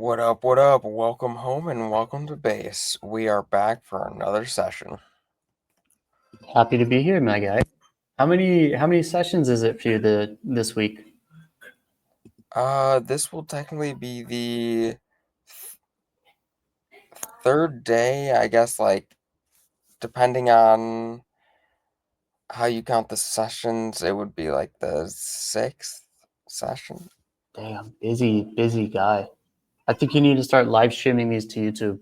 What up, what up? Welcome home and welcome to base. We are back for another session. Happy to be here, my guy. How many sessions is it for you this week? This will technically be the third day, I guess, depending on how you count the sessions, it would be like the sixth session. Damn, busy guy. I think you need to start live streaming these to YouTube.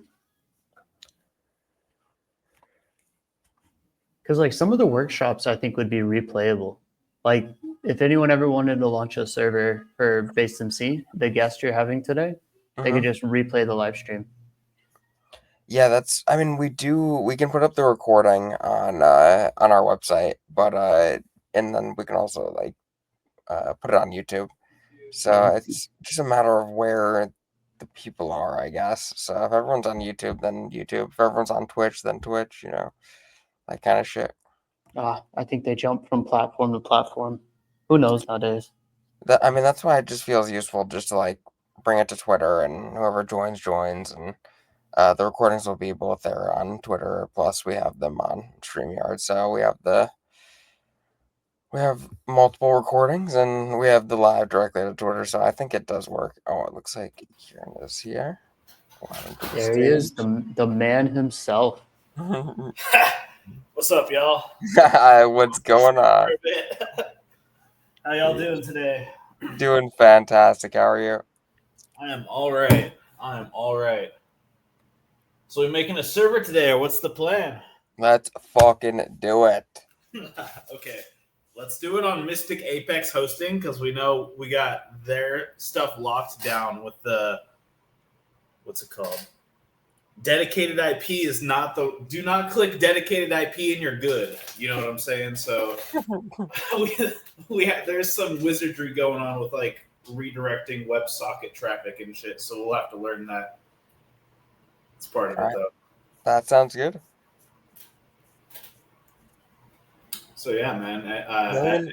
Because like some of the workshops I think would be replayable. Like if anyone ever wanted to launch a server for BaseMC, the guest you're having today, they could Mm-hmm. just replay the live stream. Yeah, I mean, we can put up the recording on our website, but and then we can also put it on YouTube. So it's just a matter of where the people are, I guess. So if everyone's on YouTube, then YouTube. If everyone's on Twitch, then Twitch, that kind of shit. I think they jump from platform to platform. Who knows nowadays? I mean, that's why it just feels useful just to bring it to Twitter and whoever joins. And the recordings will be both there on Twitter. Plus, we have them on StreamYard. So we have multiple recordings and we have the live directly to Twitter. So I think it does work. Oh, it looks like here it is here. There he is, the man himself. What's up, y'all? What's going on? How y'all doing today? Doing fantastic. How are you? I am all right. So we're making a server today, or what's the plan? Let's fucking do it. Okay, let's do it on Mystic Apex hosting because we know we got their stuff locked down with the what's it called? Dedicated IP is not the. Do not click dedicated IP and you're good. You know what I'm saying? So there's some wizardry going on with like redirecting WebSocket traffic and shit. So we'll have to learn that. It's part of it though. That sounds good. So yeah, man.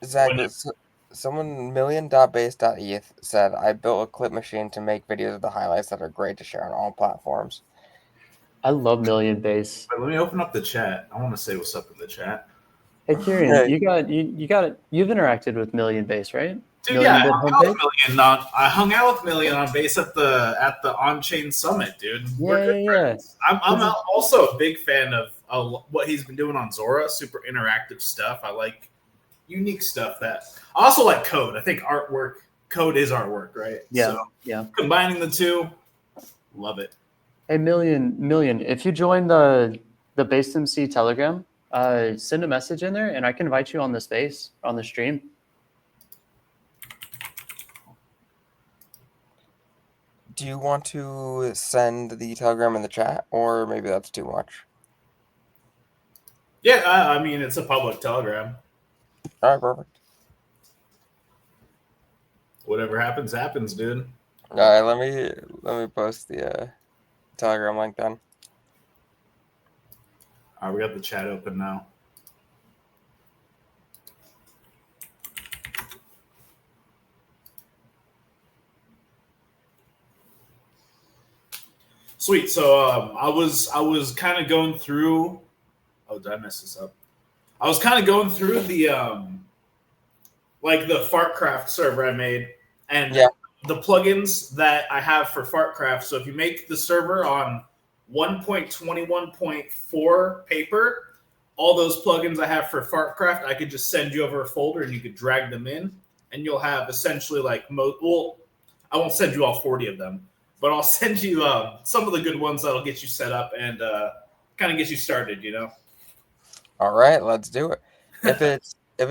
Zach, someone million.base.eth said, I built a clip machine to make videos of the highlights that are great to share on all platforms. I love Million Base. Let me open up the chat. I want to say what's up in the chat. Hey Kieran, you've interacted with Million Base, right? Dude, Million yeah, I hung out with Million on base at the Onchain Summit, dude. We're good friends. I'm also a big fan of what he's been doing on Zora. Super interactive stuff. I like unique stuff. I also like code. I think code is artwork, right? Yeah, so, yeah. Combining the two, love it. Hey, Million. If you join the BaseMC Telegram, send a message in there, and I can invite you on the space on the stream. Do you want to send the Telegram in the chat, or maybe that's too much? Yeah, I mean it's a public Telegram. All right, perfect. Whatever happens, dude. All right, let me post the Telegram link then. All right, we got the chat open now. Sweet. So I was kind of going through. Oh, did I mess this up? I was kind of going through the the Fartcraft server I made and the plugins that I have for Fartcraft. So if you make the server on 1.21.4 paper, all those plugins I have for Fartcraft, I could just send you over a folder and you could drag them in, and you'll have essentially I won't send you all 40 of them, but I'll send you some of the good ones that'll get you set up and kind of get you started, All right, let's do it. If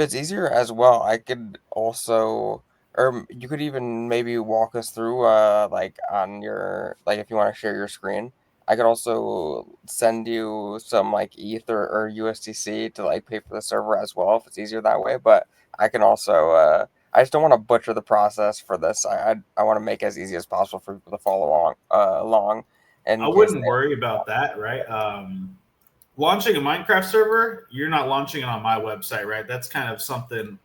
it's easier as well, I could also, or you could even maybe walk us through on your if you want to share your screen. I could also send you some ETH or USDC to pay for the server as well if it's easier that way. But I can also I just don't want to butcher the process for this. I want to make it as easy as possible for people to follow along. And I wouldn't worry about that, right? Launching a Minecraft server, you're not launching it on my website, right? That's kind of something.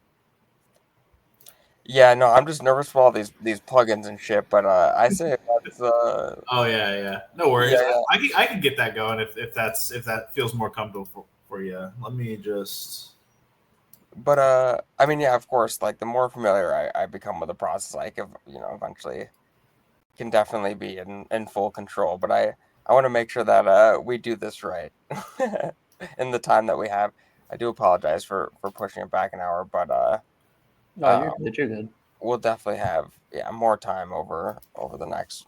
Yeah, no, I'm just nervous for all these plugins and shit, but I say that's Oh yeah. No worries. yeah, yeah. I can get that going if that feels more comfortable for you. Let me just. But I mean, yeah, of course, like the more familiar I become with the process, like if eventually can definitely be in full control. But I want to make sure that we do this right in the time that we have. I do apologize for pushing it back an hour, but No, uh you're good. You're good. we'll definitely have more time over the next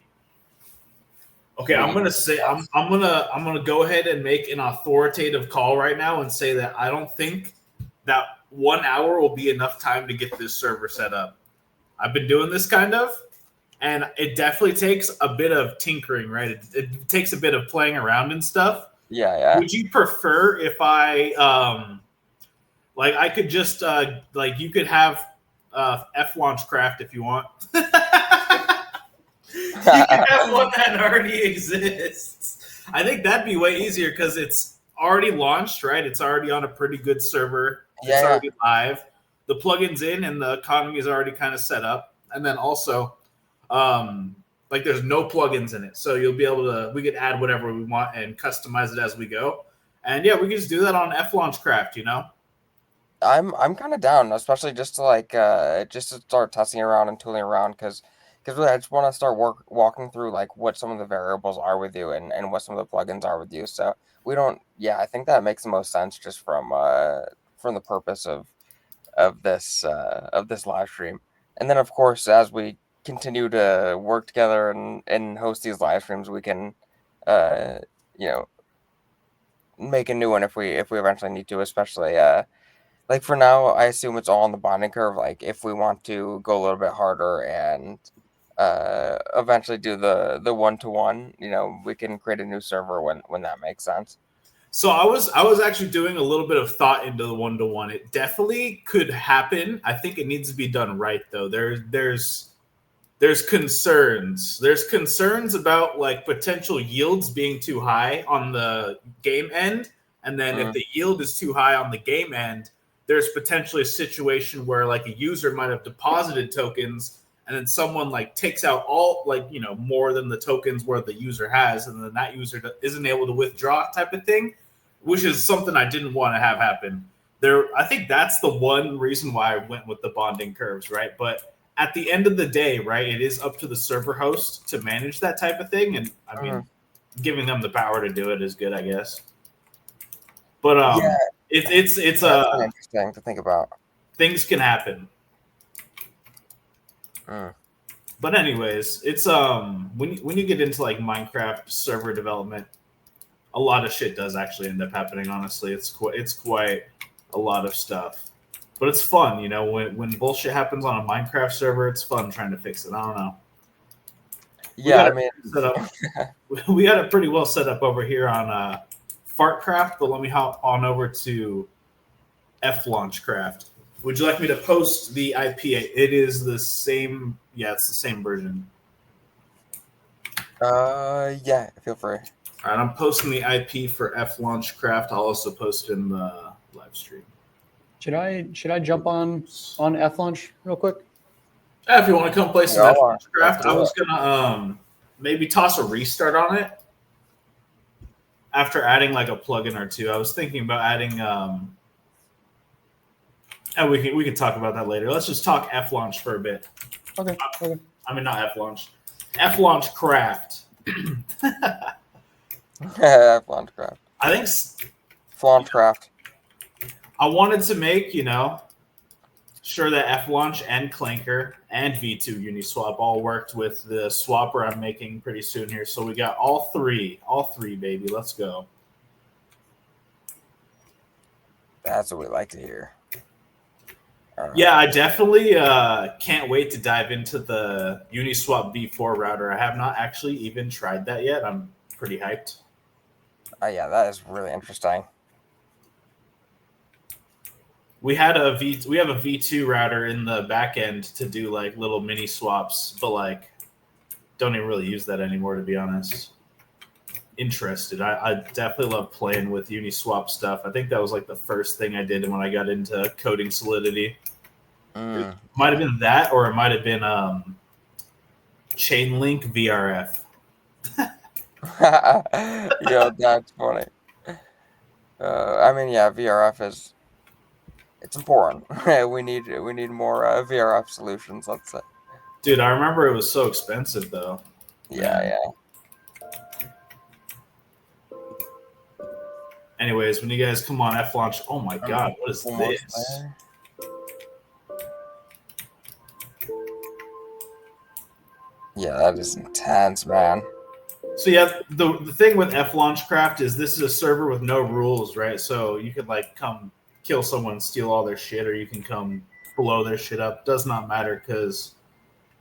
Okay, I'm week. gonna say I'm gonna go ahead and make an authoritative call right now and say that I don't think that 1 hour will be enough time to get this server set up. I've been doing this kind of, and it definitely takes a bit of tinkering, right? It takes a bit of playing around and stuff. Yeah, yeah. Would you prefer if I like I could just like you could have F Launchcraft if you want. You can have one that already exists. I think that'd be way easier because it's already launched, right? It's already on a pretty good server. It's Yeah, already live. The plugin's in and the economy is already kind of set up. And then also, um, like there's no plugins in it. So you'll be able to, we could add whatever we want and customize it as we go. And yeah, we can just do that on F Launchcraft, you know? I'm kind of down, especially just to like just to start testing around and tooling around because really I just want to start walking through like what some of the variables are with you and what some of the plugins are with you. So we don't yeah, I think that makes the most sense just from the purpose of this live stream. And then of course as we continue to work together and host these live streams, we can uh you know make a new one if we eventually need to, especially like for now, I assume it's all on the bonding curve. Like if we want to go a little bit harder and eventually do the one to one, we can create a new server when that makes sense. So I was actually doing a little bit of thought into the 1-to-1. It definitely could happen. I think it needs to be done right though. There's concerns. There's concerns about like potential yields being too high on the game end, and then if Mm, the yield is too high on the game end, there's potentially a situation where like a user might have deposited tokens and then someone like takes out all like more than the tokens where the user has, and then that user isn't able to withdraw type of thing, which is something I didn't want to have happen. I think that's the one reason why I went with the bonding curves, right? But at the end of the day, right, it is up to the server host to manage that type of thing. And I mean, mm. giving them the power to do it is good, I guess. But Yeah, it's that's kind of interesting to think about. things can happen. Mm. But anyways, it's when you get into like Minecraft server development, a lot of shit does actually end up happening. Honestly, it's quite a lot of stuff. But it's fun, when bullshit happens on a Minecraft server, it's fun trying to fix it. I don't know. We Yeah, got I it mean, set up. We got it pretty well set up over here on Fartcraft, but let me hop on over to F Launchcraft. Would you like me to post the IP? It is the same. Yeah, it's the same version. yeah, feel free. All right, I'm posting the IP for F Launchcraft. I'll also post it in the live stream. Should I jump on F launch real quick? If you want to come play some Yeah, F let's Launchcraft, I do it. was gonna maybe toss a restart on it after adding like a plugin or two. I was thinking about adding and we can talk about that later. Let's just talk F launch for a bit. Okay. I mean not F launch. F launch craft. Flauntcraft. I think Flauntcraft. I wanted to make, sure that F launch and Clanker and V2 Uniswap all worked with the swapper I'm making pretty soon here. So we got all three, baby. Let's go. That's what we like to hear. All right. Yeah, I definitely can't wait to dive into the Uniswap V4 router. I have not actually even tried that yet. I'm pretty hyped. Yeah, that is really interesting. We have a V2 router in the back end to do like little mini swaps, but like don't even really use that anymore, to be honest. Interested. I definitely love playing with Uniswap stuff. I think that was like the first thing I did when I got into coding Solidity. It might have been that, or it might have been Chainlink VRF. Yo, that's funny. I mean, yeah, VRF is it's important. we need more VRF solutions. Let's say. Dude, I remember it was so expensive though. Yeah, Man. yeah. Anyways, when you guys come on F launch, oh my god, what is this? There. Yeah, that is intense, man. So yeah, the thing with F Launchcraft is this is a server with no rules, right? So you could like come kill someone, steal all their shit, or you can come blow their shit up. Does not matter because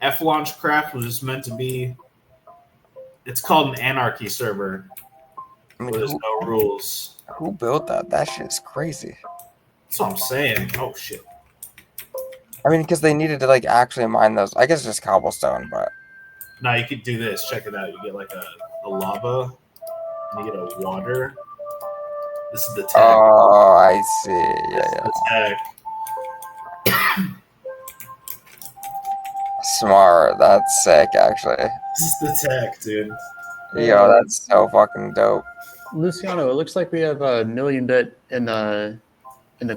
F Launchcraft was just meant to be. It's called an anarchy server. I mean, where there's no rules. Who built that? That shit's crazy. That's what I'm saying. Oh shit. I mean, because they needed to like actually mine those. I guess just cobblestone, but Now you could do this. Check it out. You get like a lava, and you get a water. This is the tech. Oh, I see. Yeah, This is the tech. Smart. That's sick, actually. This is the tech, dude. Yo, that's so fucking dope. Luciano, it looks like we have a million bit in the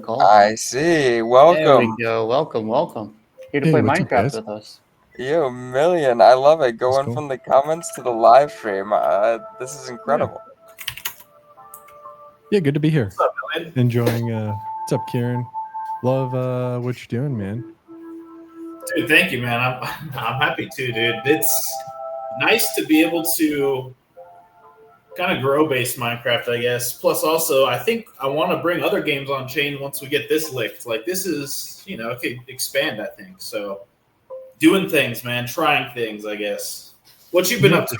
call. I see. Welcome. There we go. Welcome. Here to play Minecraft with us. Yo, Million. I love it. Going cool. from the comments to the live stream. This is incredible. Yeah, good to be here. What's up, Million? Enjoying. What's up, Kieran? Love what you're doing, man. Dude, thank you, man. I'm happy too, dude. It's nice to be able to kind of grow based Minecraft, I guess. Plus, also, I think I want to bring other games on chain once we get this licked. Like, this is, it could expand, I think. So, doing things, man, trying things, I guess. What you been up to?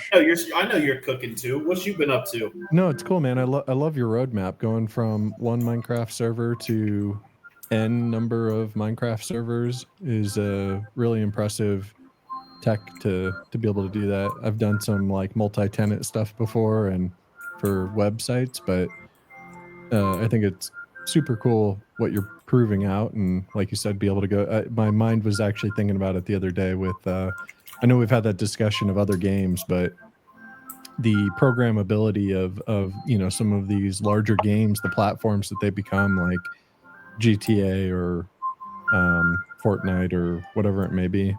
I know you're cooking too. What you been up to? No, it's cool, man. I love your roadmap going from one Minecraft server to N number of Minecraft servers is a really impressive tech to be able to do that. I've done some like multi-tenant stuff before and for websites, but I think it's super cool what you're proving out. And like you said, be able to go. My mind was actually thinking about it the other day with. I know we've had that discussion of other games, but the programmability of some of these larger games, the platforms that they become, like GTA or Fortnite or whatever it may be.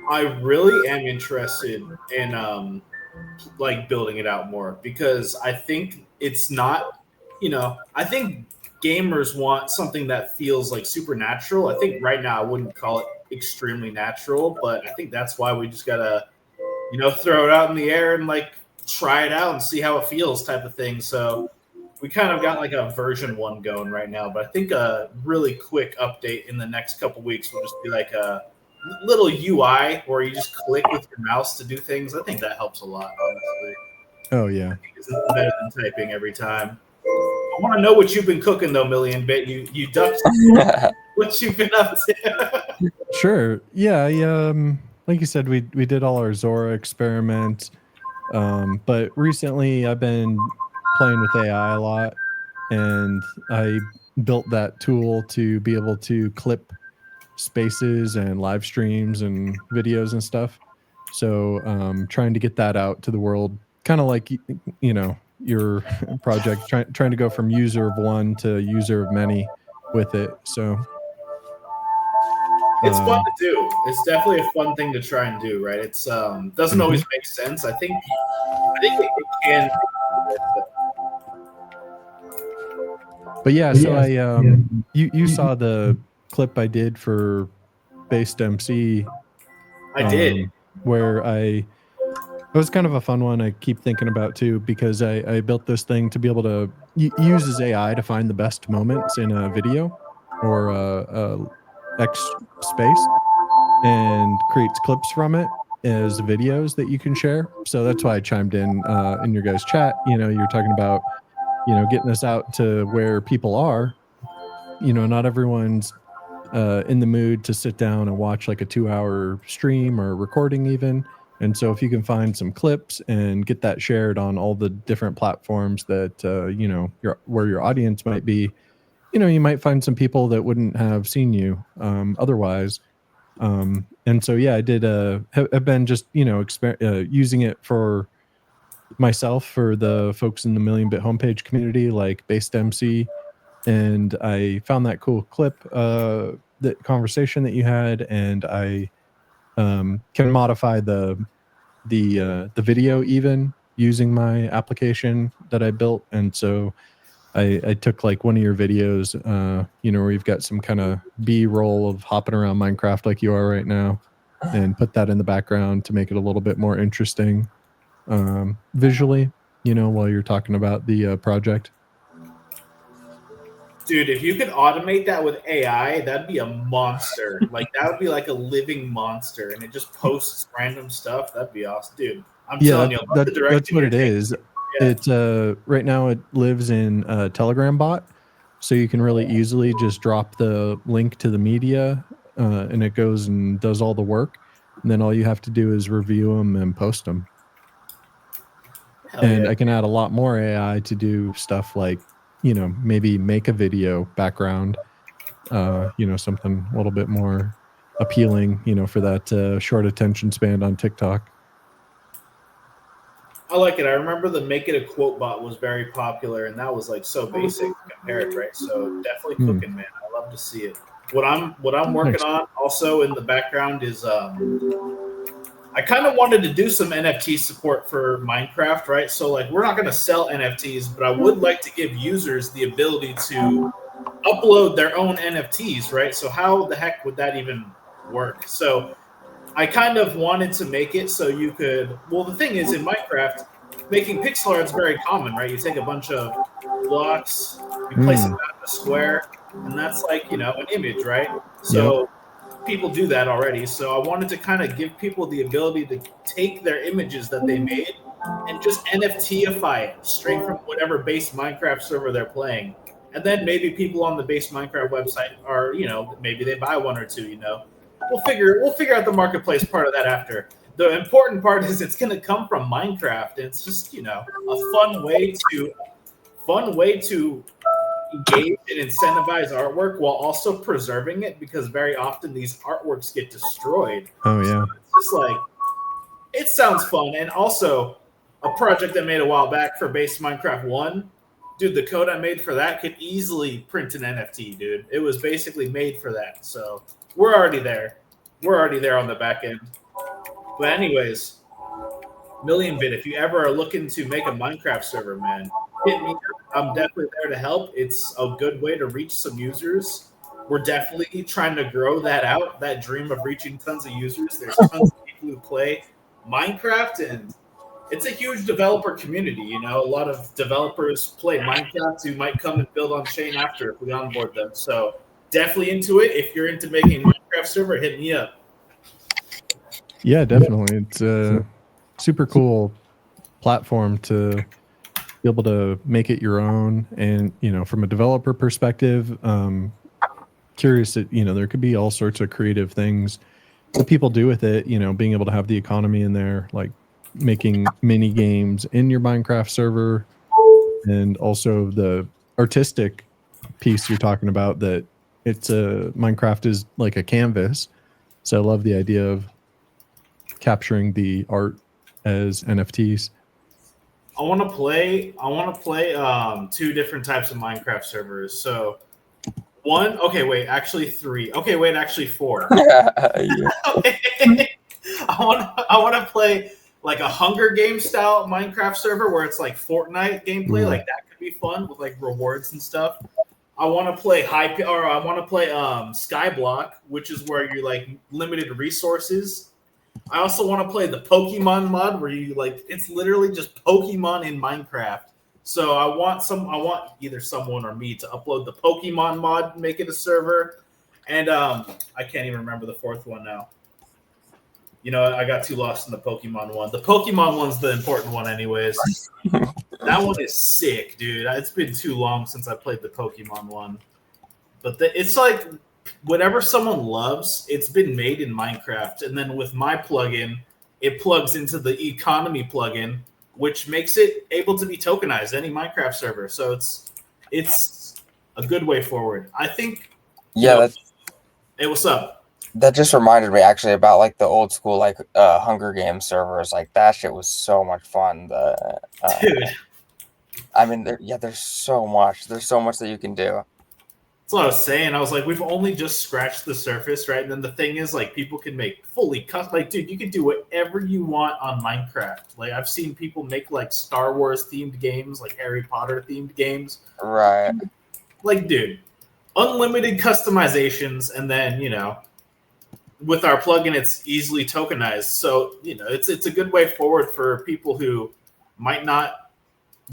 I really am interested in like building it out more because I think it's not, I think gamers want something that feels like supernatural. I think right now I wouldn't call it extremely natural, but I think that's why we just gotta, throw it out in the air and like try it out and see how it feels type of thing. So we kind of got like a version 1 going right now, but I think a really quick update in the next couple weeks will just be like a little UI where you just click with your mouse to do things. I think that helps a lot, honestly. Oh yeah, It's better than typing every time. I want to know what you've been cooking though, Million Bit. You ducked. What you've been up to? sure. Yeah, like you said, we did all our Zora experiments, but recently I've been playing with AI a lot, and I built that tool to be able to clip spaces and live streams and videos and stuff. So trying to get that out to the world, kind of like your project, trying to go from user of one to user of many with it. So it's fun to do. It's definitely a fun thing to try and do, right? It's doesn't always make sense. I think it can. But yeah, so you saw the clip I did for Based MC. I did. Where it was kind of a fun one I keep thinking about too, because I built this thing to be able to uses AI to find the best moments in a video or a X space and creates clips from it as videos that you can share. So that's why I chimed in your guys' chat. You're talking about getting this out to where people are. Not everyone's in the mood to sit down and watch like a 2-hour stream or recording even. And so if you can find some clips and get that shared on all the different platforms that, where your audience might be, you might find some people that wouldn't have seen you otherwise. And so, yeah, I did have been just, using it for myself, for the folks in the Million Bit homepage community, like Based MC. And I found that cool clip, that conversation that you had, and I can modify the video even using my application that I built. And so I took like one of your videos, where you've got some kind of B-roll of hopping around Minecraft like you are right now, and put that in the background to make it a little bit more interesting visually, while you're talking about the project. Dude, if you could automate that with AI, that'd be a monster. Like that would be like a living monster, and it just posts random stuff. That'd be awesome, dude. I'm telling you, I love the That's direction what you're it taking. is. Yeah. It's right now it lives in a Telegram bot, so you can really easily just drop the link to the media, and it goes and does all the work. And then all you have to do is review them and post them. Hell And yeah. I can add a lot more AI to do stuff like, maybe make a video background, something a little bit more appealing, for that short attention span on TikTok. I like it. I remember the Make It a Quote bot was very popular, and that was like so basic compared, right? So definitely cooking, man. I love to see it. What I'm working Thanks. on also in the background is I kind of wanted to do some NFT support for Minecraft, right? So like we're not going to sell NFTs, but I would like to give users the ability to upload their own NFTs, right? So how the heck would that even work? So I kind of wanted to make it so you could. Well, the thing is, in Minecraft, making pixel art is very common, right? You take a bunch of blocks, you place them out in a square, and that's like an image, right? So people do that already. So I wanted to kind of give people the ability to take their images that they made and just NFTify it straight from whatever base Minecraft server they're playing. And then maybe people on the base Minecraft website are, maybe they buy one or two, We'll figure out the marketplace part of that after. The important part is it's going to come from Minecraft. It's just a fun way to engage and incentivize artwork while also preserving it, because very often these artworks get destroyed. Oh yeah. So it's just like it sounds fun, and also a project I made a while back for base Minecraft 1. Dude, the code I made for that could easily print an NFT, dude. It was basically made for that. So we're already there. We're already there on the back end. But anyways, Million Bit, if you ever are looking to make a Minecraft server, man, hit me up. I'm definitely there to help. It's a good way to reach some users. We're definitely trying to grow that out, that dream of reaching tons of users. There's tons of people who play Minecraft, and it's a huge developer community. A lot of developers play Minecraft who might come and build Onchain after if we onboard them. So definitely into it. If you're into making a Minecraft server, hit me up. Yeah, definitely. It's a super cool platform to be able to make it your own. And, from a developer perspective, curious that, there could be all sorts of creative things that people do with it, being able to have the economy in there, like making mini games in your Minecraft server, and also the artistic piece you're talking about, that it's Minecraft is like a canvas. So I love the idea of capturing the art as NFTs. I want to play two different types of Minecraft servers. So three. Okay, wait, actually four. Yeah. I want to play like a Hunger Games style Minecraft server where it's like Fortnite gameplay. Ooh. Like that could be fun with like rewards and stuff. I want to play Skyblock, which is where you like limited resources. I also want to play the Pokemon mod where you like it's literally just Pokemon in Minecraft. So I want either someone or me to upload the Pokemon mod, make it a server, and I can't even remember the fourth one now. I got too lost in the Pokemon one. The Pokemon one's the important one, anyways. That one is sick, dude. It's been too long since I played the Pokemon one, but it's like whatever someone loves, it's been made in Minecraft, and then with my plugin, it plugs into the economy plugin, which makes it able to be tokenized any Minecraft server. So it's a good way forward. I think. Yeah, Hey, what's up? that just reminded me actually about like the old school like Hunger Games servers. Like that shit was so much fun. Dude, I mean, there's so much. There's so much that you can do. that's what I was saying. I was like, we've only just scratched the surface, right? And then the thing is, like, people can make fully custom. Like, dude, you can do whatever you want on Minecraft. Like, I've seen people make like Star Wars themed games, like Harry Potter themed games. Right. Like, dude, unlimited customizations, and then with our plugin, it's easily tokenized. So it's a good way forward for people who might not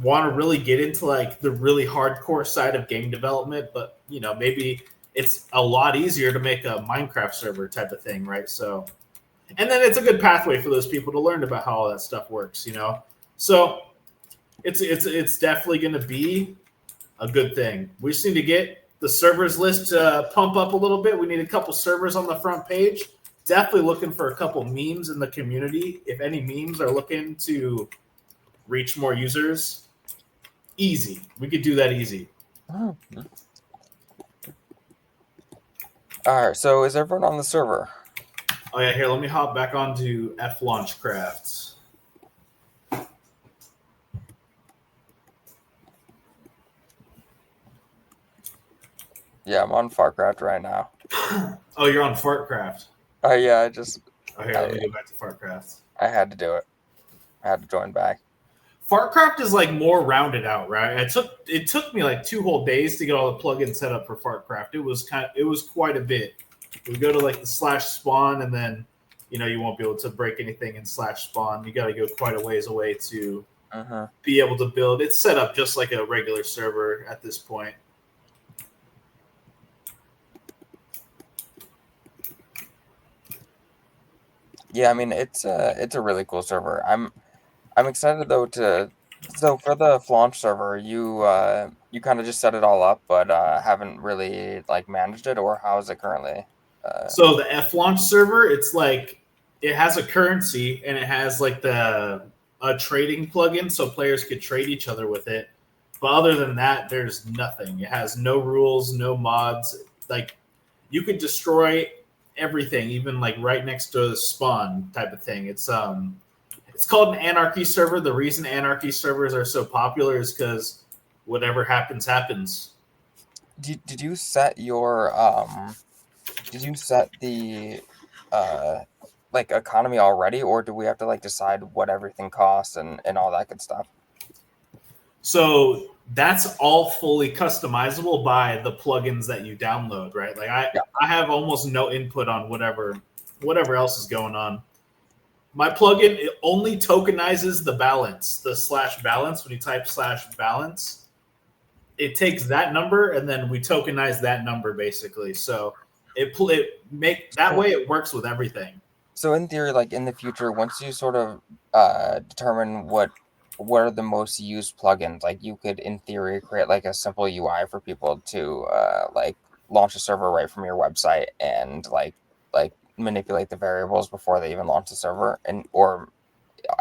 want to really get into like the really hardcore side of game development, but maybe it's a lot easier to make a Minecraft server type of thing, right? So, and then it's a good pathway for those people to learn about how all that stuff works, So it's definitely going to be a good thing. We just need to get the servers list pump up a little bit. We need a couple servers on the front page. Definitely looking for a couple memes in the community. If any memes are looking to reach more users, easy. We could do that easy. All right. So is everyone on the server? Oh yeah, here. Let me hop back onto F Launchcraft. Yeah, I'm on Farcraft right now. Oh, you're on Fartcraft. Yeah, Oh, here, let me go back to Fartcraft. I had to do it. I had to join back. Fartcraft is like more rounded out, right? It took me like 2 whole days to get all the plugins set up for Fartcraft. It was quite a bit. We go to like the /spawn, and then you won't be able to break anything in /spawn. You got to go quite a ways away to be able to build. It's set up just like a regular server at this point. Yeah, I mean it's a really cool server. I'm excited though so for the launch server, you kind of just set it all up, but haven't really like managed it, or how is it currently? So the F launch server, it's like it has a currency and it has like a trading plugin, so players could trade each other with it. But other than that, there's nothing. It has no rules, no mods. Like you could destroy everything, even like right next to the spawn type of thing. It's called an anarchy server. The reason anarchy servers are so popular is because whatever happens, happens. Did you set your did you set the like economy already, or do we have to like decide what everything costs and all that good stuff? So that's all fully customizable by the plugins that you download, right? Like I have almost no input on whatever else is going on. My plugin, it only tokenizes the balance, the /balance. When you type /balance, it takes that number and then we tokenize that number basically. So it make that way it works with everything. So in theory, like in the future, once you sort of determine what are the most used plugins, like you could in theory create like a simple UI for people to like launch a server right from your website and like manipulate the variables before they even launch the server, and or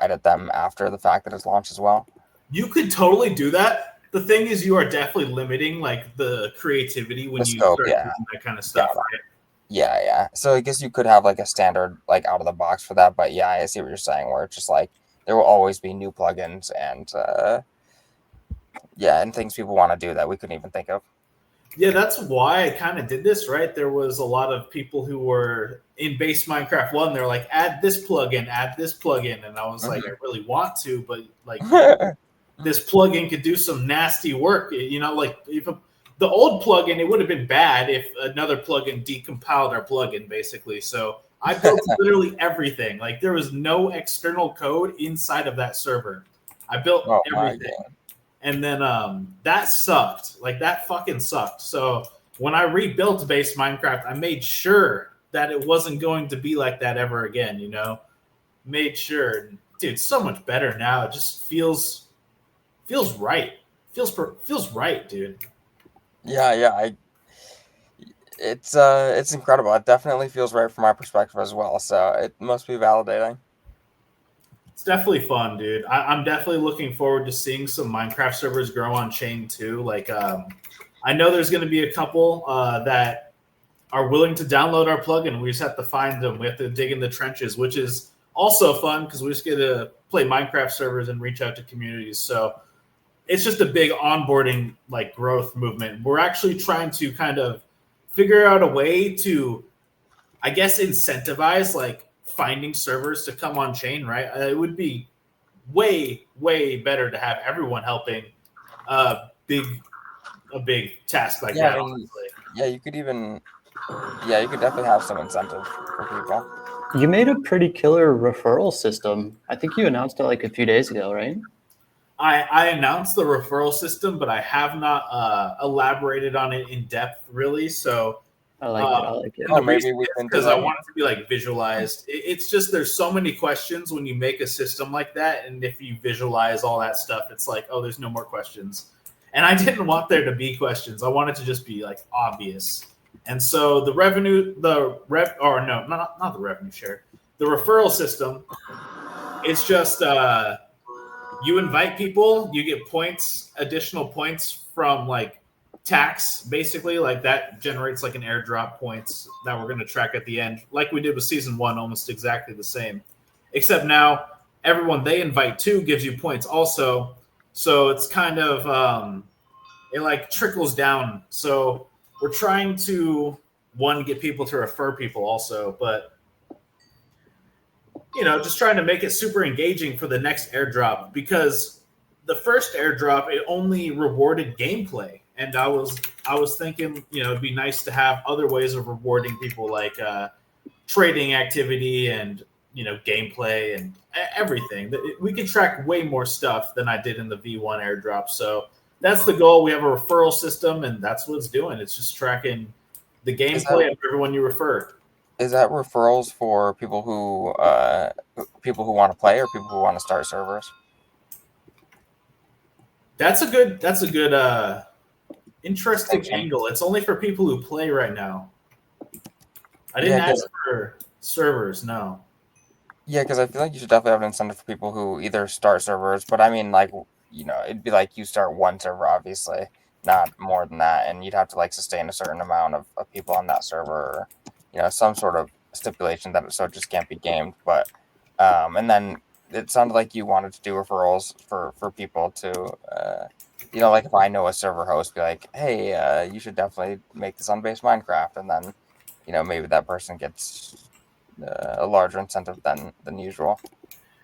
edit them after the fact that it's launched as well. You could totally do that. The thing is, you are definitely limiting like the creativity when you start doing that kind of stuff, right? Yeah. So I guess you could have like a standard like out of the box for that, but yeah, I see what you're saying. Where it's just like there will always be new plugins and and things people want to do that we couldn't even think of. Yeah, that's why I kind of did this, right? There was a lot of people who were in base Minecraft 1. They're like, add this plugin. And I was like, I really want to, but like this plugin could do some nasty work. Like if the old plugin, it would have been bad if another plugin decompiled our plugin, basically. So I built literally everything. Like there was no external code inside of that server. I built everything. And then that sucked. Like that fucking sucked. So when I rebuilt base Minecraft, I made sure that it wasn't going to be like that ever again, Made sure. Dude, so much better now. It just feels right. Feels right, dude. Yeah. It's incredible. It definitely feels right from my perspective as well. So it must be validating. It's definitely fun, dude. I'm definitely looking forward to seeing some Minecraft servers grow on Chain too. Like I know there's going to be a couple that are willing to download our plugin. We just have to find them. We have to dig in the trenches, which is also fun because we just get to play Minecraft servers and reach out to communities. So it's just a big onboarding like growth movement. We're actually trying to kind of figure out a way to, I guess, incentivize like finding servers to come on chain, right? It would be way, way better to have everyone helping a big task like Yeah, that, I mean, honestly. yeah, you could definitely have some incentive for people. You made a pretty killer referral system. I think you announced it like a few days ago, right? I announced the referral system, but I have not elaborated on it in depth, really. So I like it. I like it. and the maybe reason we is can do because I that. want it to be like visualized. It's just there's so many questions when you make a system like that, and if you visualize all that stuff, it's like, oh, there's no more questions. And I didn't want there to be questions. I wanted to just be like obvious. And so the not the revenue share, the referral system. It's just you invite people, you get points, additional points from like tax, basically. Like that generates like an airdrop points that we're going to track at the end, like we did with season 1, almost exactly the same. Except now everyone they invite to gives you points also. So it's kind of it like trickles down. So we're trying to get people to refer people also, but just trying to make it super engaging for the next airdrop, because the first airdrop it only rewarded gameplay, and I was thinking it'd be nice to have other ways of rewarding people like trading activity and gameplay and everything. We can track way more stuff than I did in the V1 airdrop. So that's the goal. We have a referral system, and that's what it's doing. It's just tracking the gameplay of everyone you refer. Is that referrals for people who want to play or people who want to start servers? That's a good interesting angle. It's only for people who play right now. I didn't ask for servers, no. Yeah, because I feel like you should definitely have an incentive for people who either start servers, but I mean, like, it'd be like you start one server, obviously, not more than that, and you'd have to like sustain a certain amount of people on that server, or, some sort of stipulation that it just can't be gamed. But and then it sounded like you wanted to do referrals for people to, like if I know a server host, be like, hey, you should definitely make this on base Minecraft, and then, maybe that person gets a larger incentive than usual.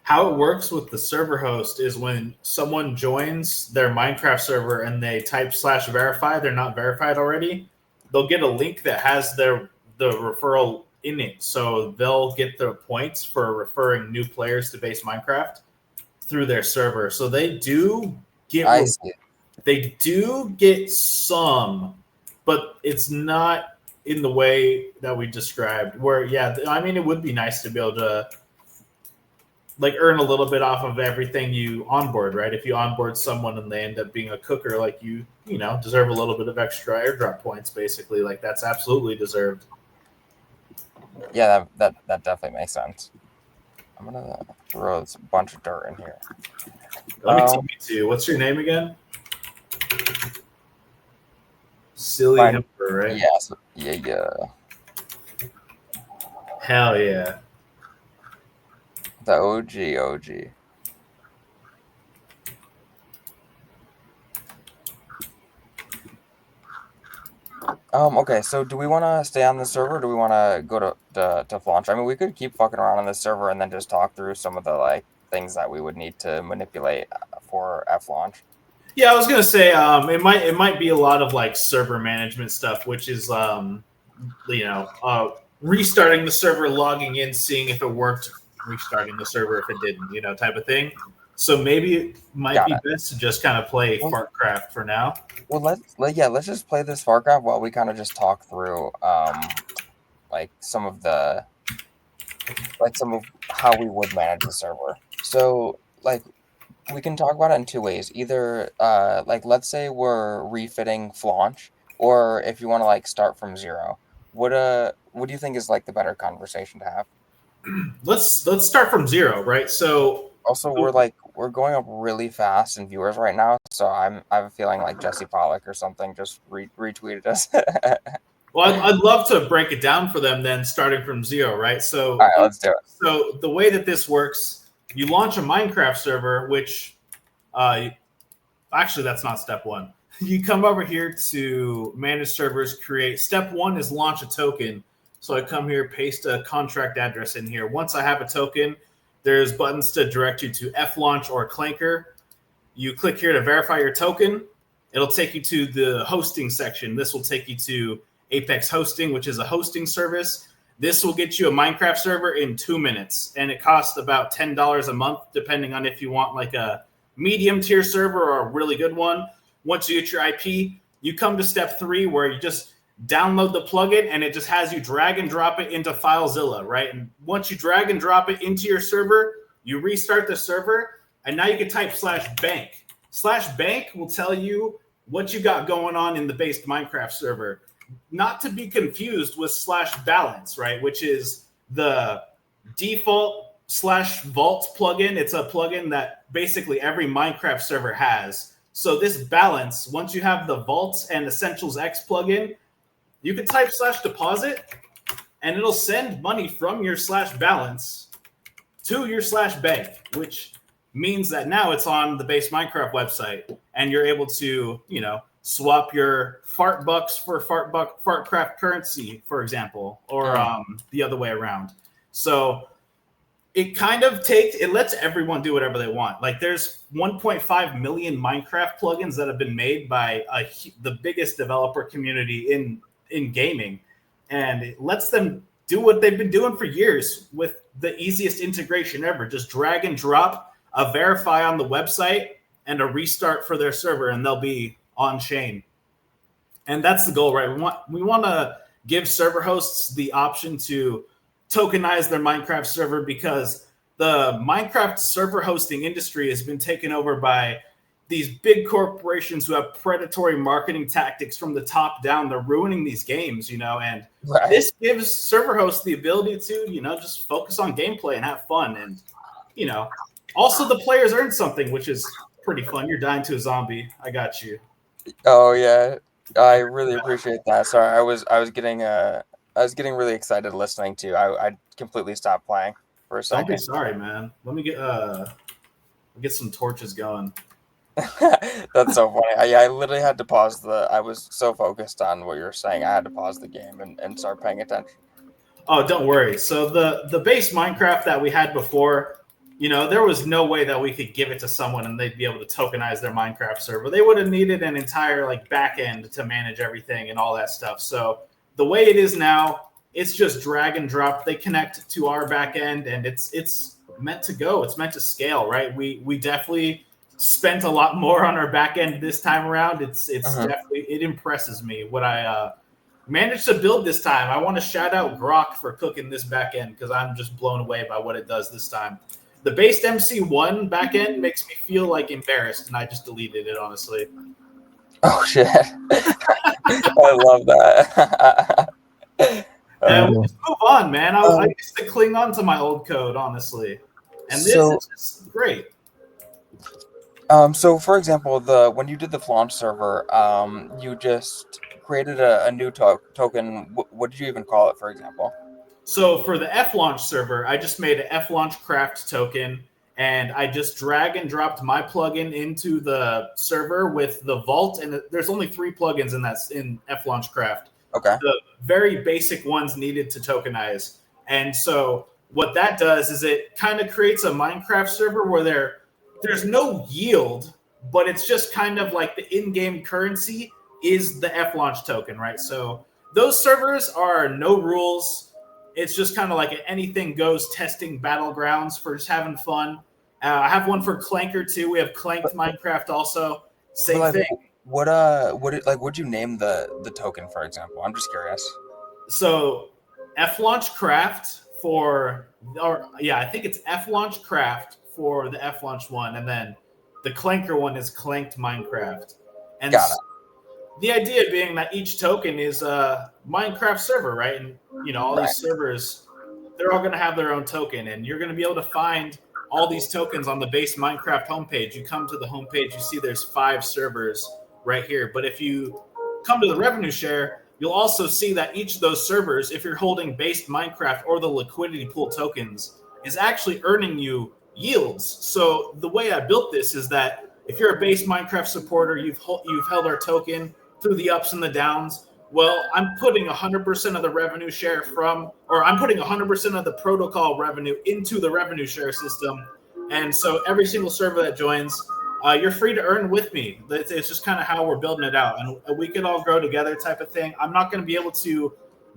How it works with the server host is when someone joins their Minecraft server and they type /verify, they're not verified already, they'll get a link that has the referral in it. So they'll get the points for referring new players to base Minecraft through their server. So they do get some, but it's not in the way that we described, where it would be nice to be able to like earn a little bit off of everything you onboard, right? If you onboard someone and they end up being a cooker, like you deserve a little bit of extra airdrop points, basically. Like that's absolutely deserved. Yeah, that definitely makes sense. I'm gonna throw a bunch of dirt in here. Let me teach you. What's your name again? Silly Himper, right? Yes. Yeah. Hell yeah. The OG. Okay, so do we want to stay on the server, or do we want to go to launch? I mean, we could keep fucking around on this server and then just talk through some of the like things that we would need to manipulate for F launch. Yeah, I was gonna say it might be a lot of like server management stuff, which is restarting the server, logging in, seeing if it worked, restarting the server if it didn't, type of thing. So maybe it might be best to just kind of play Fartcraft for now. Well, let's just play this Fartcraft while we kind of just talk through like some of how we would manage the server. So like we can talk about it in two ways. Either like let's say we're refitting Flaunch, or if you want to like start from zero. What do you think is like the better conversation to have? Let's start from zero, right? So also we're like we're going up really fast in viewers right now, so I have a feeling like Jesse Pollock or something just retweeted us. Well, I'd love to break it down for them then, starting from zero, right? All right, let's do it. So the way that this works, you launch a Minecraft server, which actually that's not step one. You come over here to manage servers, create. Step one is launch a token. So I come here, paste a contract address in here. Once I have a token, there's buttons to direct you to flaunch or Clanker. You click here to verify your token. It'll take you to the hosting section. This will take you to Apex Hosting, which is a hosting service. This will get you a Minecraft server in 2 minutes, and it costs about $10 a month, depending on if you want like a medium tier server or a really good one. Once you get your IP, you come to step 3 where you just download the plugin and it just has you drag and drop it into FileZilla, right? And once you drag and drop it into your server, you restart the server, and now you can type /bank. /bank will tell you what you got going on in the based Minecraft server. Not to be confused with /balance, right? Which is the default /vault plugin. It's a plugin that basically every Minecraft server has. So this balance, once you have the Vaults and Essentials X plugin, you can type /deposit and it'll send money from your /balance to your /bank, which means that now it's on the base Minecraft website and you're able to, swap your fart bucks for fartcraft currency, for example, or the other way around. So it kind of it lets everyone do whatever they want. Like there's 1.5 million Minecraft plugins that have been made by the biggest developer community in gaming, and it lets them do what they've been doing for years with the easiest integration ever. Just drag and drop a verify on the website and a restart for their server, and they'll be Onchain. And that's the goal, right? We want to give server hosts the option to tokenize their Minecraft server, because the Minecraft server hosting industry has been taken over by these big corporations who have predatory marketing tactics from the top down. They're ruining these games, and this gives server hosts the ability to, just focus on gameplay and have fun. And, also the players earn something, which is pretty fun. You're dying to a zombie. I got you. Oh yeah, I really appreciate that. Sorry, I was getting really excited listening to you. I completely stopped playing for a second. Don't be sorry, man. Let me get some torches going. That's so funny. I literally had to pause I was so focused on what you were saying, I had to pause the game and start paying attention. Oh, don't worry. So the base Minecraft that we had before, there was no way that we could give it to someone and they'd be able to tokenize their Minecraft server. They would have needed an entire back end to manage everything and all that stuff. So the way it is now, it's just drag and drop. They connect to our back end, and it's meant to go. It's meant to scale, right? We definitely spent a lot more on our back end this time around. It's definitely, it impresses me what I managed to build this time. I want to shout out Grok for cooking this back end, because I'm just blown away by what it does this time. The based MC1 backend makes me feel embarrassed, and I just deleted it, honestly. Oh shit! I love that. And we'll just move on, man. I used to cling on to my old code, honestly, and this is just great. So for example, when you did the Flaunch server, you just created a new token. What did you even call it, for example? So for the flaunch server, I just made an flaunch craft token, and I just drag and dropped my plugin into the server with the vault. And there's only 3 plugins in flaunch craft. Okay. The very basic ones needed to tokenize. And so what that does is it kind of creates a Minecraft server where there's no yield, but it's just kind of like the in-game currency is the flaunch token, right? So those servers are no rules. It's just kind of like an anything goes testing battlegrounds for just having fun. I have one for Clanker too. We have Clanked Minecraft also. Same thing. What'd you name the token, for example? I'm just curious. So flaunch craft I think it's flaunch craft for the flaunch one, and then the Clanker one is Clanked Minecraft. And got it. The idea being that each token is a Minecraft server, right? And all these servers, they're all going to have their own token, and you're going to be able to find all these tokens on the base Minecraft homepage. You come to the homepage, you see there's 5 servers right here. But if you come to the revenue share, you'll also see that each of those servers, if you're holding base Minecraft or the liquidity pool tokens, is actually earning you yields. So the way I built this is that if you're a base Minecraft supporter, you've held our token through the ups and the downs. Well, I'm putting 100% of the revenue share I'm putting 100% of the protocol revenue into the revenue share system. And so every single server that joins, you're free to earn with me. It's just kind of how we're building it out. And we could all grow together type of thing. I'm not going to be able to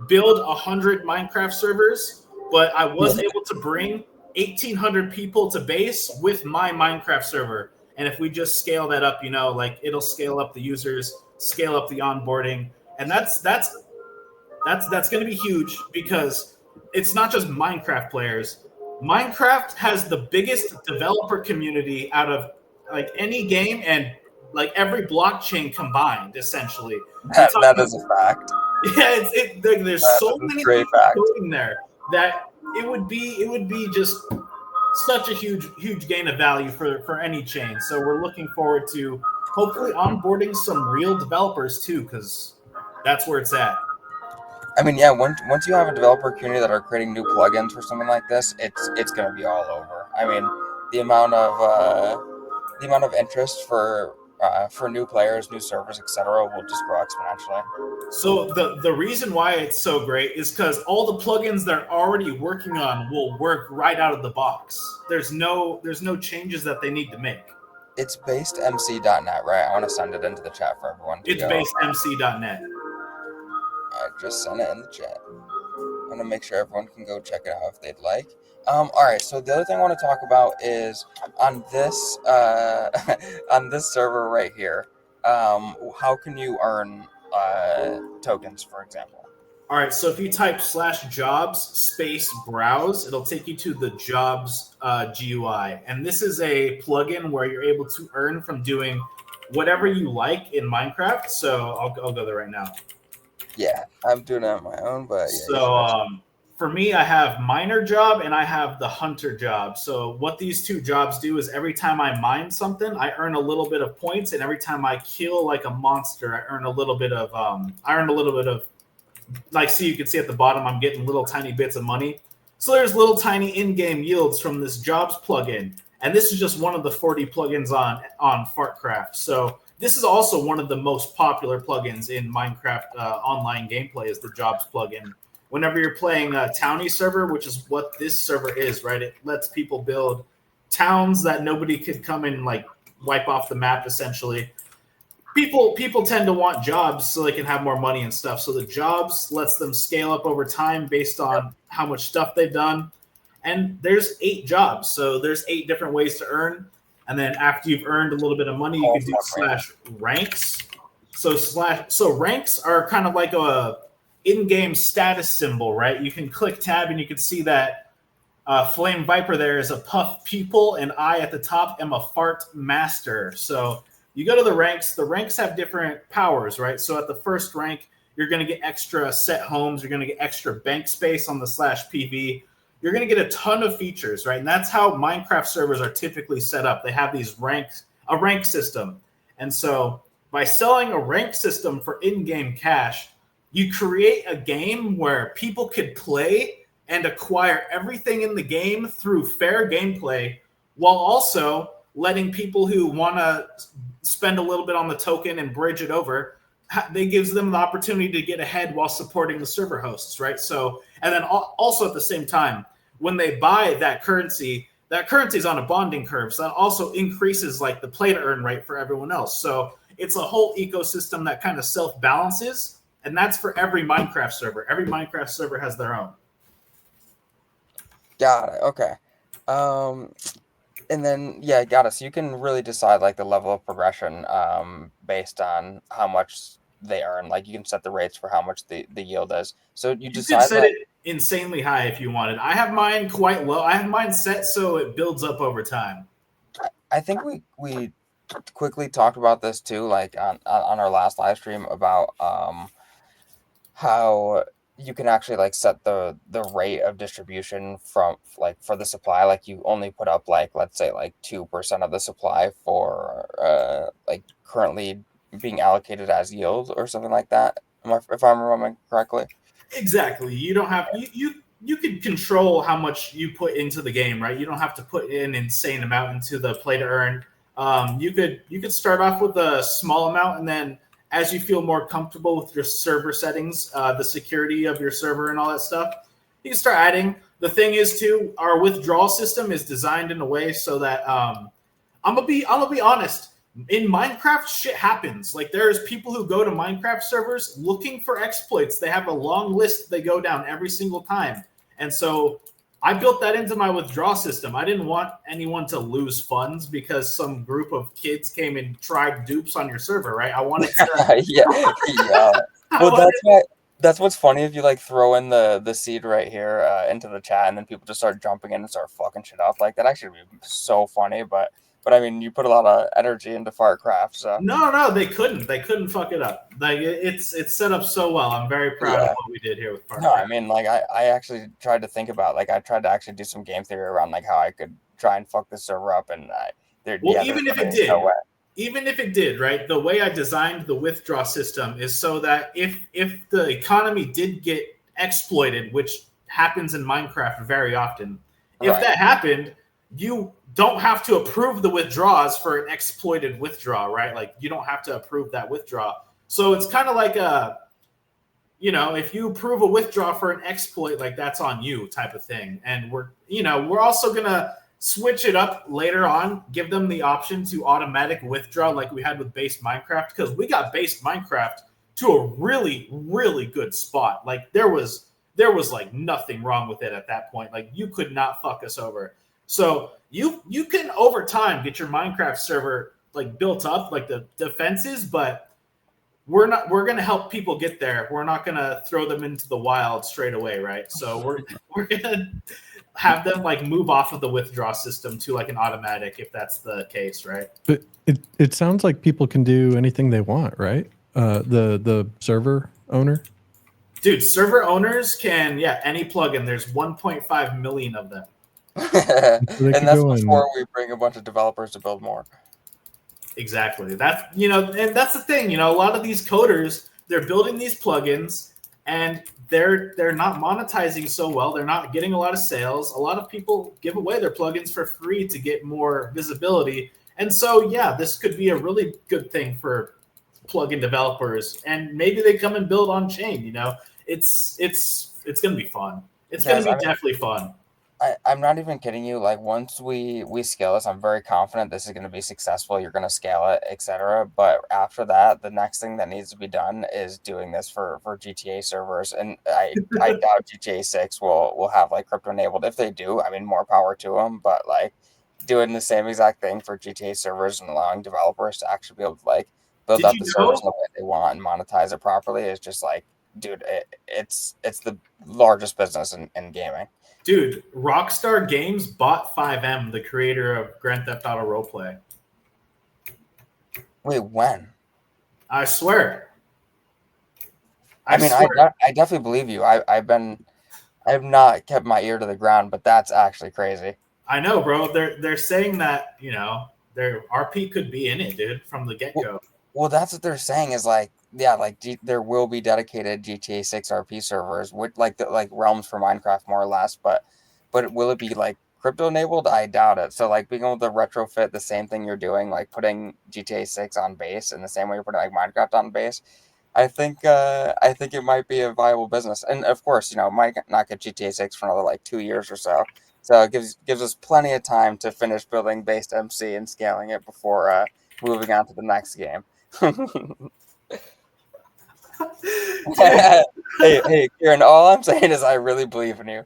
build 100 Minecraft servers, but I was able to bring 1,800 people to base with my Minecraft server. And if we just scale that up, it'll scale up the users, scale up the onboarding. And that's going to be huge because it's not just Minecraft players. Minecraft has the biggest developer community out of like any game and like every blockchain combined, essentially. That is a fact. Yeah, there's so many people coding there that it would be just such a huge gain of value for any chain. So we're looking forward to hopefully onboarding some real developers too, because that's where it's at. I mean, yeah, once you have a developer community that are creating new plugins for something like this, it's going to be all over. I mean, the amount of interest for new players, new servers, etc., will just grow exponentially. So the reason why it's so great is because all the plugins they're already working on will work right out of the box. There's no changes that they need to make. It's basedmc.net, right? I want to send it into the chat for everyone. It's basedmc.net. I just sent it in the chat. I'm gonna make sure everyone can go check it out if they'd like. All right. So the other thing I want to talk about is on this on this server right here. How can you earn tokens, for example? All right. So if you type /jobs space browse, it'll take you to the jobs GUI, and this is a plugin where you're able to earn from doing whatever you like in Minecraft. So I'll go there right now. Yeah, I'm doing it on my own, but yeah. So for me, I have miner job and I have the hunter job. So what these two jobs do is every time I mine something, I earn a little bit of points, and every time I kill like a monster, I earn a little bit of like, see, you can see at the bottom, I'm getting little tiny bits of money. So there's little tiny in-game yields from this jobs plugin, and this is just one of the 40 plugins on Fartcraft. So this is also one of the most popular plugins in Minecraft online gameplay, is the jobs plugin. Whenever you're playing a townie server, which is what this server is, right? It lets people build towns that nobody could come and like wipe off the map, essentially. People tend to want jobs so they can have more money and stuff. So the jobs lets them scale up over time based on how much stuff they've done. And there's 8 jobs. So there's 8 different ways to earn. And then after you've earned a little bit of money, you can do /ranks. So ranks are kind of like a in-game status symbol, right? You can click tab and you can see that Flame Viper there is a puff pupil, and I at the top am a fart master. So you go to the ranks. The ranks have different powers, right? So at the first rank, you're going to get extra set homes. You're going to get extra bank space on the /PV. You're going to get a ton of features, right? And that's how Minecraft servers are typically set up. They have these a rank system. And so by selling a rank system for in-game cash, you create a game where people could play and acquire everything in the game through fair gameplay, while also letting people who want to spend a little bit on the token and bridge it over, they gives them the opportunity to get ahead while supporting the server hosts, right? So, and then also at the same time, when they buy that currency is on a bonding curve. So that also increases like the play to earn rate for everyone else. So it's a whole ecosystem that kind of self-balances, and that's for every Minecraft server. Every Minecraft server has their own. Got it. Okay. And then, yeah, got it. So you can really decide like the level of progression based on how much they earn. Like you can set the rates for how much the yield is. So you decide could set it insanely high if you wanted. I have mine quite low. I have mine set so it builds up over time. I think we quickly talked about this too, like on our last live stream about how you can actually like set the rate of distribution from like for the supply. Like you only put up like let's say like 2% of the supply for like currently being allocated as yield or something like that. If I'm remembering correctly. Exactly. You don't have you can control how much you put into the game, right? You don't have to put an insane amount into the play to earn. You could start off with a small amount, and then as you feel more comfortable with your server settings, the security of your server and all that stuff, you can start adding. The thing is, too, our withdrawal system is designed in a way so that I'm gonna be honest. In Minecraft, shit happens. Like there's people who go to Minecraft servers looking for exploits. They have a long list they go down every single time, and so I built that into my withdrawal system. I didn't want anyone to lose funds because some group of kids came and tried dupes on your server, right? I wanted to. Yeah, yeah. I Well, wanted, that's what's funny if you like throw in the seed right here into the chat and then people just start jumping in and start fucking shit up. Like that actually would be so funny, but I mean you put a lot of energy into Fartcraft, so no, they couldn't. They couldn't fuck it up. Like it's set up so well. I'm very proud of yeah. what we did here with No, I Fartcraft. mean like I actually tried to think about like I tried to actually do some game theory around like how I could try and fuck the server up and Well, there's even if it literally no did, way. right? The way I designed the withdraw system is so that if the economy did get exploited, which happens in Minecraft very often, if Right. that happened, you don't have to approve the withdrawals for an exploited withdraw, right? Like you don't have to approve that withdraw. So it's kind of like if you approve a withdraw for an exploit, like that's on you type of thing. And we're also gonna switch it up later on, give them the option to automatic withdraw like we had with base Minecraft, because we got base Minecraft to a really, really good spot. Like there was like nothing wrong with it at that point. Like you could not fuck us over. So you can over time get your Minecraft server like built up, like the defenses, but we're going to help people get there. We're not going to throw them into the wild straight away, right? So we're going to have them like move off of the withdraw system to like an automatic if that's the case, right? But it sounds like people can do anything they want, right? The server owner. Dude, server owners can any plugin. There's 1.5 million of them. So they And could that's go in. before we bring a bunch of developers to build more. Exactly. That's and that's the thing. A lot of these coders, they're building these plugins and they're not monetizing so well. They're not getting a lot of sales. A lot of people give away their plugins for free to get more visibility. And so this could be a really good thing for plugin developers. And maybe they come and build Onchain. It's gonna be fun. It's Guys, gonna be definitely fun. I'm not even kidding you. Like once we scale this, I'm very confident this is going to be successful. You're going to scale it, etc. But after that, the next thing that needs to be done is doing this for GTA servers. And I doubt GTA 6 will have like crypto enabled. If they do, I mean, more power to them. But like doing the same exact thing for GTA servers and allowing developers to actually be able to like build Did out you the servers know? in the way they want and monetize it properly is just like, dude, it's the largest business in gaming. Dude, Rockstar Games bought 5M, the creator of Grand Theft Auto Roleplay. Wait, when? I swear. I mean, I definitely believe you. I have not kept my ear to the ground, but that's actually crazy. I know, bro. They're saying that their RP could be in it, dude, from the get go. Well, that's what they're saying is like, yeah, like there will be dedicated GTA 6 RP servers with like realms for Minecraft more or less, but will it be like crypto enabled? I doubt it. So like being able to retrofit the same thing you're doing, like putting GTA 6 on base in the same way you're putting like Minecraft on base, I think it might be a viable business. And of course, might not get GTA 6 for another like 2 years or so. So it gives us plenty of time to finish building based MC and scaling it before moving on to the next game. hey, Kieran, all I'm saying is I really believe in you.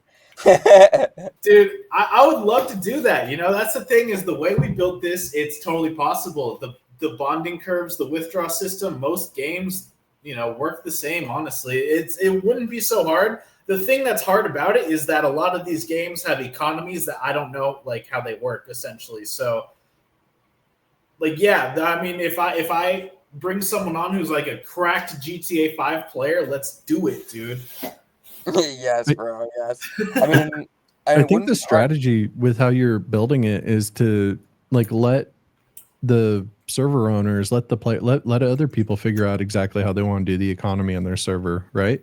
Dude, I would love to do that. That's the thing is the way we built this, it's totally possible. The bonding curves, the withdrawal system, most games, work the same, honestly. It wouldn't be so hard. The thing that's hard about it is that a lot of these games have economies that I don't know like how they work essentially. So like I mean if I bring someone on who's like a cracked GTA 5 player, let's do it, dude. Yes, I, bro. Yes. I mean, I it think the wouldn't hurt. strategy with how you're building it is to like let the server owners let other people figure out exactly how they want to do the economy on their server, right?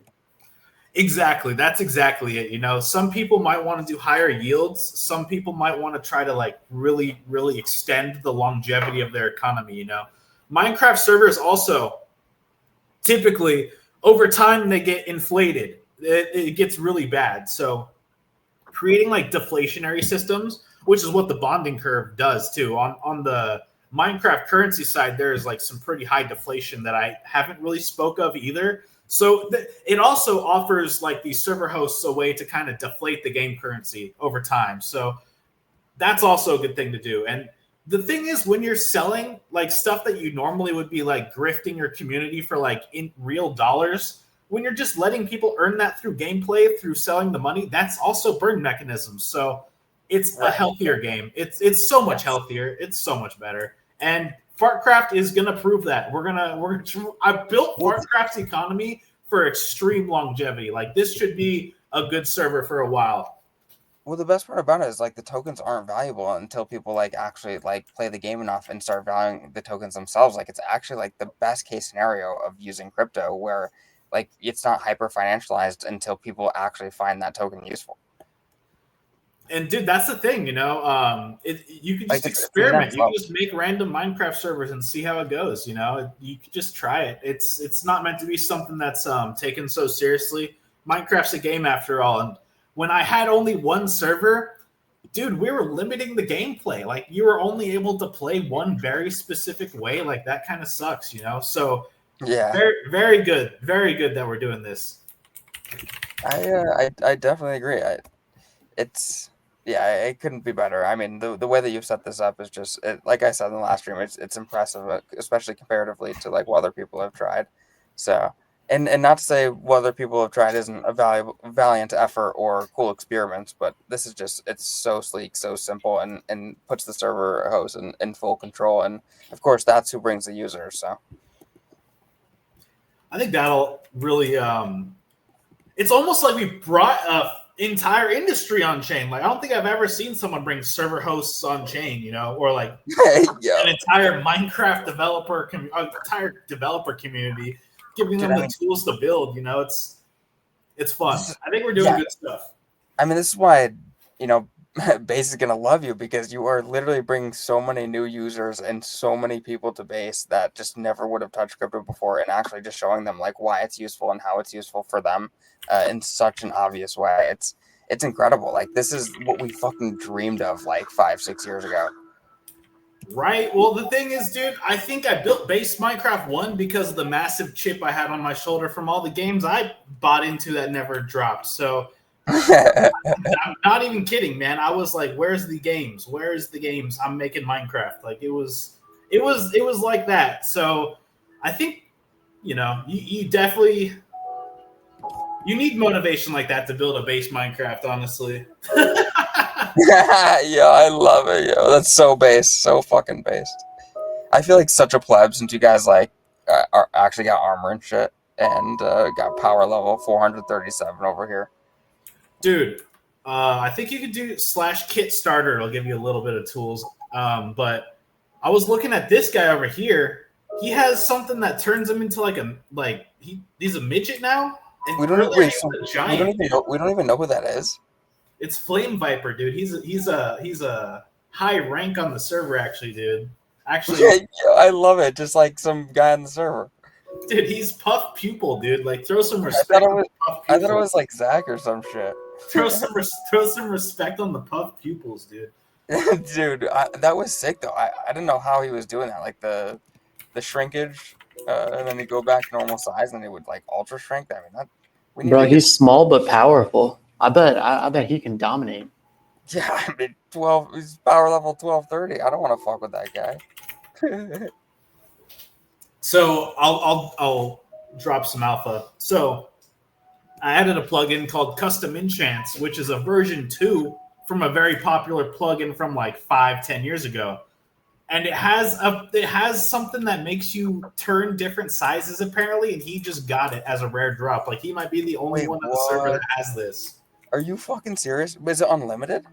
Exactly. That's exactly it. You know, some people might want to do higher yields. Some people might want to try to like really, really extend the longevity of their economy. You know, Minecraft servers also typically over time they get inflated. It gets really bad. So creating like deflationary systems, which is what the bonding curve does too. On the Minecraft currency side, there's like some pretty high deflation that I haven't really spoke of either. So it also offers like these server hosts a way to kind of deflate the game currency over time. So that's also a good thing to do. And the thing is, when you're selling like stuff that you normally would be like grifting your community for like in real dollars, when you're just letting people earn that through gameplay, through selling the money, that's also burn mechanisms. So it's a Right. healthier game. It's so much Yes. healthier. It's so much better. And Fartcraft is gonna prove that. I built Well, Fartcraft's economy for extreme longevity. Like this should be a good server for a while. Well, the best part about it is like the tokens aren't valuable until people like actually like play the game enough and start valuing the tokens themselves. Like it's actually like the best case scenario of using crypto where like it's not hyper financialized until people actually find that token useful. And dude, that's the thing, you know. You can Like just it's the experiment. next You can level. just make random Minecraft servers and see how it goes. You know, you can just try it. It's not meant to be something that's taken so seriously. Minecraft's a game after all. And when I had only one server, dude, we were limiting the gameplay. Like you were only able to play one very specific way. Like that kind of sucks, you know. So Yeah, very good, very good that we're doing this. I definitely agree. It's yeah, it couldn't be better. I mean, the way that you've set this up is just like I said in the last stream, it's impressive, especially comparatively to like what other people have tried. So, and not to say what other people have tried isn't a valiant effort or cool experiments, but this is just it's so sleek, so simple, and puts the server host in full control. And of course, that's who brings the users. So. I think that'll really it's almost like we brought a entire industry on chain. Like I don't think I've ever seen someone bring server hosts on chain, you know, or like Yeah, an entire Minecraft entire developer community, giving dude. them the tools to build. You know, it's fun. I think we're doing Yeah. good stuff. I mean, this is why, you know, Base is going to love you because you are literally bringing so many new users and so many people to Base that just never would have touched crypto before and actually just showing them like why it's useful and how it's useful for them in such an obvious way. It's incredible. Like this is what we fucking dreamed of like 5-6 years ago. Right. Well, the thing is, dude, I think I built base Minecraft 1 because of the massive chip I had on my shoulder from all the games I bought into that never dropped. So I'm not even kidding, man. I was like, "Where's the games? Where's the games? I'm making Minecraft." Like it was like that. So I think you know you definitely you need motivation like that to build a base Minecraft. Honestly, Yeah, I love it, yo. That's so based, so fucking based. I feel like such a pleb since you guys like actually got armor and shit and got power level 437 over here. dude. I think you could do /kit starter. It'll give you a little bit of tools. But I was looking at this guy over here. He has something that turns him into he's a midget now. And We don't earlier wait, he so was a giant. we don't even know who that is. It's Flame Viper, dude. He's a high rank on the server, actually, dude. Actually, Yeah, I love it. Just like some guy on the server. dude, he's Puff Pupil, dude. Like, throw some I respect thought on the Puff I Pupils. thought it was like Zach or some shit. Throw some respect on the Puff Pupils, dude. Dude, that was sick though. I didn't know how he was doing that. Like the shrinkage, and then he'd go back to normal size, and he would like ultra shrink. I mean, that we need Bro, to get. he's small but powerful. I bet he can dominate. Yeah, I mean, 12. He's power level 1230. I don't want to fuck with that guy. So I'll drop some alpha. So I added a plugin called Custom Enchants, which is a version 2 from a very popular plugin from like 5-10 years ago. and it has something that makes you turn different sizes apparently, and he just got it as a rare drop. Like he might be the only Wait, one on the server that what? has this. Are you fucking serious? Is it unlimited?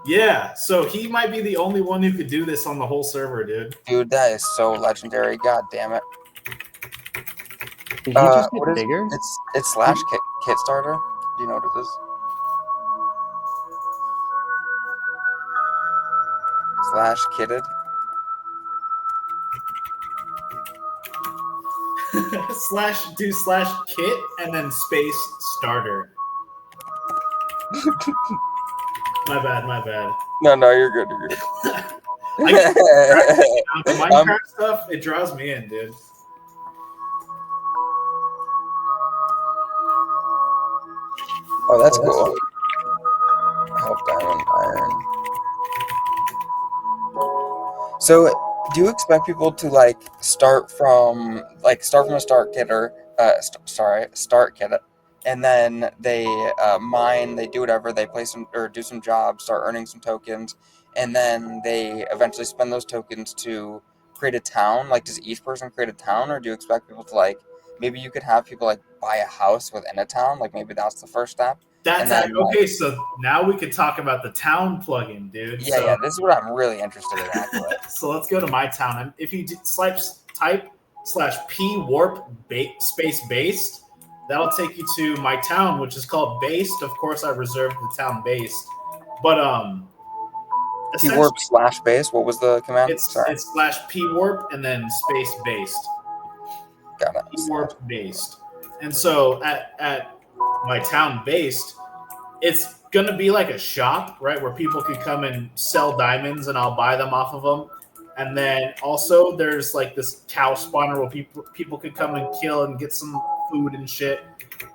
Yeah, so he might be the only one who could do this on the whole server, dude. Dude, that is so legendary. God damn it. Did he just get What is bigger? it's slash kit starter. Do you know what it is? Slash kitted. slash kit and then space starter. My bad. No, you're good. You're good. The Minecraft stuff, it draws me in, dude. Oh, that's cool. Help diamond iron. So, do you expect people to like start from a start kitter? Start kit it, and then they mine, they do whatever, they play some or do some jobs, start earning some tokens, and then they eventually spend those tokens to create a town. Like, does each person create a town, or do you expect people to like? Maybe you could have people like buy a house within a town. Like maybe that's the first step. That's then, okay. So now we could talk about the town plugin, dude. Yeah. This is what I'm really interested in, actually. So let's go to my town. If you type /p warp space based, that'll take you to my town, which is called based. Of course, I reserved the town based, but P warp / base. What was the command? It's /p warp and then space based. Got it. P warp based, and so at my town based, it's gonna be like a shop, right, where people can come and sell diamonds, and I'll buy them off of them. And then also there's like this cow spawner where people could come and kill and get some food and shit.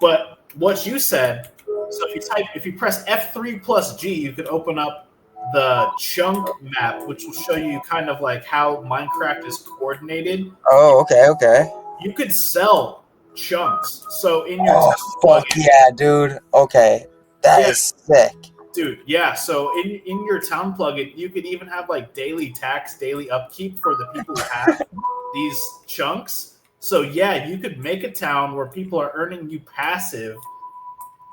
But what you said, so if you press F3 plus G, you could open up the chunk map, which will show you kind of like how Minecraft is coordinated. Oh, okay. You could sell chunks. So in your fuck plugin, yeah, dude. Okay. That is sick. Dude, yeah. So in your town plugin, you could even have like daily tax, daily upkeep for the people who have these chunks. So yeah, you could make a town where people are earning you passive.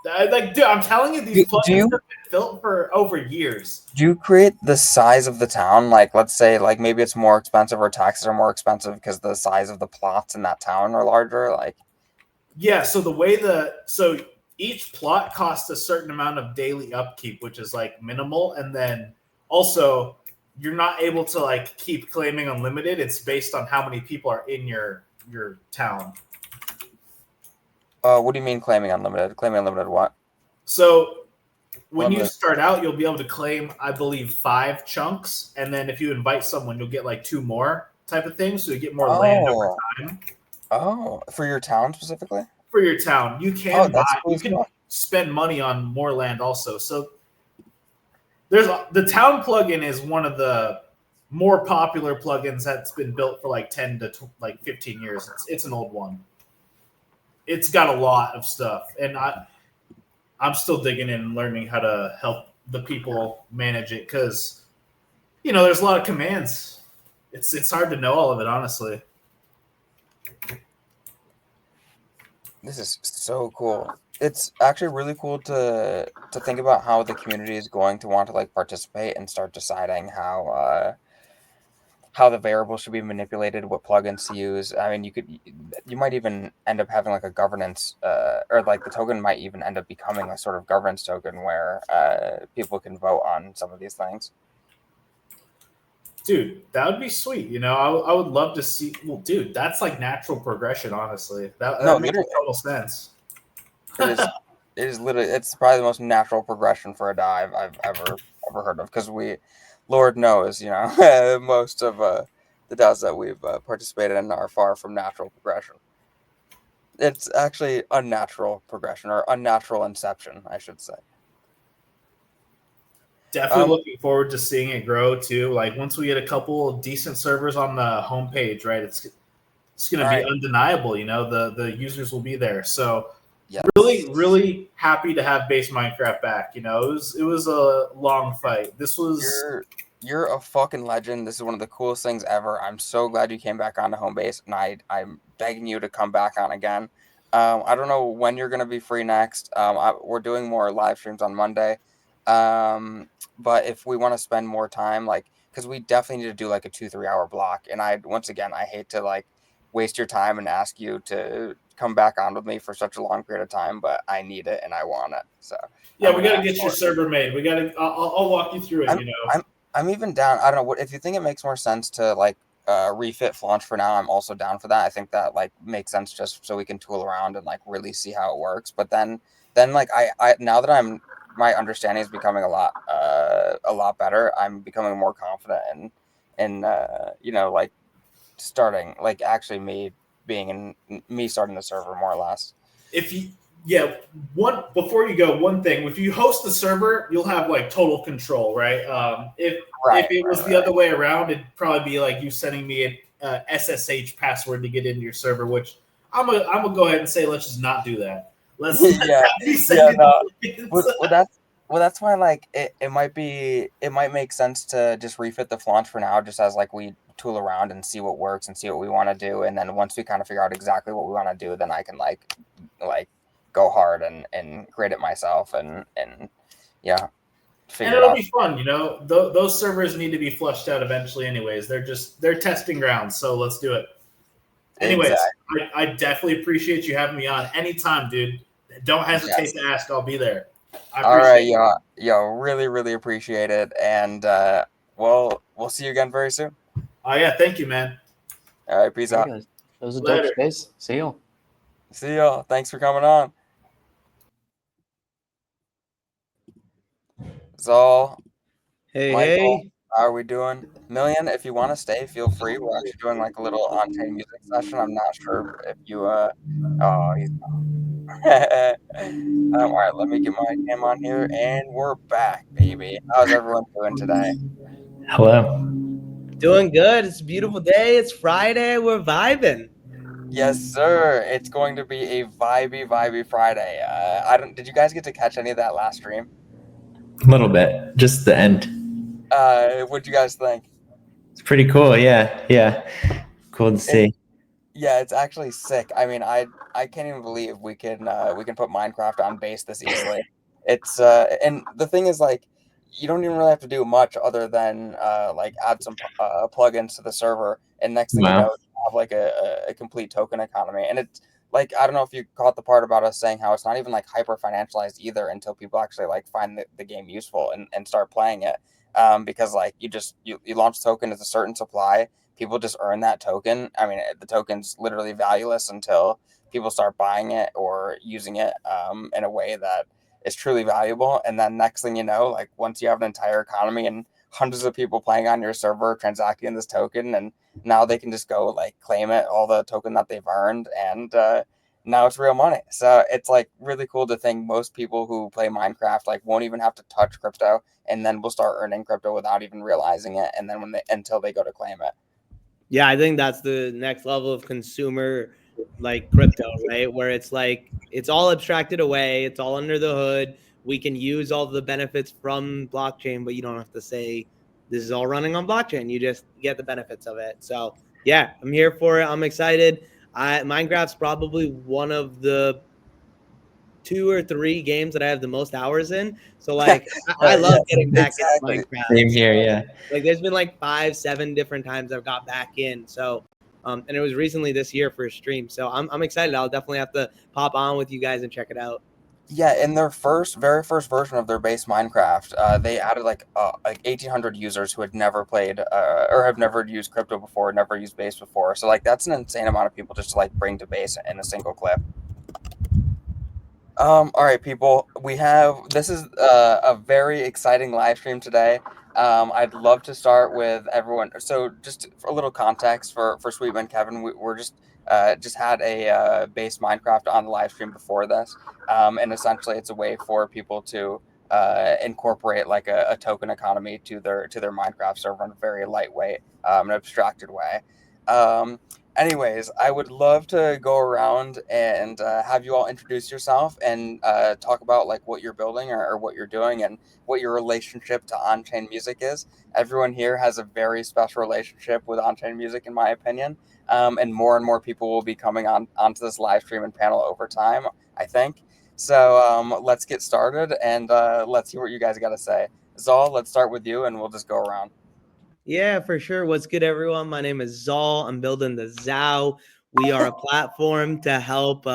Like, dude, I'm telling you, these plugins have been built for over years. Do you create the size of the town? Like, let's say, like maybe it's more expensive or taxes are more expensive because the size of the plots in that town are larger. Like, yeah. So so each plot costs a certain amount of daily upkeep, which is like minimal, and then also you're not able to like keep claiming unlimited. It's based on how many people are in your town. What do you mean claiming unlimited? Claiming unlimited what? So when you start out, you'll be able to claim, I believe, 5 chunks, and then if you invite someone, you'll get like 2 more type of thing. So you get more land over time. Oh, for your town specifically? For your town, you can you can spend money on more land also. So there's the town plugin is one of the more popular plugins that's been built for like 10 to 15 years. It's an old one. It's got a lot of stuff, and I'm still digging in and learning how to help the people manage it because there's a lot of commands. It's hard to know all of it, honestly. This is so cool. It's actually really cool to think about how the community is going to want to like participate and start deciding how the variables should be manipulated, what plugins to use. I mean, you might even end up having like a governance, or like the token might even end up becoming a sort of governance token where people can vote on some of these things. Dude, that would be sweet. I would love to see. Well, dude, that's like natural progression. Honestly, that makes total sense. It is literally. It's probably the most natural progression for a dive I've ever heard of. Because Lord knows, most of the dives that we've participated in are far from natural progression. It's actually unnatural progression or unnatural inception, I should say. Definitely looking forward to seeing it grow too. Like once we get a couple of decent servers on the homepage, right? It's going to be undeniable. The users will be there. So really happy to have base Minecraft back. It was a long fight. This was You're a fucking legend. This is one of the coolest things ever. I'm so glad you came back onto Homebase, and I'm begging you to come back on again. I don't know when you're gonna be free next. We're doing more live streams on Monday, but if we want to spend more time, like, because we definitely need to do like a 2-3 hour block. And once again, I hate to like waste your time and ask you to come back on with me for such a long period of time, but I need it and I want it. So Yeah, I'm we gonna got to ask get your for it. server made. We got to. I'll walk you through it. I'm I'm I'm even down. I don't know what if you think it makes more sense to like refit Flaunch for now. I'm also down for that. I think that like makes sense just so we can tool around and like really see how it works. But then like I now that my understanding is becoming a lot better. I'm becoming more confident in like starting like actually me starting the server more or less. If you yeah, one before you go, one thing, if you host the server, you'll have like total control, right? If Right, it was the right, other way around, it'd probably be like you sending me an SSH password to get into your server, which I'm gonna go ahead and say let's just not do that. Let's right. not Yeah, be yeah, sending no. the That's why like it might make sense to just refit the flaunch for now, just as like we tool around and see what works and see what we want to do, and then once we kind of figure out exactly what we want to do, then I can like go hard and create it myself and yeah, and figure it it'll out. be fun, you know. Those servers need to be flushed out eventually, anyways. They're testing grounds, so let's do it. Anyways, Exactly. I definitely appreciate you having me on anytime, dude. Don't hesitate Yes. to ask. I'll be there. I All right, appreciate it. yo, really, really appreciate it, and we'll see you again very soon. Oh yeah, thank you, man. All right, peace All right, out. guys. That was a dope Later. space. See you. See y'all. Thanks for coming on. Zal, Hey, Michael, hey. how are we doing? Million, if you want to stay, feel free. We're actually doing like a little on-chain music session. I'm not sure if you oh, he's all right, let me get my cam on here, and we're back, baby. How's everyone doing today? Hello. Doing good. It's a beautiful day. It's Friday. We're vibing. Yes, sir. It's going to be a vibey Friday. I don't. Did you guys get to catch any of that last stream? A little bit. Just the end. What'd you guys think? It's pretty cool. Yeah. Yeah. Cool to see. Yeah, it's actually sick. I mean, I can't even believe we can put Minecraft on base this easily. It's and the thing is like you don't even really have to do much other than like add some plugins to the server, and next thing you know, Wow. you have like a complete token economy. And it's like I don't know if you caught the part about us saying how it's not even like hyper financialized either until people actually like find the game useful and start playing it. Because like you launch a token at a certain supply, people just earn that token. I mean, the token's literally valueless until people start buying it or using it in a way that is truly valuable. And then next thing you know, like once you have an entire economy and hundreds of people playing on your server transacting in this token, and now they can just go like claim it, all the token that they've earned, and now it's real money. So it's like really cool to think most people who play Minecraft like won't even have to touch crypto, and then will start earning crypto without even realizing it, and then until they go to claim it. Yeah, I think that's the next level of consumer like crypto, right? Where it's like it's all abstracted away, it's all under the hood. We can use all the benefits from blockchain, but you don't have to say this is all running on blockchain. You just get the benefits of it. So yeah, I'm here for it. I'm excited. Minecraft's probably one of the 2 or 3 games that I have the most hours in. So like I Yeah, love getting back into exactly. Minecraft. Same here. Yeah. Like there's been like 5, 7 different times I've got back in. So and it was recently this year for a stream. So I'm excited. I'll definitely have to pop on with you guys and check it out. Yeah, in their very first version of their base Minecraft, they added like 1,800 users who had never played or have never used crypto before, never used base before. So like that's an insane amount of people just to like bring to base in a single clip. All right, people. This is a very exciting live stream today. I'd love to start with everyone. So, just for a little context for Sweetman Kevin, we're just had a base Minecraft on the live stream before this, and essentially it's a way for people to incorporate like a token economy to their Minecraft server in a very lightweight, and abstracted way. Um, Anyways, I would love to go around and have you all introduce yourself and talk about like what you're building or what you're doing and what your relationship to on-chain music is. Everyone here has a very special relationship with on-chain music, in my opinion, and more people will be coming on onto this live stream and panel over time, I think. So let's get started and let's see what you guys got to say. Zal, let's start with you, and we'll just go around. Yeah, for sure. What's good, everyone? My name is Zal. I'm building the ZOW. We are a platform to help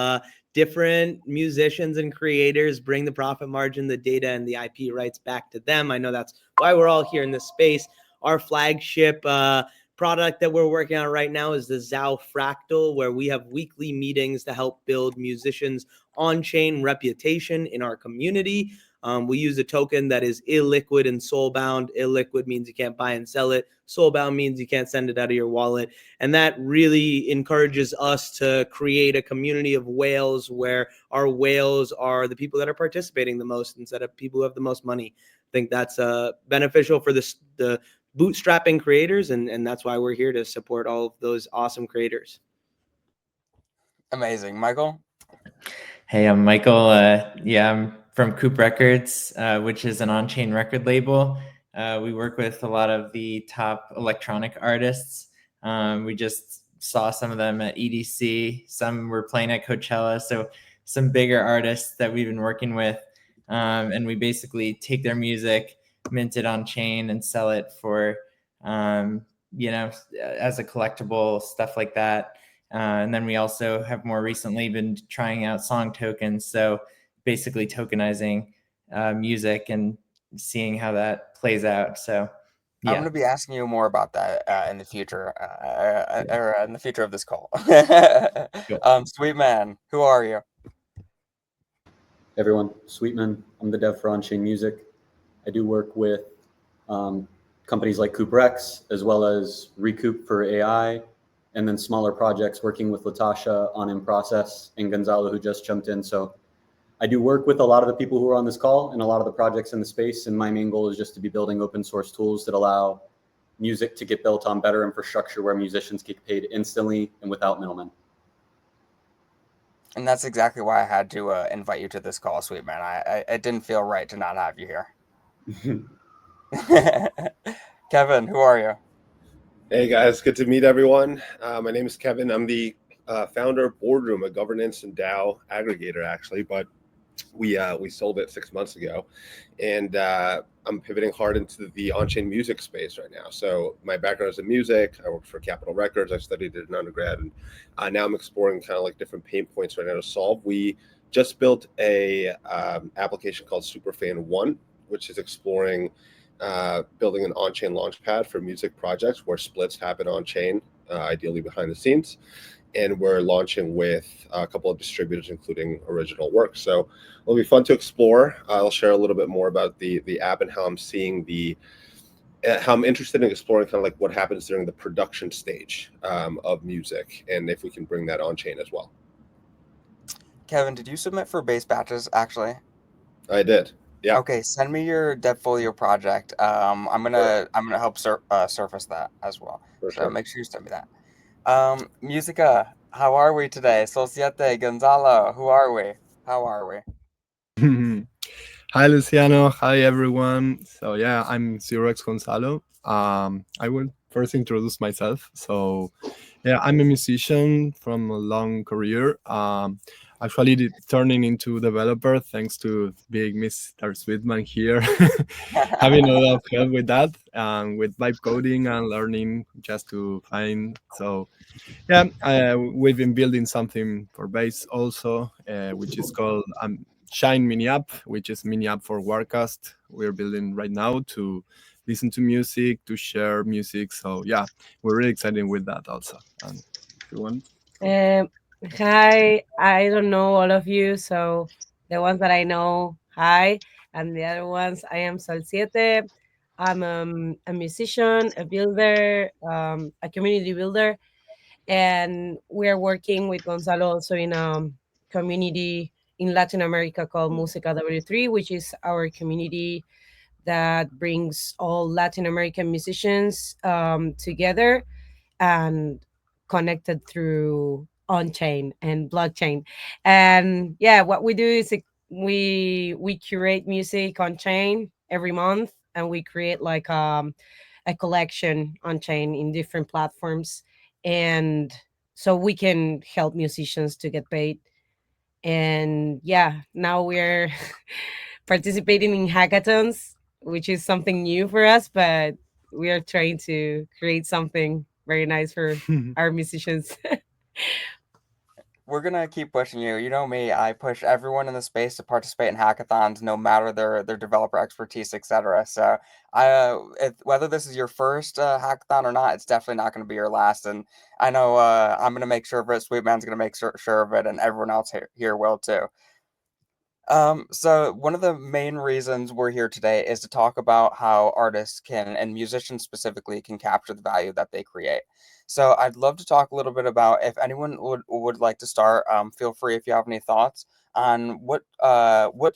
different musicians and creators bring the profit margin, the data, and the IP rights back to them. I know that's why we're all here in this space. Our flagship product that we're working on right now is the ZOW Fractal, where we have weekly meetings to help build musicians' on-chain reputation in our community. We use a token that is illiquid and soulbound. Illiquid means you can't buy and sell it. Soulbound means you can't send it out of your wallet. And that really encourages us to create a community of whales where our whales are the people that are participating the most instead of people who have the most money. I think that's beneficial for the bootstrapping creators, and that's why we're here to support all of those awesome creators. Amazing. Michael? Hey, I'm Michael. I'm from Coop Records, which is an on-chain record label. We work with a lot of the top electronic artists. We just saw some of them at EDC. Some were playing at Coachella. So some bigger artists that we've been working with. And we basically take their music, mint it on chain, and sell it for, as a collectible, stuff like that. And then we also have more recently been trying out song tokens. So basically tokenizing music and seeing how that plays out. So yeah. I'm going to be asking you more about that in the future, or in the future of this call. Sweet man, who are you? Everyone, Sweetman. I'm the dev for Onchain Music. I do work with companies like CoopRex, as well as Recoup for AI, and then smaller projects working with Latasha on In Process and Gonzalo, who just jumped in. So I do work with a lot of the people who are on this call and a lot of the projects in the space. And my main goal is just to be building open source tools that allow music to get built on better infrastructure where musicians get paid instantly and without middlemen. And that's exactly why I had to invite you to this call, Sweet man. It didn't feel right to not have you here. Kevin, who are you? Hey guys, good to meet everyone. My name is Kevin. I'm the founder of Boardroom, a governance and DAO aggregator, actually, but we sold it 6 months ago, and I'm pivoting hard into the on-chain music space right now. So my background is in music. I worked for Capitol Records. I studied it in undergrad, and now I'm exploring kind of like different pain points right now to solve. We just built a application called Superfan One, which is exploring building an on-chain launchpad for music projects where splits happen on-chain, ideally behind the scenes. And we're launching with a couple of distributors, including original work. So it'll be fun to explore. I'll share a little bit more about the app and how I'm seeing how I'm interested in exploring kind of like what happens during the production stage of music, and if we can bring that on-chain as well. Kevin, did you submit for base batches, actually? I did. Yeah. Okay, send me your Devfolio project. I'm gonna help surface that as well. For So sure. make sure you send me that. Musica, how are we today? Societe, Gonzalo, who are we? How are we? Hi, Luciano. Hi, everyone. So yeah, I'm Zerox Gonzalo. I will first introduce myself. So yeah, I'm a musician from a long career. Actually turning into developer thanks to big Mr. Sweetman here, having a lot of help with that, with vibe coding and learning just to find. So yeah, we've been building something for Base also, which is called Shine Mini App, which is mini app for Warcast. We're building right now to listen to music, to share music. So yeah, we're really excited with that also. And if you want. Hi, I don't know all of you, so the ones that I know, hi, and the other ones, I am Sol Siete. I'm a musician, a builder, a community builder, and we are working with Gonzalo also in a community in Latin America called Música W3, which is our community that brings all Latin American musicians together and connected through on-chain and blockchain. And yeah, what we do is we curate music on chain every month, and we create like a collection on chain in different platforms, and so we can help musicians to get paid. And yeah, now we're participating in hackathons, which is something new for us, but we are trying to create something very nice for our musicians. We're gonna keep pushing you. You know me, I push everyone in the space to participate in hackathons, no matter their developer expertise, etc. So whether this is your first hackathon or not, it's definitely not going to be your last. And I know I'm going to make sure of it. Sweetman's going to make sure of it, and everyone else here will too. So one of the main reasons we're here today is to talk about how artists can, and musicians specifically, can capture the value that they create. So I'd love to talk a little bit about, if anyone would like to start, feel free if you have any thoughts on what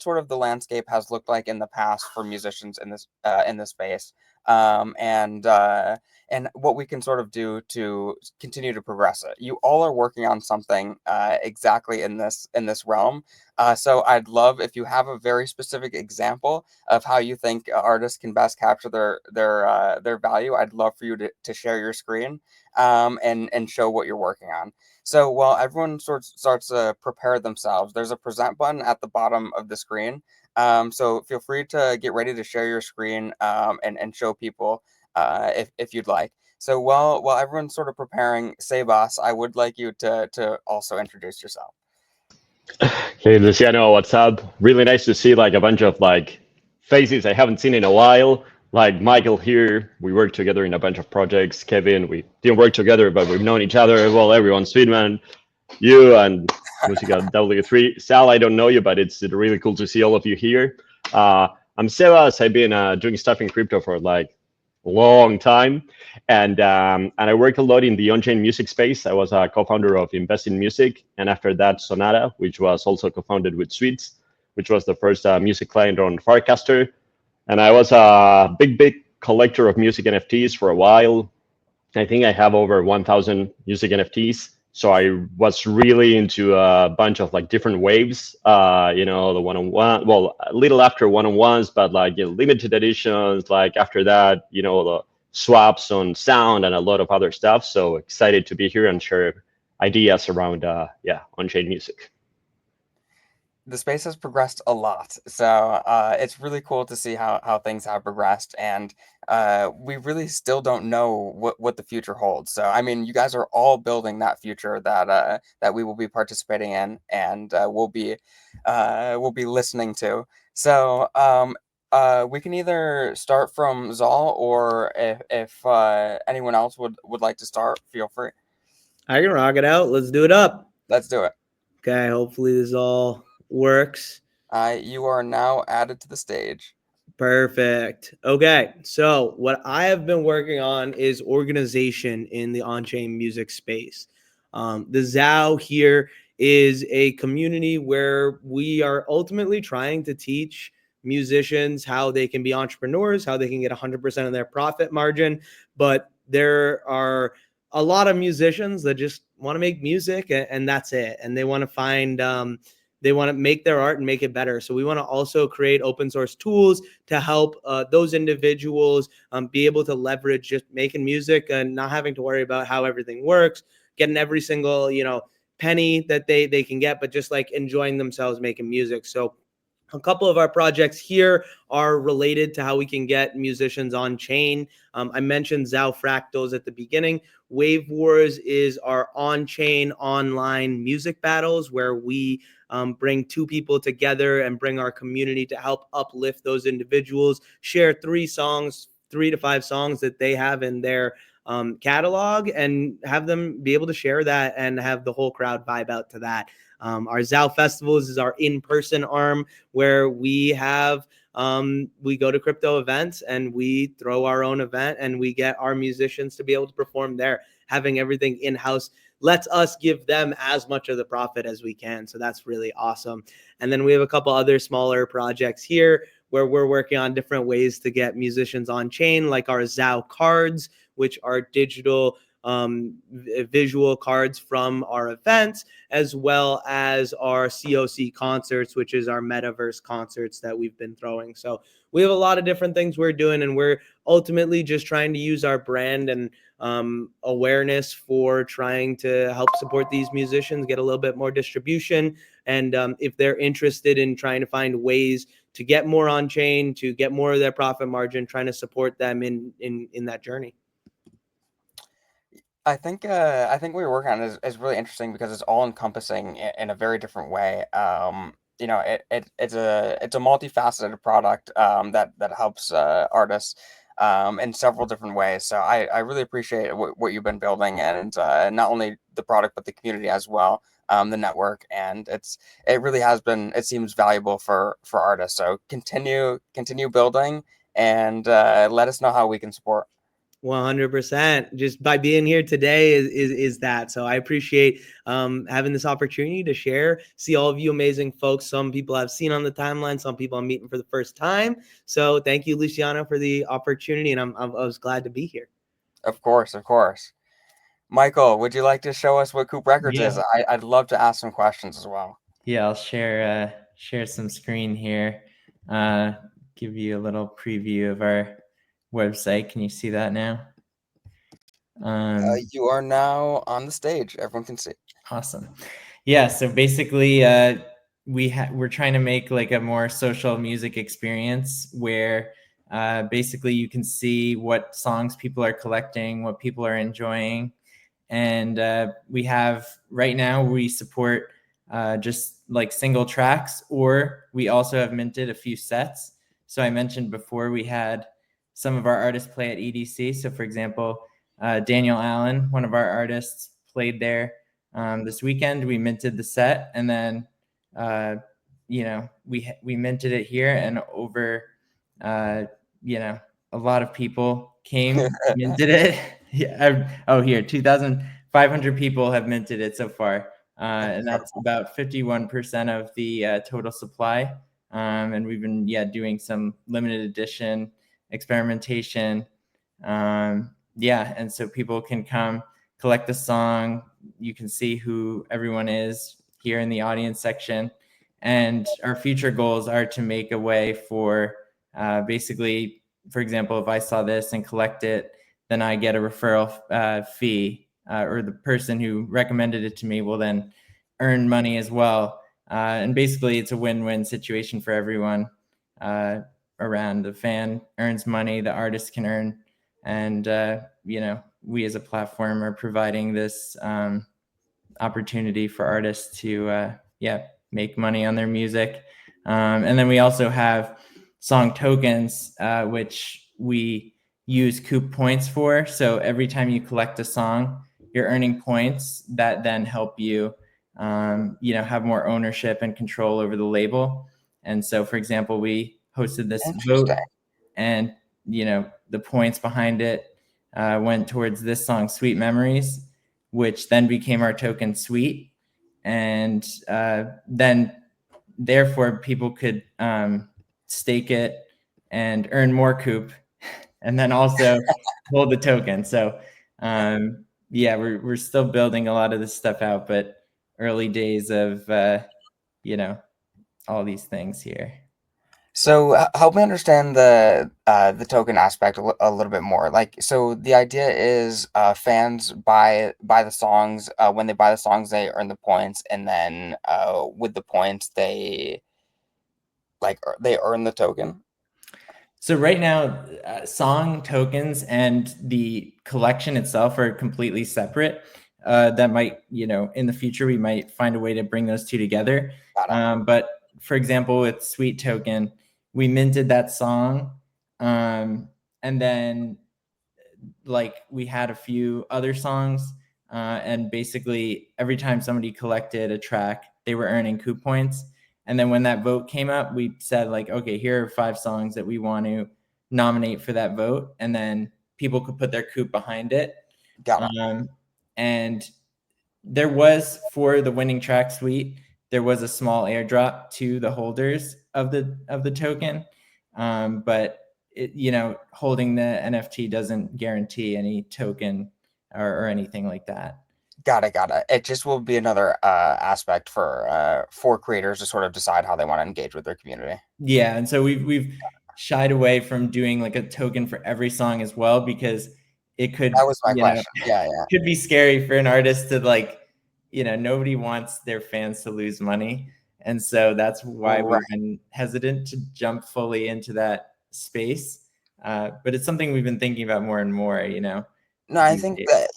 sort of the landscape has looked like in the past for musicians in this space, and what we can sort of do to continue to progress it. You all are working on something exactly in this realm. So I'd love if you have a very specific example of how you think artists can best capture their value. I'd love for you to share your screen, and show what you're working on. So while everyone starts to prepare themselves, there's a present button at the bottom of the screen. So feel free to get ready to share your screen, and show people if you'd like. So while everyone's sort of preparing, Sebas, I would like you to also introduce yourself. Hey Luciano, what's up? Really nice to see like a bunch of like faces I haven't seen in a while. Like Michael here, we worked together in a bunch of projects. Kevin, we didn't work together, but we've known each other. Well, everyone, Sweetman, you and Musica W3. Sal, I don't know you, but it's really cool to see all of you here. I'm Sebas. I've been doing stuff in crypto for like a long time, and I work a lot in the on-chain music space. I was a co-founder of Invest in Music, and after that, Sonata, which was also co-founded with Sweets, which was the first music client on Farcaster. And I was a big collector of music NFTs for a while. I think I have over 1,000 music NFTs. So I was really into a bunch of like different waves, the one-on-one, well, a little after one-on-ones, but like limited editions, like after that, the swaps on sound and a lot of other stuff. So excited to be here and share ideas around, on-chain music. The space has progressed a lot, so it's really cool to see how things have progressed, and we really still don't know what the future holds. So I mean, you guys are all building that future that we will be participating in, and we'll be listening to. So we can either start from Zal, or if anyone else would like to start, feel free. I can rock it out. Let's do it up. Let's do it. Okay, hopefully this all works. You are now added to the stage. Perfect. Okay, so what I have been working on is organization in the on-chain music space. The ZAO here is a community where we are ultimately trying to teach musicians how they can be entrepreneurs, how they can get 100% of their profit margin. But there are a lot of musicians that just want to make music and that's it. And they want to find, they want to make their art and make it better. So we want to also create open source tools to help those individuals be able to leverage just making music and not having to worry about how everything works, getting every single, penny that they can get, but just like enjoying themselves making music. So a couple of our projects here are related to how we can get musicians on chain. I mentioned ZAO Fractals at the beginning. Wave Wars is our on-chain online music battles where we bring two people together and bring our community to help uplift those individuals, share 3 to 5 songs that they have in their catalog, and have them be able to share that and have the whole crowd vibe out to that. Our ZAO Festivals is our in-person arm where we have we go to crypto events and we throw our own event and we get our musicians to be able to perform there. Having everything in-house lets us give them as much of the profit as we can. So that's really awesome. And then we have a couple other smaller projects here where we're working on different ways to get musicians on chain, like our ZAO cards, which are digital visual cards from our events, as well as our COC concerts, which is our metaverse concerts that we've been throwing. So we have a lot of different things we're doing, and we're ultimately just trying to use our brand and awareness for trying to help support these musicians get a little bit more distribution. And if they're interested in trying to find ways to get more on chain, to get more of their profit margin, trying to support them in that journey. I think what you're working on is really interesting because it's all encompassing in a very different way. It's a multifaceted product that helps artists in several different ways. So I really appreciate what you've been building, and not only the product but the community as well, the network, and it really has been. It seems valuable for artists. So continue building, and let us know how we can support. 100%. Just by being here today is that. So I appreciate having this opportunity to share, see all of you amazing folks. Some people I've seen on the timeline, some people I'm meeting for the first time. So thank you, Luciano, for the opportunity, and I was glad to be here. Of course. Michael, would you like to show us what Coop Records is? I'd love to ask some questions as well. Yeah, I'll share some screen here. Give you a little preview of our website. Can you see that now? You are now on the stage. Everyone can see. Awesome. Yeah. So basically, we're trying to make like a more social music experience where basically you can see what songs people are collecting, what people are enjoying, and we have right now we support just like single tracks, or we also have minted a few sets. So I mentioned before we had some of our artists play at EDC. So for example, Daniel Allen, one of our artists, played there this weekend. We minted the set, and then we minted it here, and over a lot of people came, minted it. Yeah. Here, 2,500 people have minted it so far, and that's about 51% of the total supply. And we've been doing some limited edition experimentation. And so people can come collect the song. You can see who everyone is here in the audience section. And our future goals are to make a way for basically, for example, if I saw this and collect it, then I get a referral fee, or the person who recommended it to me will then earn money as well. And basically, it's a win-win situation for everyone around. The fan earns money, the artist can earn, and we as a platform are providing this opportunity for artists to make money on their music. And then we also have song tokens, which we use Coop points for. So every time you collect a song, you're earning points that then help you have more ownership and control over the label. And so, for example, we hosted this vote, and the points behind it went towards this song, Sweet Memories, which then became our token Sweet. And then therefore people could stake it and earn more Coop, and then also hold the token. So we're still building a lot of this stuff out, but early days of all these things here. So help me understand the token aspect a little bit more. Like, so the idea is fans buy the songs. When they buy the songs, they earn the points, and then with the points, they earn the token. So right now, song tokens and the collection itself are completely separate. That might, in the future, we might find a way to bring those two together. But for example, with Sweet Token, we minted that song, and then we had a few other songs, and basically every time somebody collected a track, they were earning Coop points. And then when that vote came up, we said okay, here are 5 songs that we want to nominate for that vote, and then people could put their Coop behind it. And there was, for the winning track suite, there was a small airdrop to the holders of the token, but holding the NFT doesn't guarantee any token or anything like that. Got it. It just will be another aspect for creators to sort of decide how they want to engage with their community. Yeah, and so we've shied away from doing like a token for every song as well, because it could, That was my question. Yeah. could be scary for an artist to like, nobody wants their fans to lose money. And so that's why Right. we've been hesitant to jump fully into that space. But it's something we've been thinking about more and more, No, I think that,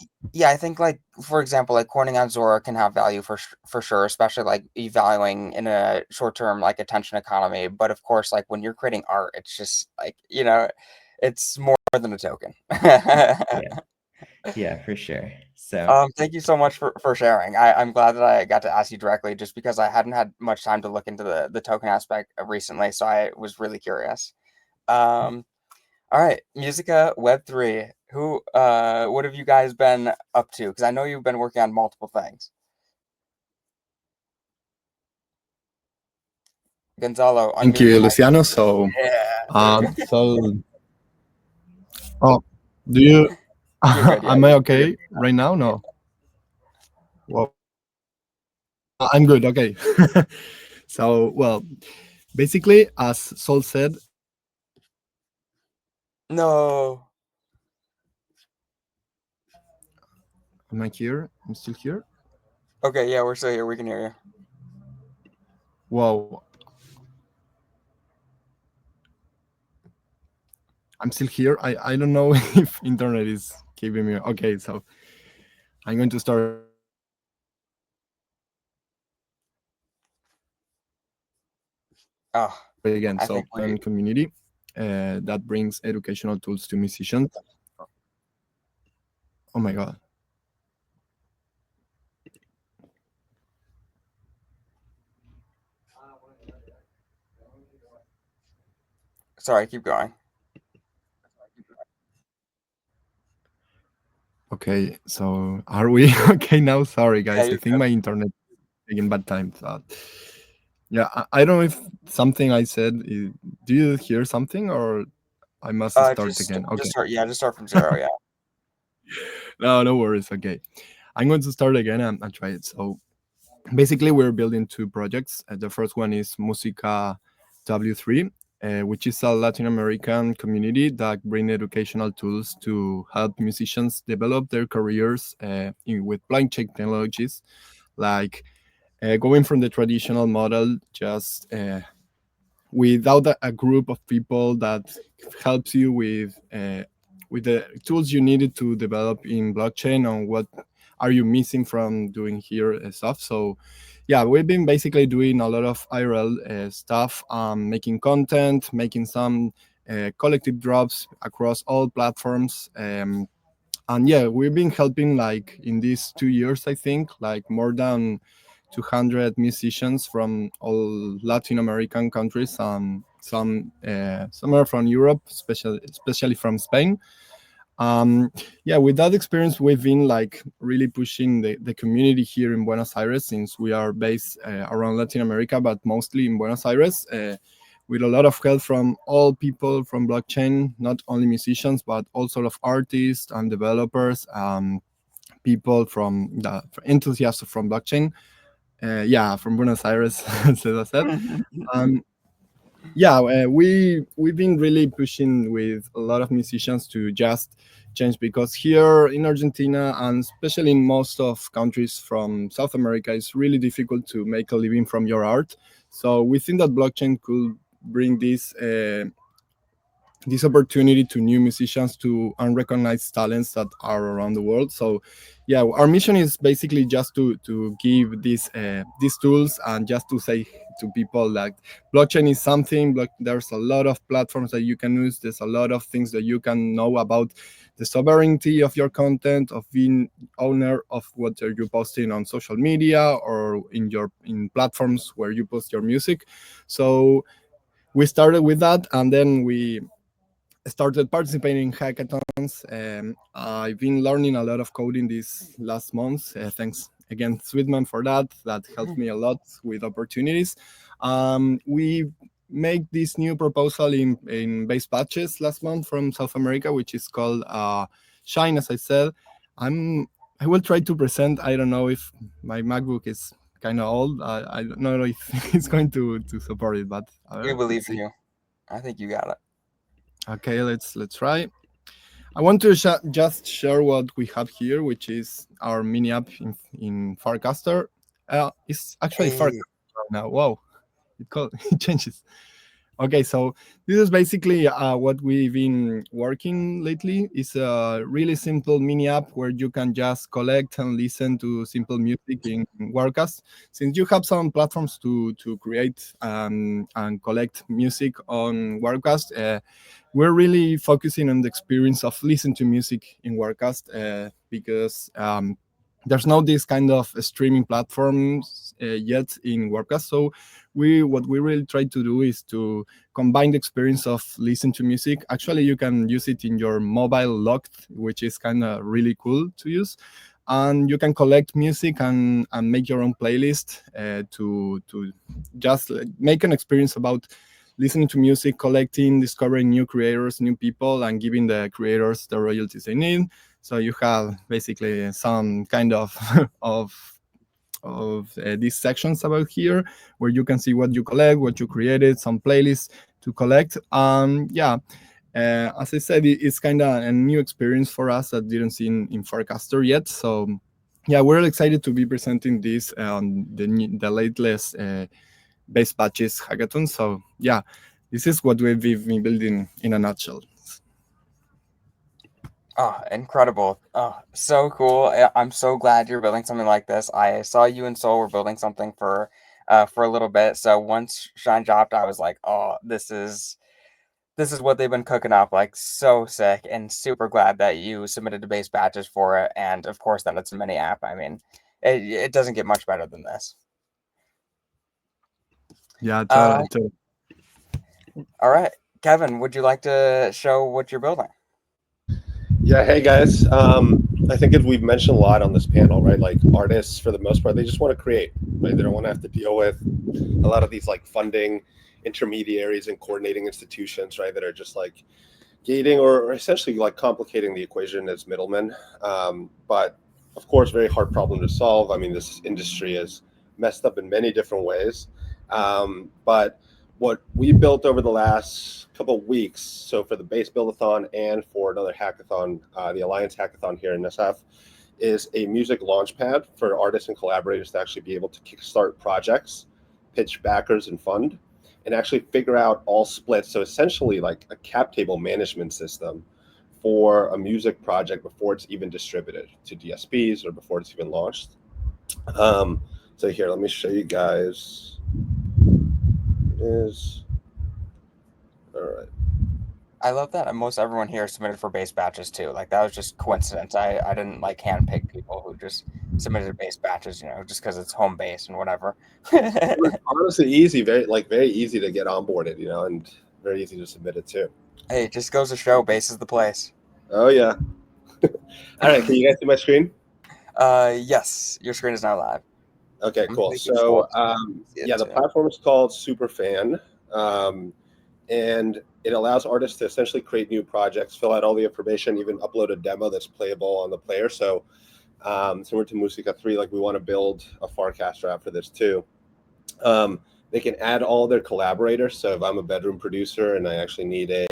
I think like, for example, like coining on Zora can have value for sure, especially like valuing in a short term like attention economy. But of course, like when you're creating art, it's just like, it's more than a token. Yeah, for sure. So thank you so much for sharing. I'm glad that I got to ask you directly, just because I hadn't had much time to look into the token aspect recently, so I was really curious. All right, Musica Web3. What have you guys been up to? Because I know you've been working on multiple things. Gonzalo, Thank unmute you, your mic. Luciano. So, Yeah. oh, do you? You're good, yeah. Am I okay right now? No. Well, I'm good. Okay. So, well, basically, as Sol said, No. am I here? I'm still here. Okay, yeah, we're still here. We can hear you. Wow. I'm still here. I don't know if internet is keeping me. Okay, so I'm going to start again. I So, think we. community that brings educational tools to musicians. Oh my god. Sorry, keep going. Okay, so are we okay now? Sorry, Yeah, guys. I you're think good. my internet is taking bad time. So, yeah, I don't know if something I said. Do you hear something, or I must start again? Okay. Just start from zero. Yeah. No worries. Okay, I'm going to start again and try it. So basically, we're building two projects. The first one is Musica W3, which is a Latin American community that bring educational tools to help musicians develop their careers with blockchain technologies, like going from the traditional model, just without a group of people that helps you with the tools you needed to develop in blockchain, on what are you missing from doing here stuff. So yeah, we've been basically doing a lot of IRL stuff, making content, making some collective drops across all platforms. And yeah, we've been helping, like in these 2 years, I think, like more than 200 musicians from all Latin American countries, and some are from Europe, especially from Spain. Yeah, with that experience, we've been like really pushing the community here in Buenos Aires, since we are based around Latin America, but mostly in Buenos Aires, with a lot of help from all people from blockchain, not only musicians, but all sort of artists and developers, people from the enthusiasts from blockchain. Yeah, from Buenos Aires, as I said. Yeah, we've been really pushing with a lot of musicians to just change, because here in Argentina, and especially in most of countries from South America, it's really difficult to make a living from your art. So we think that blockchain could bring this opportunity to new musicians, to unrecognized talents that are around the world. So yeah, our mission is basically just to give these tools, and just to say to people like blockchain is something. There's a lot of platforms that you can use. There's a lot of things that you can know about the sovereignty of your content, of being owner of what are you posting on social media, or in platforms where you post your music. So we started with that, and then we started participating in hackathons. I've been learning a lot of coding these last months. Thanks again, Sweetman, for that. That helped me a lot with opportunities. We made this new proposal in base patches last month from South America, which is called Shine, as I said. I will try to present. I don't know if my MacBook is kind of old. I don't know if it's going to support it, but We let's believe in see. you. I think you got it. Okay, let's try. I want to just share what we have here, which is our mini app in Farcaster. It's actually Hey, Farcaster right now. Wow, it changes. Okay, so this is basically what we've been working lately. It's a really simple mini app where you can just collect and listen to simple music in WordCast. Since you have some platforms to create and collect music on WordCast, we're really focusing on the experience of listening to music in WordCast because there's no this kind of streaming platforms yet in WordCast. So what we really try to do is to combine the experience of listen to music. Actually, you can use it in your mobile locked, which is kind of really cool to use. And you can collect music and make your own playlist to just make an experience about listening to music, collecting, discovering new creators, new people, and giving the creators the royalties they need. So you have basically some kind of of these sections about here where you can see what you collect, what you created, some playlists to collect. Yeah, as I said, it's kind of a new experience for us that didn't see in Farcaster yet. So yeah, we're excited to be presenting this on the latest base batches hackathon. So yeah, this is what we've been building in a nutshell. oh, incredible. Oh, so cool. I'm so glad you're building something like this. I saw you and Soul were building something for a little bit. So once Shine dropped, I was like, oh, this is what they've been cooking up. Like so sick, and super glad that you submitted to base batches for it. And of course, that it's a mini app. I mean, it doesn't get much better than this. Yeah, Uh, totally. all right, Kevin, would you like to show what you're building? Yeah, hey guys. I think as we've mentioned a lot on this panel, right? Like artists, for the most part, they just want to create, right? They don't want to have to deal with a lot of these like funding intermediaries and coordinating institutions, right? That are just like gating or essentially like complicating the equation as middlemen. But of course, very hard problem to solve. I mean, this industry is messed up in many different ways. But what we built over the last couple of weeks, so for the base build-a-thon and for another hackathon, the Alliance hackathon here in SF, is a music launchpad for artists and collaborators to actually be able to kickstart projects, pitch backers and fund, and actually figure out all splits. So essentially like a cap table management system for a music project before it's even distributed to DSPs or before it's even launched. So here, let me show you guys. Is all right. I love that most everyone here submitted for base batches too. Like that was just coincidence. I didn't like handpick people who just submitted base batches, just because it's home base and whatever. Honestly, easy, very easy to get onboarded, and very easy to submit it too. Hey, it just goes to show base is the place. Oh yeah. All right, can you guys see my screen? Yes, your screen is now live. Okay, I'm cool. thinking So yeah, the platform is called Superfan, and it allows artists to essentially create new projects, fill out all the information, even upload a demo that's playable on the player. So similar to Musica 3, like we want to build a Farcaster app for this too. They can add all their collaborators. So if I'm a bedroom producer and I actually need a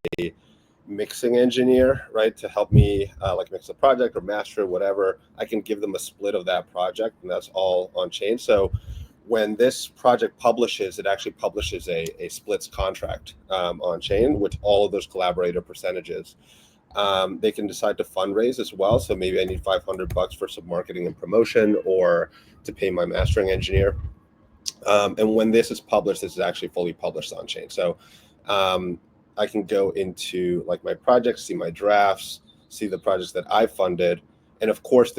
mixing engineer, right, to help me like mix a project or master whatever, I can give them a split of that project, and that's all on chain. So when this project publishes, it actually publishes a splits contract on chain with all of those collaborator percentages. They can decide to fundraise as well. So maybe I need $500 for some marketing and promotion, or to pay my mastering engineer. And when this is published, this is actually fully published on chain. So I can go into like my projects, see my drafts, see the projects that I funded. And of course,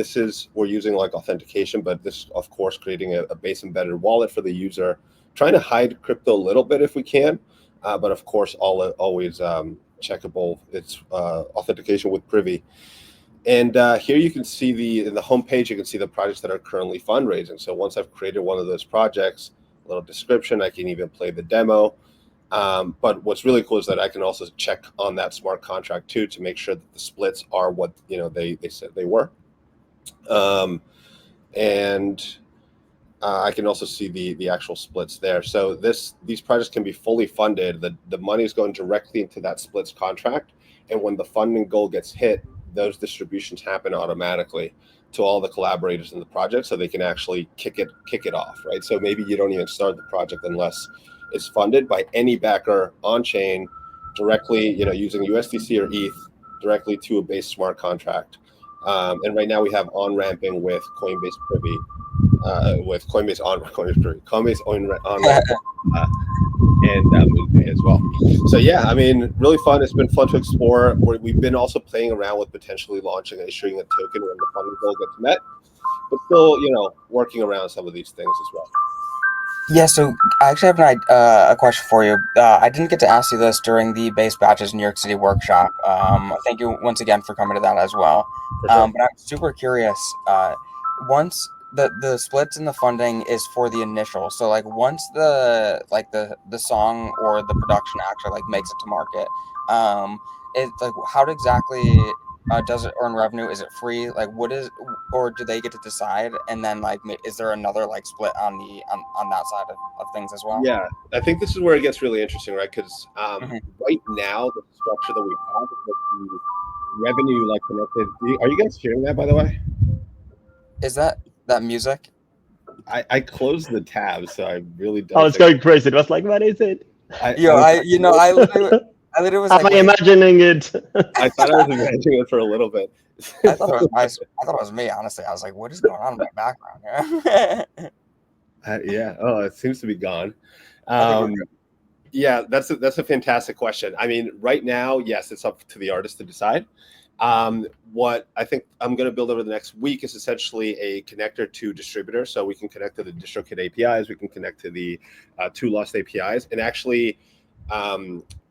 we're using like authentication, but this, of course, creating a base embedded wallet for the user, trying to hide crypto a little bit if we can. But of course, always checkable. It's authentication with Privy. And here you can see in the homepage, you can see the projects that are currently fundraising. So once I've created one of those projects, a little description, I can even play the demo. But what's really cool is that I can also check on that smart contract too to make sure that the splits are what they said they were. And I can also see the actual splits there. So these projects can be fully funded. The money is going directly into that splits contract, and when the funding goal gets hit, those distributions happen automatically to all the collaborators in the project, so they can actually kick it off, right? So maybe you don't even start the project unless it's funded by any backer on chain directly, using USDC or ETH directly to a Base smart contract. And right now we have on ramping with Coinbase Privy, with Coinbase on ramp, and as well. So yeah, I mean, really fun. It's been fun to explore. We've been also playing around with potentially launching and issuing a token when the funding goal gets met, but still, working around some of these things as well. Yeah, so I actually have a question for you. I didn't get to ask you this during the Base Batches New York City workshop. Thank you once again for coming to that as well. For sure. But I'm super curious. Once the splits in the funding is for the initial, so like once the song or the production actually like makes it to market, it's like how exactly does it earn revenue? Is it free? Like, or do they get to decide? And then, like, is there another like split on that side of things as well? Yeah, I think this is where it gets really interesting, right? Because Mhm. right now the structure that we have is with the revenue like connected. Are you guys hearing that, by the way? Is that music? I closed the tab, so I really don't. Oh, it's going crazy. It was like, what is it? I literally was Am like, I imagining it? I thought I was imagining it for a little bit. I thought it was me. Honestly, I was like, what is going on in my background? Yeah. Yeah. Oh, it seems to be gone. I think we're Yeah, that's a fantastic question. I mean, right now, yes, it's up to the artist to decide. What I think I'm going to build over the next week is essentially a connector to distributor, so we can connect to the DistroKid APIs, we can connect to the Two Lost APIs, and actually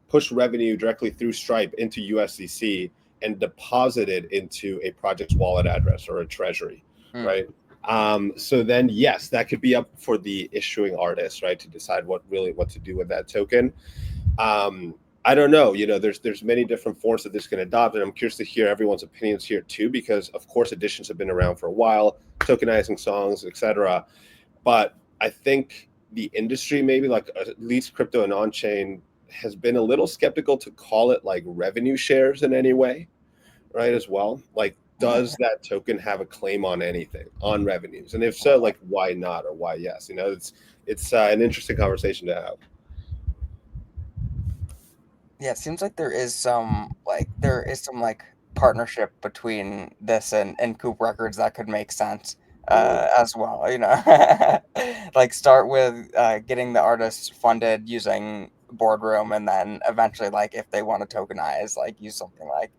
push revenue directly through Stripe into USDC and deposit it into a project's wallet address or a treasury, right? So then, yes, that could be up for the issuing artist, right, to decide what to do with that token. I don't know. There's many different forms that this can adopt, and I'm curious to hear everyone's opinions here too, because of course editions have been around for a while, tokenizing songs, etc. But I think the industry, maybe like at least crypto and on-chain, has been a little skeptical to call it like revenue shares in any way, right? As well, like, does that token have a claim on anything, on revenues? And if so, like, why not, or why yes? It's an interesting conversation to have. Yeah, it seems like there is some partnership between this and Coop Records that could make sense as well. Like start with getting the artists funded using Boardroom, and then eventually, like if they want to tokenize, like use something like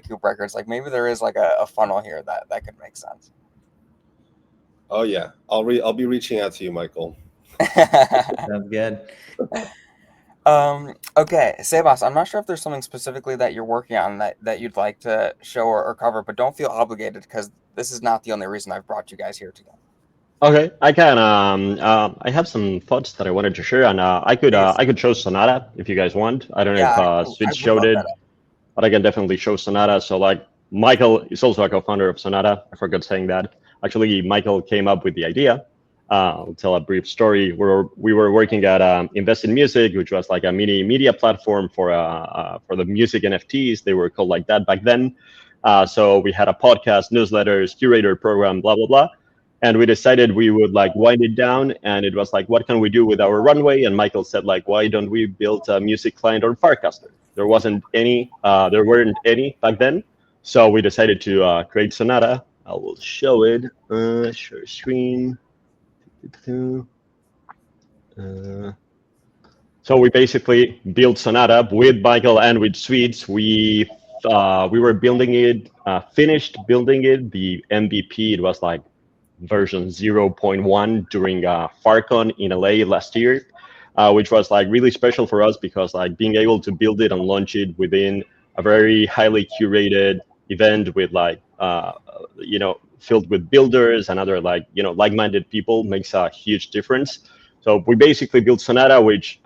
Coop Records. Like maybe there is like a funnel here that could make sense. Oh yeah, I'll be reaching out to you, Michael. Sounds good. Okay, Sebas, I'm not sure if there's something specifically that you're working on that you'd like to show or cover, but don't feel obligated because this is not the only reason I've brought you guys here today. Okay, I can. I have some thoughts that I wanted to share, and I could show Sonata if you guys want. I don't know if I Switch would showed love it, that. but I can definitely show Sonata. So like Michael is also a co-founder of Sonata. I forgot saying that. Actually, Michael came up with the idea. I'll tell a brief story. We were working at Invest in Music, which was like a mini media platform for the music NFTs. They were called like that back then. So we had a podcast, newsletters, curator program, blah blah blah. And we decided we would like wind it down, and it was like, what can we do with our runway? And Michael said like, why don't we build a music client on Farcaster? There weren't any back then, so we decided to create Sonata. I will show it. Share screen. So we basically built Sonata with Michael and with Sweets. We were building it, finished building it. The MVP, it was like version 0.1 during FarCon in LA last year, which was like really special for us because like being able to build it and launch it within a very highly curated event with like filled with builders and other like-minded people makes a huge difference. So we basically built Sonata, which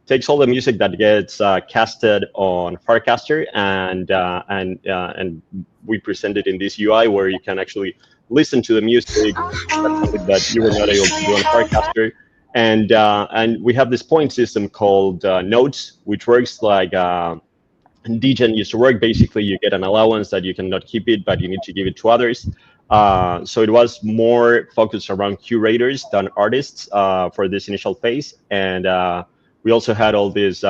takes all the music that gets casted on Farcaster, and we present it in this UI where you can actually listen to the music. That's something that you were not able to do on Farcaster. And we have this point system called notes, which works like Degen used to work. Basically, you get an allowance that you cannot keep it, but you need to give it to others. So it was more focused around curators than artists for this initial phase. And we also had all these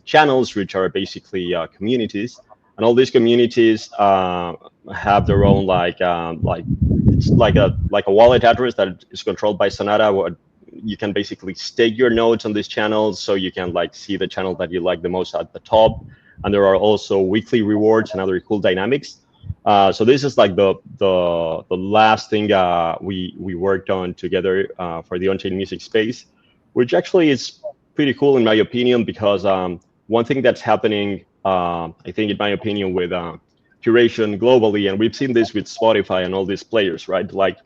channels, which are basically communities. And all these communities have their own like it's like a wallet address that is controlled by Sonata. What you can basically stake your nodes on these channels, so you can like see the channel that you like the most at the top. And there are also weekly rewards and other cool dynamics. So this is like the last thing we worked on together for the on-chain music space, which actually is pretty cool in my opinion, because one thing that's happening, I think in my opinion, with curation globally, and we've seen this with Spotify and all these players, right? Like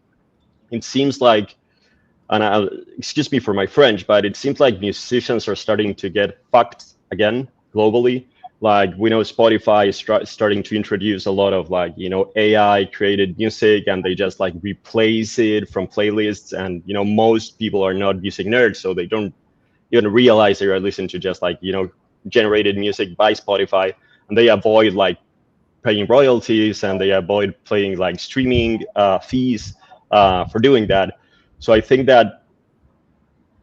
it seems like, and excuse me for my French, but it seems like musicians are starting to get fucked again globally. Like we know Spotify is starting to introduce a lot of like, you know, AI created music, and they just like replace it from playlists. And, you know, most people are not music nerds, so they don't even realize they are listening to just like, you know, generated music by Spotify, and they avoid like paying royalties, and they avoid paying like streaming fees for doing that. So I think that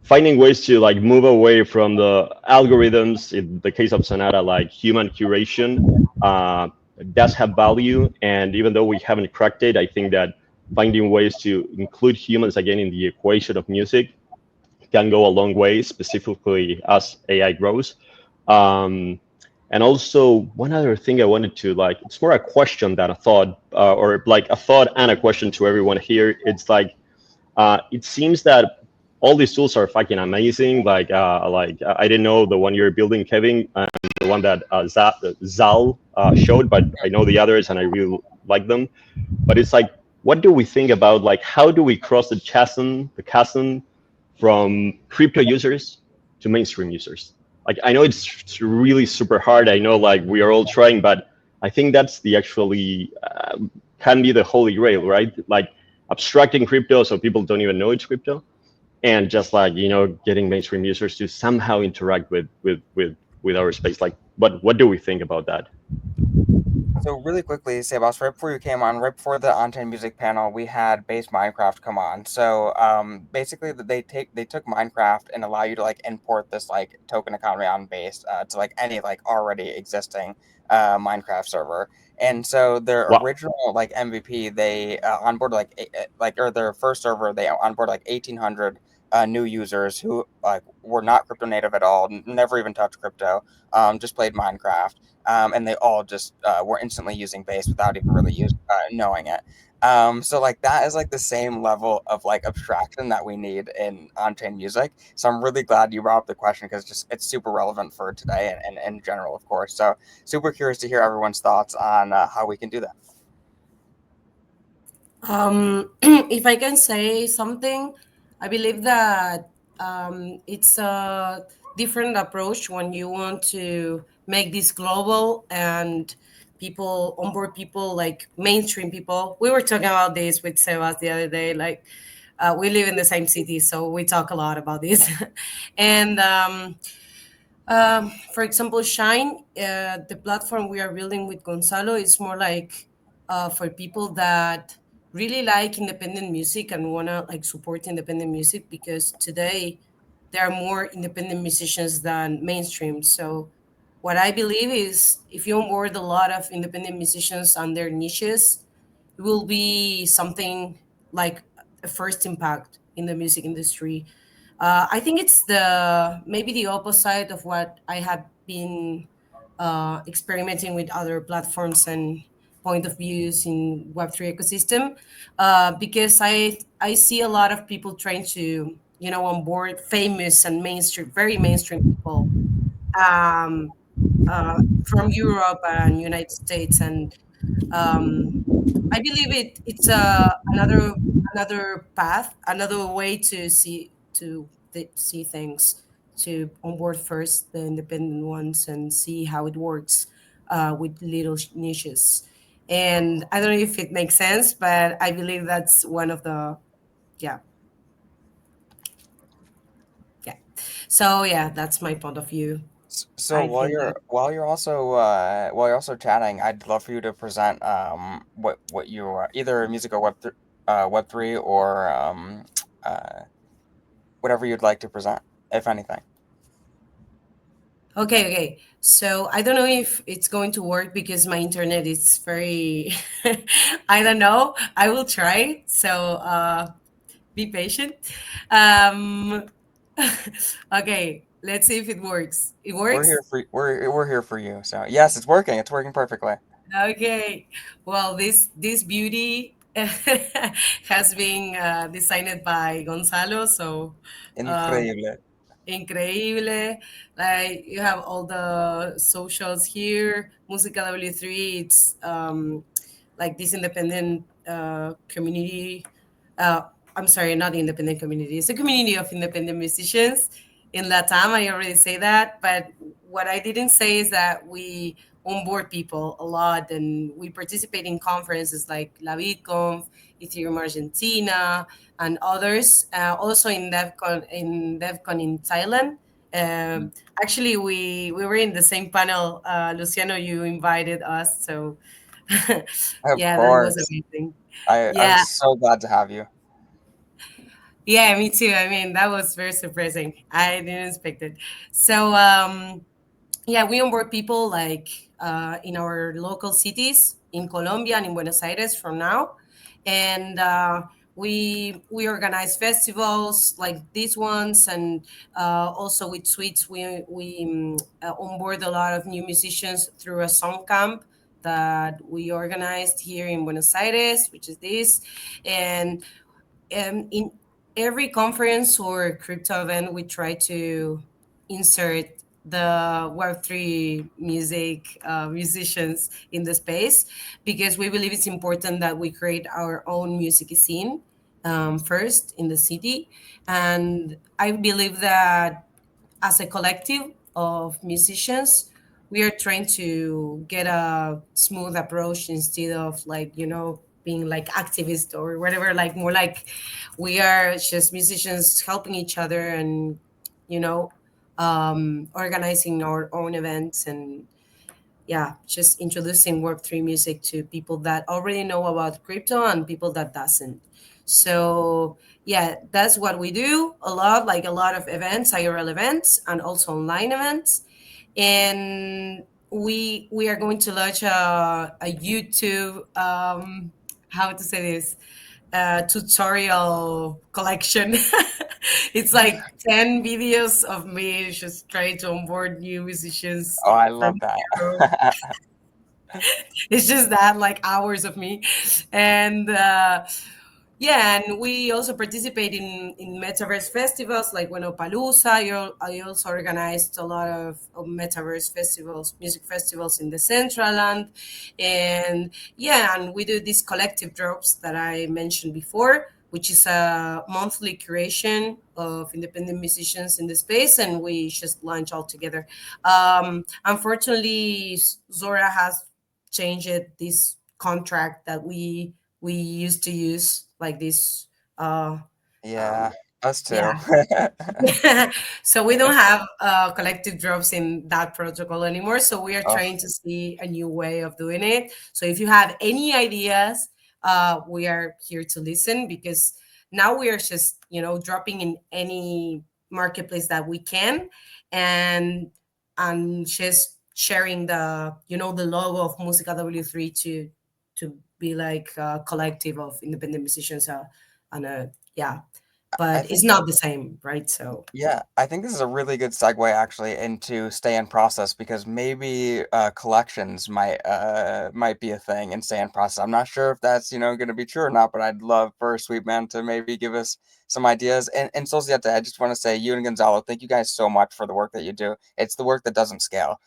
finding ways to like move away from the algorithms, in the case of Sonata, like human curation, does have value. And even though we haven't cracked it, I think that finding ways to include humans again in the equation of music can go a long way, specifically as AI grows. And also, one other thing I wanted to like, it's more a question than a thought, or like a thought and a question to everyone here. It's like, it seems that all these tools are fucking amazing. Like I didn't know the one you're building, Kevin, and the one that Zal showed, but I know the others and I really like them. But it's like, what do we think about like, how do we cross the chasm from crypto users to mainstream users? Like, I know it's really super hard. I know like we are all trying, but I think that's the actually can be the holy grail, right? Like abstracting crypto so people don't even know it's crypto, and just like, you know, getting mainstream users to somehow interact with our space. Like, what do we think about that? So really quickly, Sebas, right before you came on, right before the on-chain music panel, we had base Minecraft come on. So basically, they took Minecraft and allow you to like import this like token economy on base to like any like already existing Minecraft server. And so their Wow. original like MVP, they onboarded like or their first server, they onboarded like 1,800 new users who like were not crypto native at all, never even touched crypto, just played Minecraft. And they all just were instantly using base without even really knowing it. So like that is like the same level of like abstraction that we need in on-chain music. So I'm really glad you brought up the question, because just it's super relevant for today and in general, of course. So super curious to hear everyone's thoughts on how we can do that. If I can say something, I believe that it's a different approach when you want to make this global and people onboard people like mainstream people. We were talking about this with Sebas the other day. Like we live in the same city, so we talk a lot about this. And for example, Shine, the platform we are building with Gonzalo, is more like for people that really like independent music and wanna like support independent music, because today there are more independent musicians than mainstream. So what I believe is if you onboard a lot of independent musicians on their niches, it will be something like a first impact in the music industry. I think it's the maybe the opposite of what I have been experimenting with other platforms and point of views in Web3 ecosystem, because I see a lot of people trying to onboard famous and mainstream, very mainstream people um, from Europe and United States, and I believe it's another path, another way to see things. to onboard first the independent ones and see how it works with little niches. And I don't know if it makes sense, but I believe that's one of the yeah yeah. So yeah, that's my point of view. So I think that while you're also chatting, I'd love for you to present what you either music or Web3 or uh whatever you'd like to present, if anything. okay. So I don't know if it's going to work because my internet is very I don't know. I will try. So be patient. Um okay, let's see if it works. It works? We're here for you. So yes, it's working. It's working perfectly. Okay. Well, this beauty has been designed by Gonzalo. So um, Increíble. increíble. Like you have all the socials here. Música W3. It's like this independent community. Uh, I'm sorry, not the independent community. It's a community of independent musicians in Latam. I already say that, but what I didn't say is that we onboard people a lot, and we participate in conferences like La VidConf, Ethereum Argentina, and others. Also in DevCon in Thailand. Um, Actually, we were in the same panel. Luciano, you invited us, so Of yeah, that was course. amazing. I'm Yeah, so glad to have you. yeah, me too. I mean, that was very surprising. I didn't expect it. So yeah, we onboard people like in our local cities in Colombia and in Buenos Aires from now, and we organize festivals like these ones, and also with Suites we onboard a lot of new musicians through a song camp that we organized here in Buenos Aires, which is this, and in every conference or crypto event, we try to insert the Web3 music musicians in the space because we believe it's important that we create our own music scene first in the city. And I believe that as a collective of musicians, we are trying to get a smooth approach instead of like, being like activists or whatever, like more like we are just musicians helping each other and, you know, organizing our own events and yeah, just introducing Web3 music to people that already know about crypto and people that doesn't. So yeah, that's what we do a lot, like a lot of events, IRL events, and also online events. And we are going to launch a YouTube how to say this tutorial collection. It's like 10 videos of me just trying to onboard new musicians Oh, I from love that. zero. It's just that like hours of me. And yeah, and we also participate in metaverse festivals like Palooza. I also organized a lot of metaverse festivals, music festivals in the Central Land. And yeah, and we do these collective drops that I mentioned before, which is a monthly curation of independent musicians in the space, and we just launch all together. Unfortunately, Zora has changed this contract that we used to use like this Yeah, um us too. yeah. So we don't have collective drops in that protocol anymore, so we are Oh, trying to see a new way of doing it. So if you have any ideas, we are here to listen because now we are just dropping in any marketplace that we can, and just sharing the logo of Musica W3 to be like a collective of independent musicians and yeah, I but it's think not the same, right? So Yeah, I think this is a really good segue actually into stay in process because maybe collections might be a thing in stay in process. I'm not sure if that's going to be true or not, but I'd love for Sweetman to maybe give us some ideas. And Societe, I just want to say you and Gonzalo, thank you guys so much for the work that you do. It's the work that doesn't scale.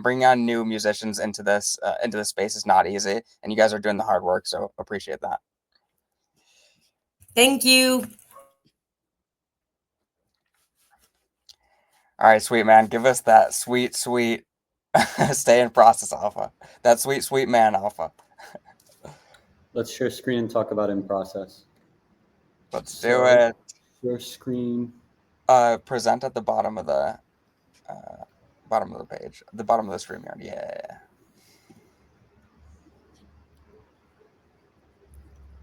Bringing on new musicians into this space is not easy, and you guys are doing the hard work, so appreciate that. thank you. All right, sweet man, give us that sweet, sweet stay in process alpha. That sweet, sweet man alpha. Let's share screen and talk about in process. Let's do it. Share screen. Present at the bottom of the page, the bottom of the stream yard. Yeah.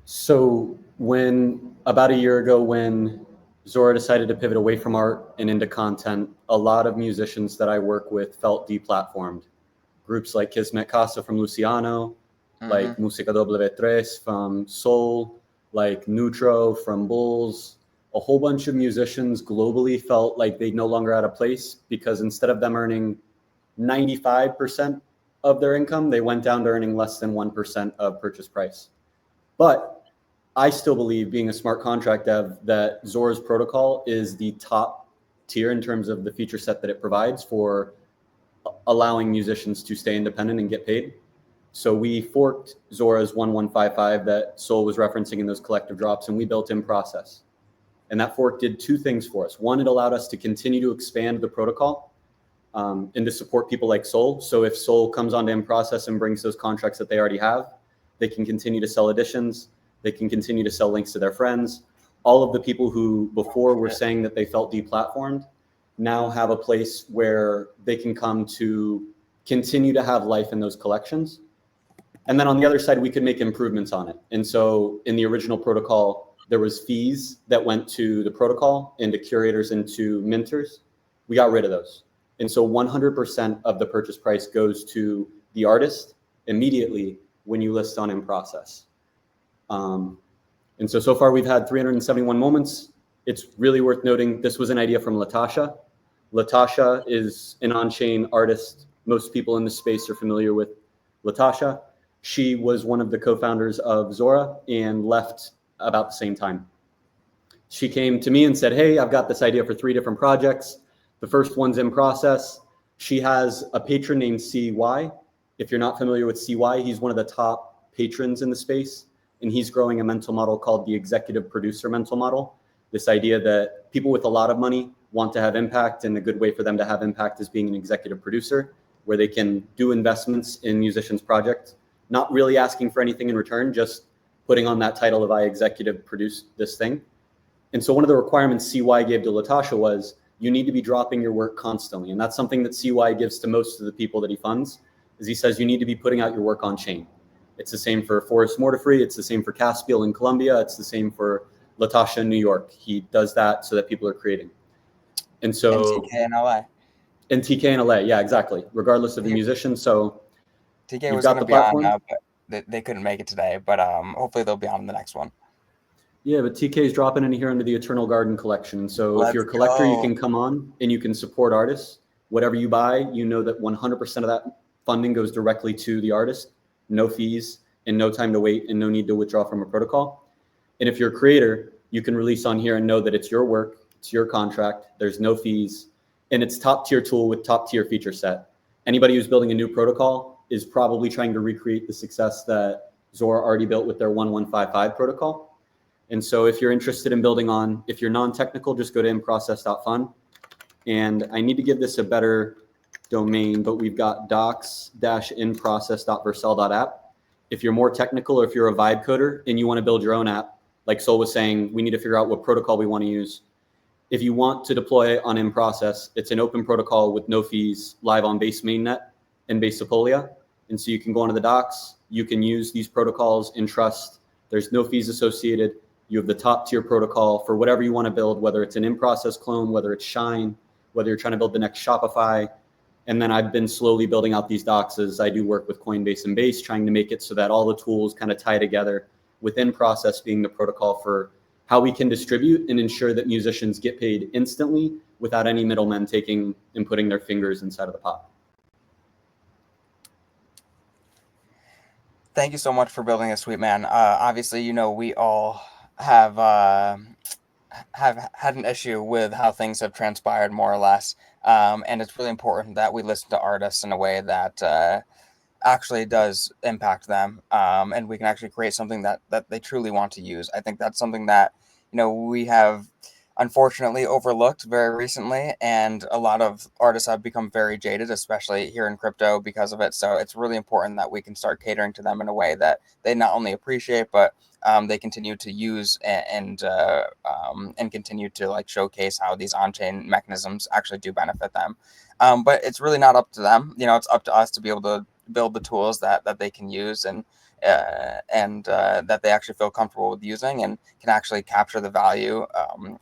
So when about a year ago, when Zora decided to pivot away from art and into content, a lot of musicians that I work with felt deplatformed. Groups like Kismet Casa from Luciano, like Música W3 from Soul, like Neutro from Bulls. A whole bunch of musicians globally felt like they no longer had a place because instead of them earning 95% of their income, they went down to earning less than 1% of purchase price. But I still believe, being a smart contract dev, that Zora's protocol is the top tier in terms of the feature set that it provides for allowing musicians to stay independent and get paid. So we forked Zora's 1155 that Soul was referencing in those collective drops, and we built in process. And that fork did two things for us. One, it allowed us to continue to expand the protocol and to support people like Soul. So if Soul comes onto in process and brings those contracts that they already have, they can continue to sell editions. They can continue to sell links to their friends. All of the people who before were saying that they felt deplatformed now have a place where they can come to continue to have life in those collections. And then on the other side, we could make improvements on it. And so in the original protocol, there was fees that went to the protocol and to curators and to minters. We got rid of those. And so 100% of the purchase price goes to the artist immediately when you list on in process. And so far we've had 371 moments. It's really worth noting this was an idea from Latasha. Latasha is an on-chain artist. Most people in this space are familiar with Latasha. She was one of the co-founders of Zora and left about the same time. She came to me and said, hey, I've got this idea for 3 different projects. The first one's in process. She has a patron named CY. If you're not familiar with CY, he's one of the top patrons in the space, and he's growing a mental model called the executive producer mental model. This idea that people with a lot of money want to have impact, and a good way for them to have impact is being an executive producer, where they can do investments in musicians' projects, not really asking for anything in return, just putting on that title of I executive produce this thing. And so one of the requirements CY gave to Latasha was you need to be dropping your work constantly. And that's something that CY gives to most of the people that he funds, is he says you need to be putting out your work on chain. It's the same for Forrest Mortefree. It's the same for Caspiel in Colombia. It's the same for Latasha in New York. He does that so that people are creating. And so And TK in LA. And TK in LA, yeah, exactly. Regardless of the musician. So TK was going to be on, but they couldn't make it today. But hopefully they'll be on the next one. Yeah, but TK is dropping in here into the Eternal Garden collection. So if you're a collector, you can come on and you can support artists. Whatever you buy, you know that 100% of that funding goes directly to the artist. No fees and no time to wait and no need to withdraw from a protocol. And if you're a creator, you can release on here and know that it's your work, it's your contract, there's no fees, and it's top tier tool with top tier feature set. Anybody who's building a new protocol is probably trying to recreate the success that Zora already built with their 1155 protocol. And so if you're interested in building on, if you're non-technical, just go to inprocess.fun. And I need to give this a better domain, but we've got docs-inprocess.vercel.app. If you're more technical or if you're a vibe coder and you want to build your own app, like Sol was saying, we need to figure out what protocol we want to use. If you want to deploy on in process, it's an open protocol with no fees, live on Base mainnet and Base Sepolia. And so you can go onto the docs, you can use these protocols in trust. There's no fees associated. You have the top tier protocol for whatever you want to build, whether it's an in-process clone, whether it's Shine, whether you're trying to build the next Shopify. And then I've been slowly building out these docs as I do work with Coinbase and Base, trying to make it so that all the tools kind of tie together, with in-process being the protocol for how we can distribute and ensure that musicians get paid instantly without any middlemen taking and putting their fingers inside of the pot. Thank you so much for building a sweet man. Obviously, you know, we all have had an issue with how things have transpired, more or less, and it's really important that we listen to artists in a way that actually does impact them, and we can actually create something that they truly want to use. I think that's something that, you know, we have unfortunately overlooked very recently, and a lot of artists have become very jaded, especially here in crypto, because of it. So it's really important that we can start catering to them in a way that they not only appreciate, but they continue to use and continue to like showcase how these on-chain mechanisms actually do benefit them. But it's really not up to them. It's up to us to be able to build the tools that they can use and that they actually feel comfortable with using and can actually capture the value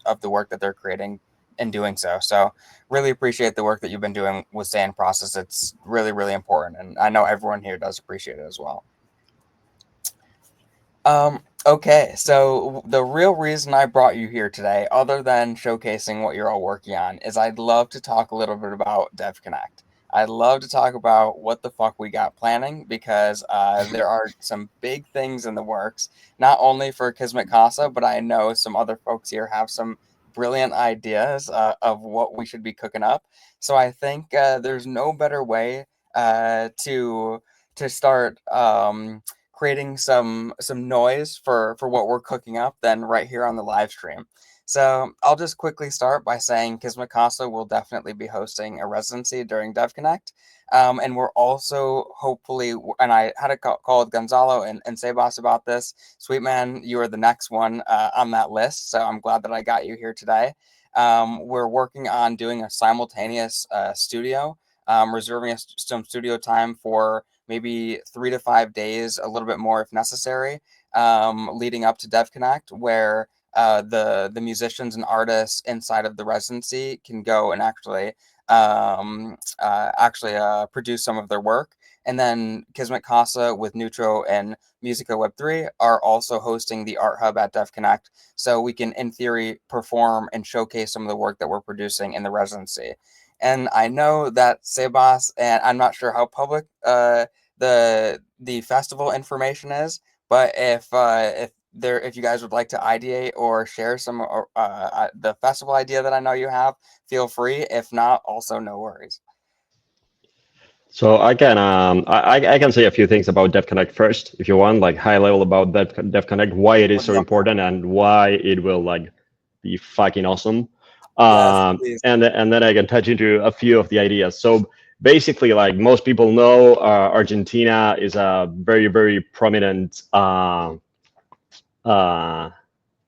of the work that they're creating in doing so. So really appreciate the work that you've been doing with Sand Process. It's really, really important. And I know everyone here does appreciate it as well. Okay, so the real reason I brought you here today, other than showcasing what you're all working on, is I'd love to talk a little bit about DevConnect. I'd love to talk about what the fuck we got planning, because there are some big things in the works, not only for Kismet Casa, but I know some other folks here have some brilliant ideas of what we should be cooking up. So I think there's no better way to start creating some noise for what we're cooking up than right here on the live stream. So I'll just quickly start by saying Kismet Casa will definitely be hosting a residency during DevConnect. And we're also hopefully, and I had a call with Gonzalo and Sebas about this. Sweet man, you are the next one on that list. So I'm glad that I got you here today. We're working on doing a simultaneous studio, reserving some studio time for maybe 3 to 5 days, a little bit more if necessary, leading up to DevConnect, where the musicians and artists inside of the residency can go and actually produce some of their work. And then Kismet Casa with Neutro and Musica Web3 are also hosting the Art Hub at DevConnect, so we can, in theory, perform and showcase some of the work that we're producing in the residency. And I know that Sebas, and I'm not sure how public the festival information is, but if you guys would like to ideate or share some the festival idea that I know you have, feel free. If not, also no worries. So I can say a few things about DevConnect first, if you want, like high level about DevConnect, why it is so important and why it will like be fucking awesome. Yes, and then I can touch into a few of the ideas. So basically, like most people know, Argentina is a very, very prominent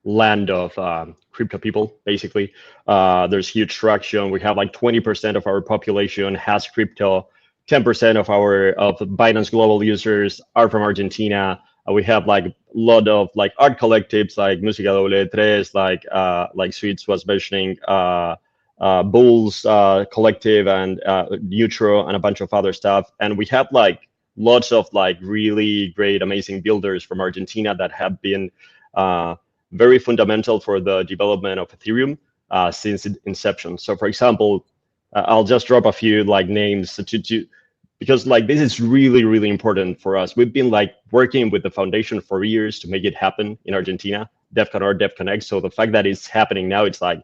land of crypto people, basically. There's huge traction. We have like 20% of our population has crypto. 10% of Binance global users are from Argentina. We have like a lot of like art collectives like Música W3, like Sweets was mentioning, Bulls Collective and Neutro and a bunch of other stuff. And we have like lots of like really great, amazing builders from Argentina that have been very fundamental for the development of Ethereum since its inception. So for example, I'll just drop a few like names because like this is really, really important for us. We've been like working with the foundation for years to make it happen in Argentina, DevConnect. So the fact that it's happening now, it's like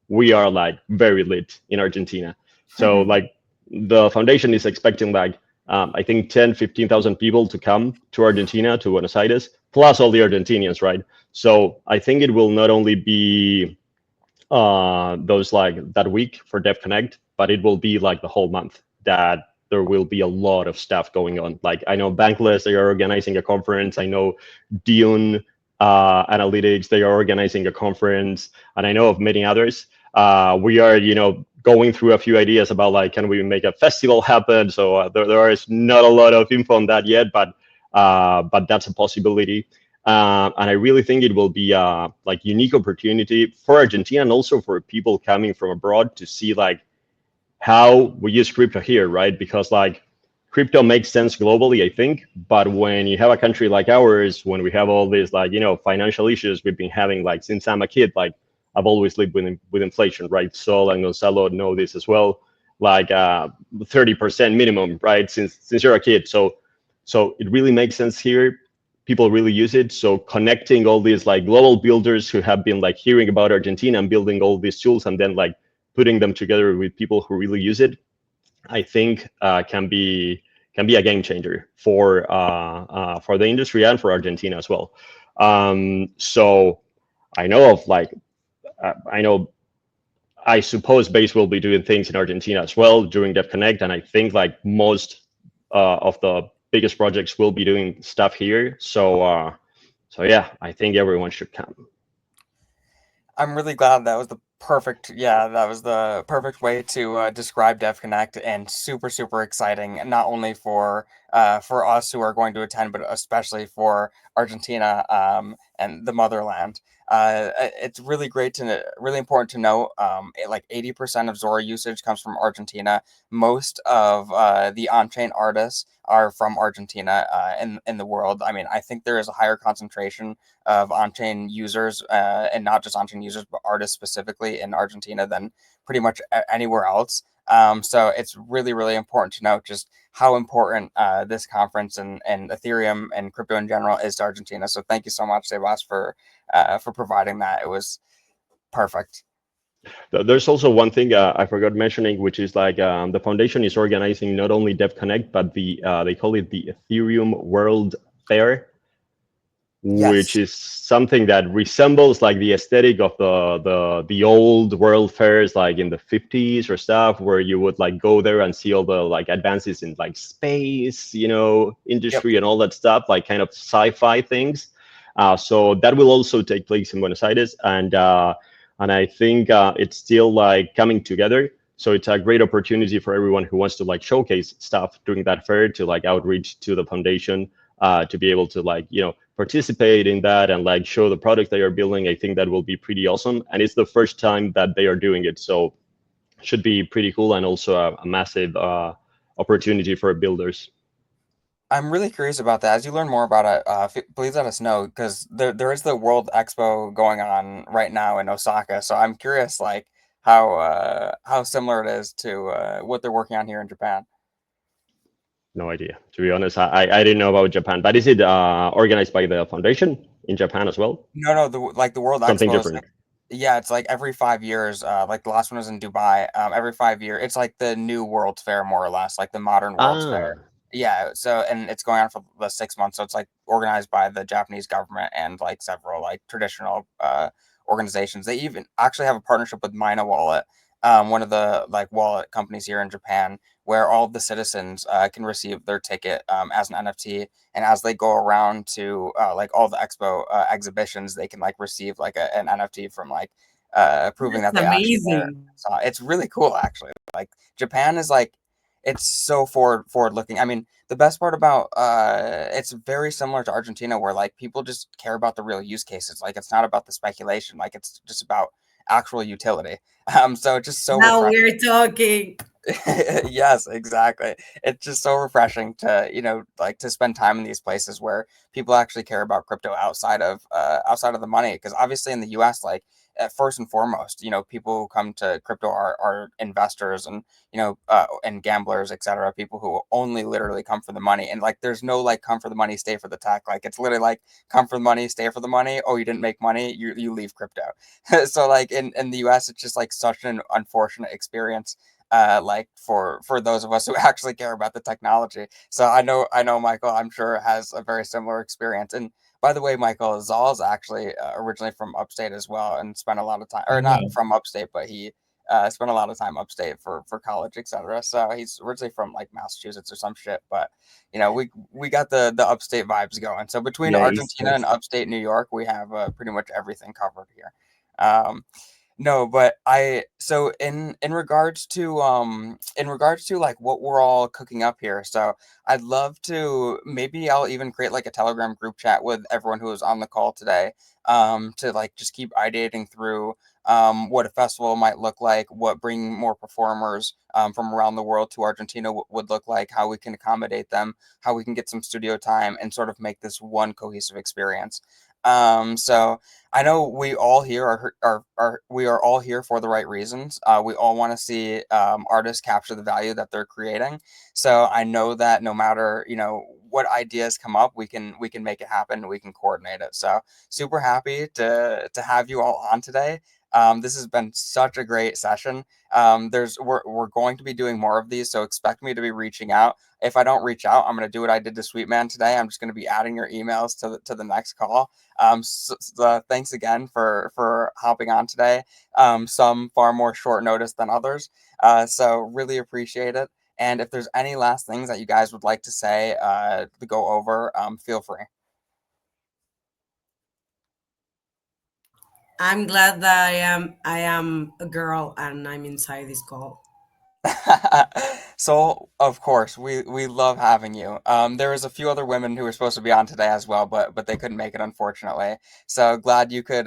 we are like very lit in Argentina. So like the foundation is expecting like I think 15,000 people to come to Argentina, to Buenos Aires, plus all the Argentinians, right? So I think it will not only be those like that week for DevConnect, but it will be like the whole month that there will be a lot of stuff going on. Like I know Bankless, they are organizing a conference. I know Dune Analytics, they are organizing a conference, and I know of many others. We are, going through a few ideas about like, can we make a festival happen? So there is not a lot of info on that yet, but that's a possibility. And I really think it will be a like unique opportunity for Argentina and also for people coming from abroad to see like how we use crypto here, right? Because like crypto makes sense globally, I think, but when you have a country like ours, when we have all these like financial issues we've been having like since I'm a kid, like I've always lived with inflation, right? Sol and Gonzalo know this as well, like 30% minimum, right? Since you're a kid, so it really makes sense here. People really use it. So connecting all these like global builders who have been like hearing about Argentina and building all these tools and then like putting them together with people who really use it, I think can be a game changer for the industry and for Argentina as well. So I know of like I know, I suppose Base will be doing things in Argentina as well during Dev Connect, and I think like most of the biggest projects will be doing stuff here. So yeah, I think everyone should come. I'm really glad that was the perfect way to describe Dev Connect, and super super exciting, not only for us who are going to attend, but especially for Argentina and the motherland. It's really really important to know. Like 80% of Zora usage comes from Argentina. Most of the on-chain artists are from Argentina in the world. I mean, I think there is a higher concentration of on-chain users, and not just on-chain users, but artists specifically in Argentina than pretty much anywhere else. So it's really, really important to note just how important this conference and Ethereum and crypto in general is to Argentina. So thank you so much, Sebas, for providing that. It was perfect. There's also one thing I forgot mentioning, which is like the foundation is organizing not only Dev Connect, but they call it the Ethereum World Fair, which is something that resembles like the aesthetic of the old world fairs, like in the 50s or stuff, where you would like go there and see all the like advances in like space, industry and all that stuff, like kind of sci-fi things. So that will also take place in Buenos Aires, and I think it's still like coming together. So it's a great opportunity for everyone who wants to like showcase stuff during that fair to like outreach to the foundation, to be able to like, participate in that and like show the product they are building. I think that will be pretty awesome. And it's the first time that they are doing it. So should be pretty cool, and also a massive opportunity for builders. I'm really curious about that. As you learn more about it, please let us know, because there is the World Expo going on right now in Osaka. So I'm curious, like how similar it is to what they're working on here in Japan. No idea, to be honest. I didn't know about Japan, but is it organized by the foundation in Japan as well? No, the World Something Expo is different. yeah, it's like every 5 years. Like the last one was in Dubai. Every 5 years, it's like the new World's Fair, more or less, like the modern World's Fair. Yeah, so and it's going on for the 6 months. So it's like organized by the Japanese government and like several like traditional organizations. They even actually have a partnership with Mina Wallet, one of the like wallet companies here in Japan, where all of the citizens can receive their ticket as an NFT, and as they go around to like all the expo exhibitions, they can like receive like an NFT from like proving that That's they actually there. amazing. So it's really cool, actually. Like Japan is like, it's so forward looking. I mean, the best part about it's very similar to Argentina, where like people just care about the real use cases. Like it's not about the speculation. Like it's just about actual utility. So it's just so Now refreshing. we're talking. Yes, exactly. It's just so refreshing to, like to spend time in these places where people actually care about crypto outside of the money. Because obviously in the US, like first and foremost, people who come to crypto are investors and, and gamblers, etc. People who only literally come for the money. And like there's no like come for the money, stay for the tech. Like it's literally like come for the money, stay for the money. Oh, you didn't make money, you leave crypto. So like in the US, it's just like such an unfortunate experience, like for those of us who actually care about the technology. So I know Michael, I'm sure, has a very similar experience. And by the way, Michael, Zal is actually originally from upstate as well, and spent a lot of time, or not from upstate, but he spent a lot of time upstate for college, etc. So he's originally from like Massachusetts or some shit. But we got the upstate vibes going. So between Yeah, East Argentina and Coast. upstate New York, we have pretty much everything covered here. No, but so in regards to like what we're all cooking up here. So I'd love to, maybe I'll even create like a Telegram group chat with everyone who is on the call today, to like just keep ideating through what a festival might look like, what bringing more performers from around the world to Argentina would look like, how we can accommodate them, how we can get some studio time and sort of make this one cohesive experience. So I know we all here we are all here for the right reasons. We all want to see artists capture the value that they're creating. So I know that no matter what ideas come up, we can make it happen. We can coordinate it. So super happy to have you all on today. This has been such a great session. We're going to be doing more of these, so expect me to be reaching out. If I don't reach out, I'm going to do what I did to Sweetman today. I'm just going to be adding your emails to the next call. Thanks again for hopping on today. Some far more short notice than others. So really appreciate it. And if there's any last things that you guys would like to say to go over, feel free. I'm glad that I am a girl and I'm inside this call. So of course we love having you. There was a few other women who were supposed to be on today as well, but they couldn't make it, unfortunately. So glad you could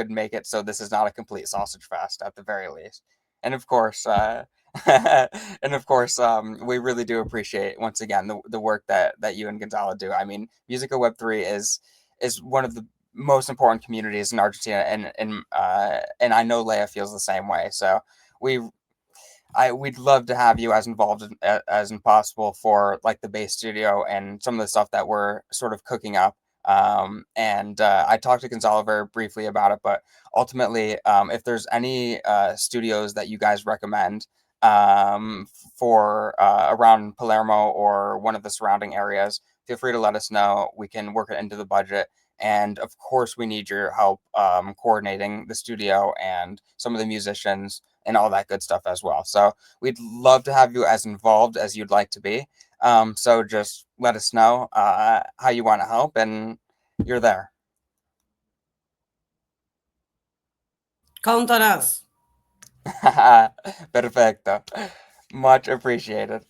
make it. So this is not a complete sausage fest at the very least. And of course, we really do appreciate once again the work that you and Gonzalo do. I mean, Musica Web3 is one of the most important communities in Argentina, and I know Leia feels the same way. So we we'd love to have you as involved as possible for like the base studio and some of the stuff that we're sort of cooking up. And I talked to Gonzalo very briefly about it, but ultimately, if there's any studios that you guys recommend for around Palermo or one of the surrounding areas, feel free to let us know. We can work it into the budget. And of course, we need your help coordinating the studio and some of the musicians and all that good stuff as well. So we'd love to have you as involved as you'd like to be. So just let us know how you want to help, and you're there. Count on us. Perfecto. Much appreciated.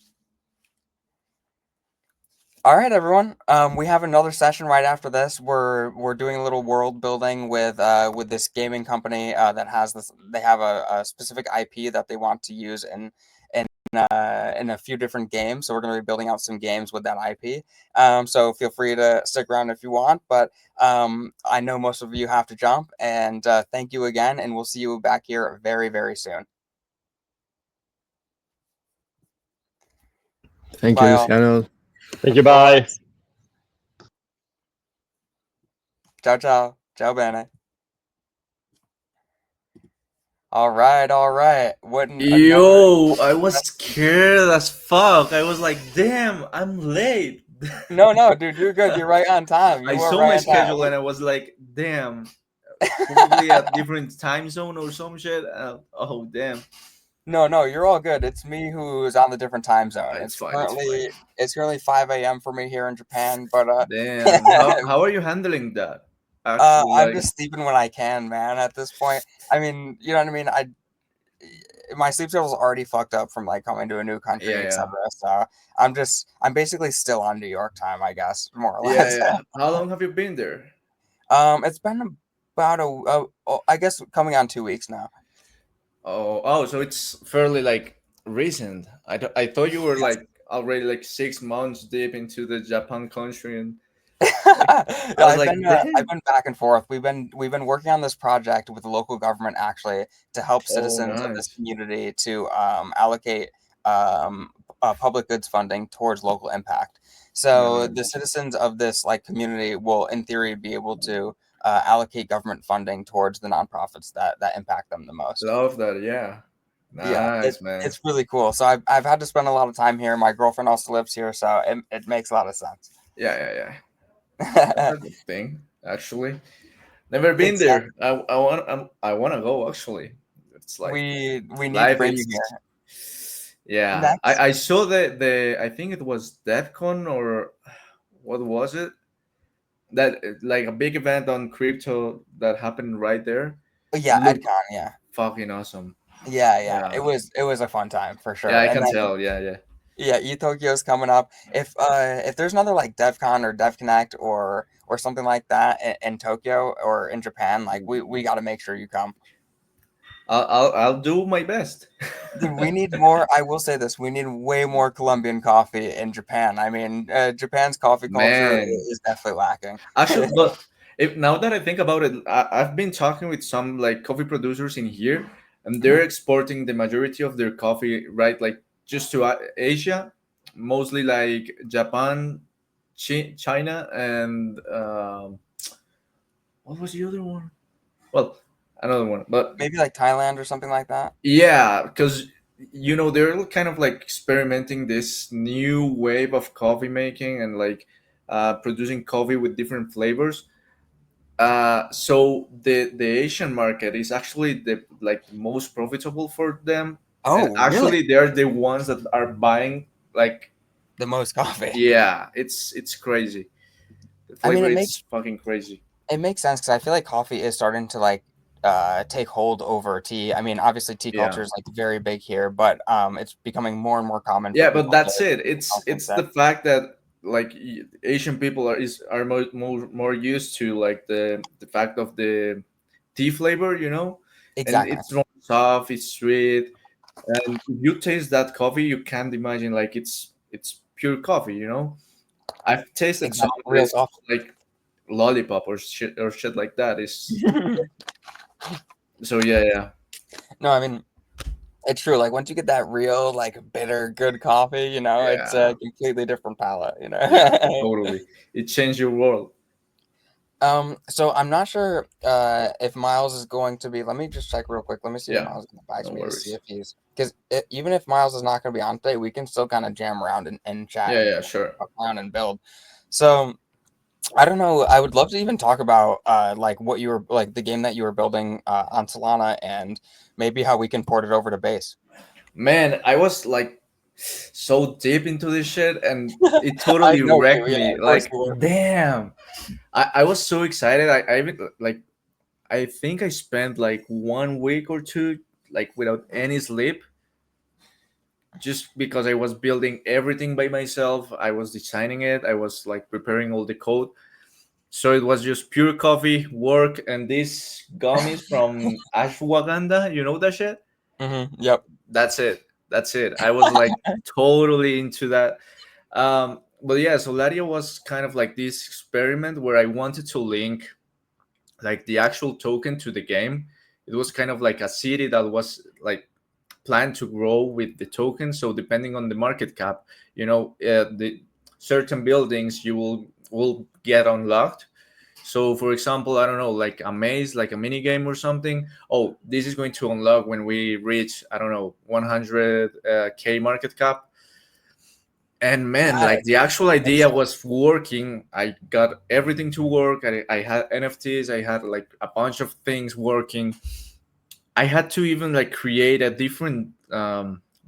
All right, everyone. We have another session right after this. We're doing a little world building with this gaming company that has this. They have a specific IP that they want to use in a few different games. So we're going to be building out some games with that IP. So feel free to stick around if you want. But I know most of you have to jump. And thank you again, and we'll see you back here very, very soon. Thank Bye you, all. Luciano. Thank you. Bye. Ciao, ciao. Ciao bene. All right. Yo, I was scared as fuck. I was like, damn, I'm late. No, dude, you're good. You're right on time. I saw my schedule and I was like, damn, probably a different time zone or some shit. Oh, damn. No, you're all good. It's me who's on the different time zone. It's fine. It's currently 5 a.m. for me here in Japan, but damn. How are you handling that? Actually, I'm just sleeping when I can, man. At this point, I mean, you know what I mean. My sleep schedule's already fucked up from like coming to a new country, etc. So I'm basically still on New York time, I guess, more or less. Yeah. How long have you been there? It's been about I guess coming on 2 weeks now. Oh, so it's fairly like recent. I thought you were like already like 6 months deep into the Japan country, and I've been back and forth. We've been working on this project with the local government actually to help citizens of this community to allocate public goods funding towards local impact. So the citizens of this like community will, in theory, be able to allocate government funding towards the nonprofits that impact them the most. Love that, yeah. Nice, man. It's really cool. So I've had to spend a lot of time here. My girlfriend also lives here, so it makes a lot of sense. Yeah. That's a good thing, actually. Never been there. I want to go. Actually, it's like we need to bring you here. Yeah, I saw the I think it was DevCon or what was it? That like a big event on crypto that happened right there. Yeah, EdCon. Yeah, fucking awesome. Yeah. It was a fun time for sure. Yeah, I can tell. Yeah. Yeah, eTokyo's coming up. If there's another like DevCon or DevConnect or something like that in Tokyo or in Japan, like we got to make sure you come. I'll do my best. Dude, we need more. I will say this: we need way more Colombian coffee in Japan. I mean, Japan's coffee culture is definitely lacking. Actually, but now that I think about it, I've been talking with some like coffee producers in here, and they're exporting the majority of their coffee, right? Like just to Asia, mostly like Japan, China, and what was the other one? Well, another one. But Maybe like Thailand or something like that. yeah, because they're kind of like experimenting this new wave of coffee making and like producing coffee with different flavors. So the Asian market is actually the like most profitable for them, and Oh, really? actually they're the ones that are buying like The most coffee. yeah, it's crazy. The I mean, flavor is fucking crazy. it makes sense because I feel like coffee is starting to like take hold over tea. I mean, obviously tea Yeah. culture is like very big here, but it's becoming more and more common for Yeah, but people to that's it. It's consume the that. fact that like Asian people are more used to like the fact of the tea flavor, and Exactly. it's not soft, it's sweet, and if you taste that coffee, you can't imagine like it's pure coffee. I've tasted some Exactly. that Real is coffee. like lollipop or shit like that. Is so yeah. No, I mean, it's true. Like once you get that real, like bitter, good coffee, it's Yeah, a completely different palate, yeah, totally. It changed your world. So I'm not sure if Miles is going to be. Let me just check real quick. Let me see if Yeah, Miles is getting back no to me to see worries. if he's because even if Miles is not going to be on today, we can still kind of jam around and chat and Yeah, sure. fuck around and build. So I don't know. I would love to even talk about like what you were like the game that you were building on Solana and maybe how we can port it over to base. Man, I was like so deep into this shit and it I totally know you. wrecked Yeah, me. of course Like, you were. damn. I was so excited. I even like I think I spent like 1 week or two like without any sleep just because I was building everything by myself. I was designing it. I was like preparing all the code. So it was just pure coffee, work, and these gummies from ashwagandha. You know that shit? Yep. That's it. That's it. I was like totally into that. But yeah, Solaria was kind of like this experiment where I wanted to link like the actual token to the game. It was kind of like a city that was like planned to grow with the token. So depending on the market cap, the certain buildings you will get unlocked. So, for example, I don't know, like a maze, like a mini game or something. Oh, this is going to unlock when we reach, I don't know, 100K market cap. And man, That like is the actual idea insane. was working. I got everything to work. I had NFTs. I had like a bunch of things working. I had to even like create a different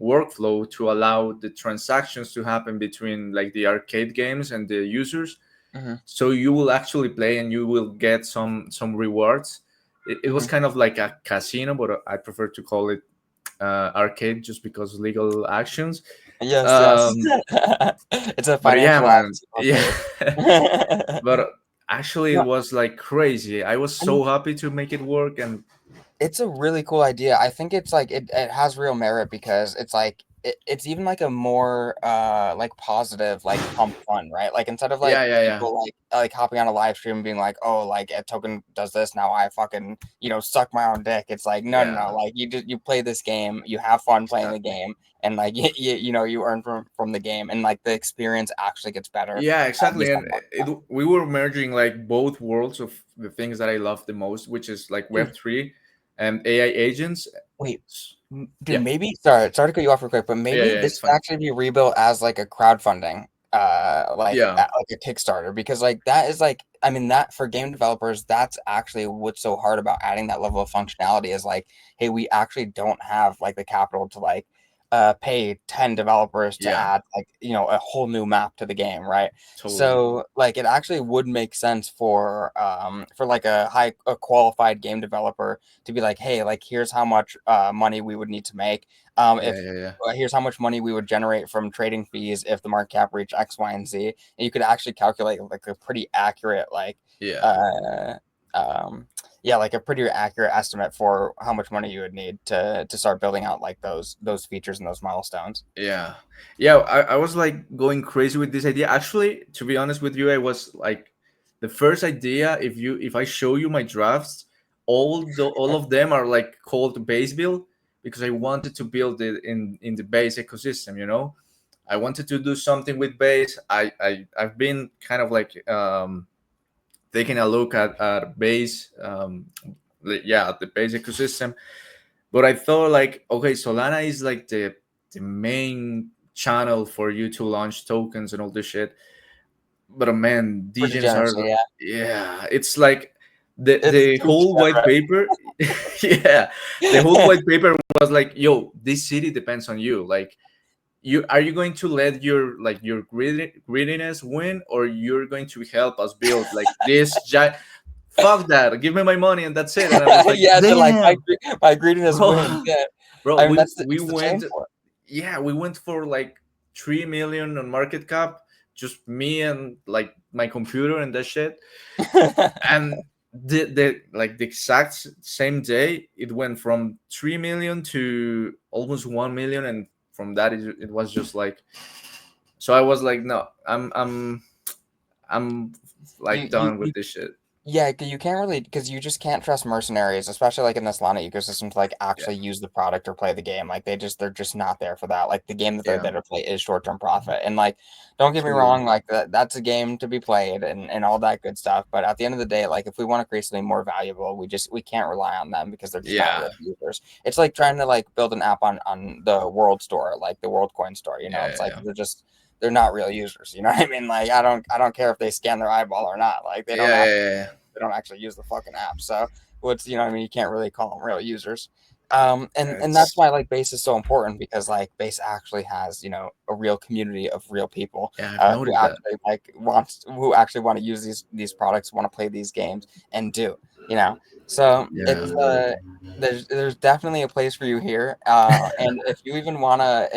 workflow to allow the transactions to happen between like the arcade games and the users, Mhm, so you will actually play and you will get some rewards. It was mhm. kind of like a casino, but I prefer to call it arcade just because legal actions. Yes, yes. um It's a but yeah, financial man, yeah. arcade. But actually it No, was like crazy. I was I mean, so happy to make it work. And it's a really cool idea. I think it's like it has real merit because it's like it's even like a more like positive like pump fun, right? Like instead of like yeah. people like hopping on a live stream and being like, oh, like a token does this now, I fucking suck my own dick. It's like no, Yeah, like you play this game, you have fun playing the exactly. game, and like you earn from the game, and like the experience actually gets better Yeah, exactly. based on And we were merging like both worlds of the things that I love the most, which is like that. Web3 and AI agents. Wait, dude, Yeah, maybe sorry to cut you off real quick, but maybe yeah, this it's could fine. actually be rebuilt as like a crowdfunding, Yeah, like a Kickstarter, because like that is like, I mean, that for game developers, that's actually what's so hard about adding that level of functionality is like, hey, we actually don't have like the capital to like pay 10 developers to yeah, add like a whole new map to the game, right? totally. So like it actually would make sense for like a qualified game developer to be like, hey, like here's how much money we would need to make. Yeah, If yeah, Here's how much money we would generate from trading fees if the market cap reached X, Y, and Z. And you could actually calculate like a pretty accurate yeah, uh, um, yeah, like a pretty accurate estimate for how much money you would need to start building out like those features and those milestones. yeah, yeah. I was like going crazy with this idea. Actually, to be honest with you, I was like the first idea. If I show you my drafts, all of them are like called base build because I wanted to build it in the base ecosystem. I wanted to do something with base. I've been kind of like taking a look at base yeah, the base ecosystem. But I thought like, okay, Solana is like the main channel for you to launch tokens and all this shit. But man, For degens are degeneracy, yeah. yeah, it's like the It's the too whole white degenerate. paper, yeah, the whole white paper was like, yo, this city depends on you. Like, you going to let your greediness win, or you're going to help us build like this giant. Fuck that! Give me my money and that's it. And I was like, Yeah, they're like damn, my greediness wins. bro, Yeah, bro, I mean we it's the chain went, for it. yeah, we went for like 3 million on market cap, just me and like my computer and that shit. And the like the exact same day, it went from 3 million to almost 1 million, and from that it was just like, so I was like, no, I'm like done You with this shit. Yeah, you can't really because you just can't trust mercenaries, especially like in the Solana ecosystem, to like Yeah, actually use the product or play the game. Like they're just not there for that. Like the game that they're yeah, there to play is short-term profit. And like, don't get me true. wrong, like that's a game to be played and all that good stuff. But at the end of the day, like if we want to create something more valuable, we can't rely on them because they're just not Yeah, real users. It's like trying to like build an app on the World Store, like the World Coin Store. You know, yeah, it's yeah, like yeah, they're not real users. You know what I mean? Like I don't care if they scan their eyeball or not. Like yeah, yeah, yeah. they don't actually use the fucking app. So what's you know what I mean, you can't really call them real users. Yeah, And that's why like base is so important because like base actually has a real community of real people yeah, I've who noticed that. actually who actually want to use these products, want to play these games and do so Yeah, it's there's definitely a place for you here. And if you even wanna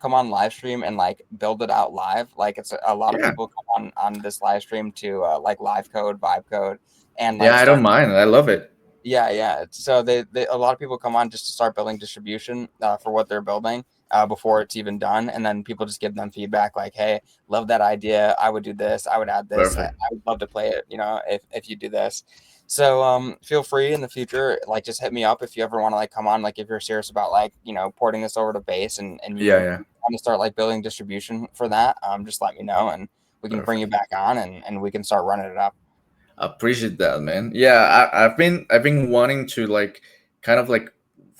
come on live stream and like build it out live, like it's a lot of yeah, people come on this live stream to like live code, vibe code, and yeah. like I don't start. mind. I love it. Yeah, yeah. So they a lot of people come on just to start building distribution for what they're building before it's even done, and then people just give them feedback like, "Hey, love that idea. I would do this. I would add this. I Perfect. would love to play it. If you do this." So feel free in the future, like just hit me up if you ever want to like come on, like if you're serious about like porting this over to base and Yeah, you yeah. want to start like building distribution for that. Just let me know and we can bring you Perfect. back on and we can start running it up. Appreciate that, man. Yeah, I've been wanting to like kind of like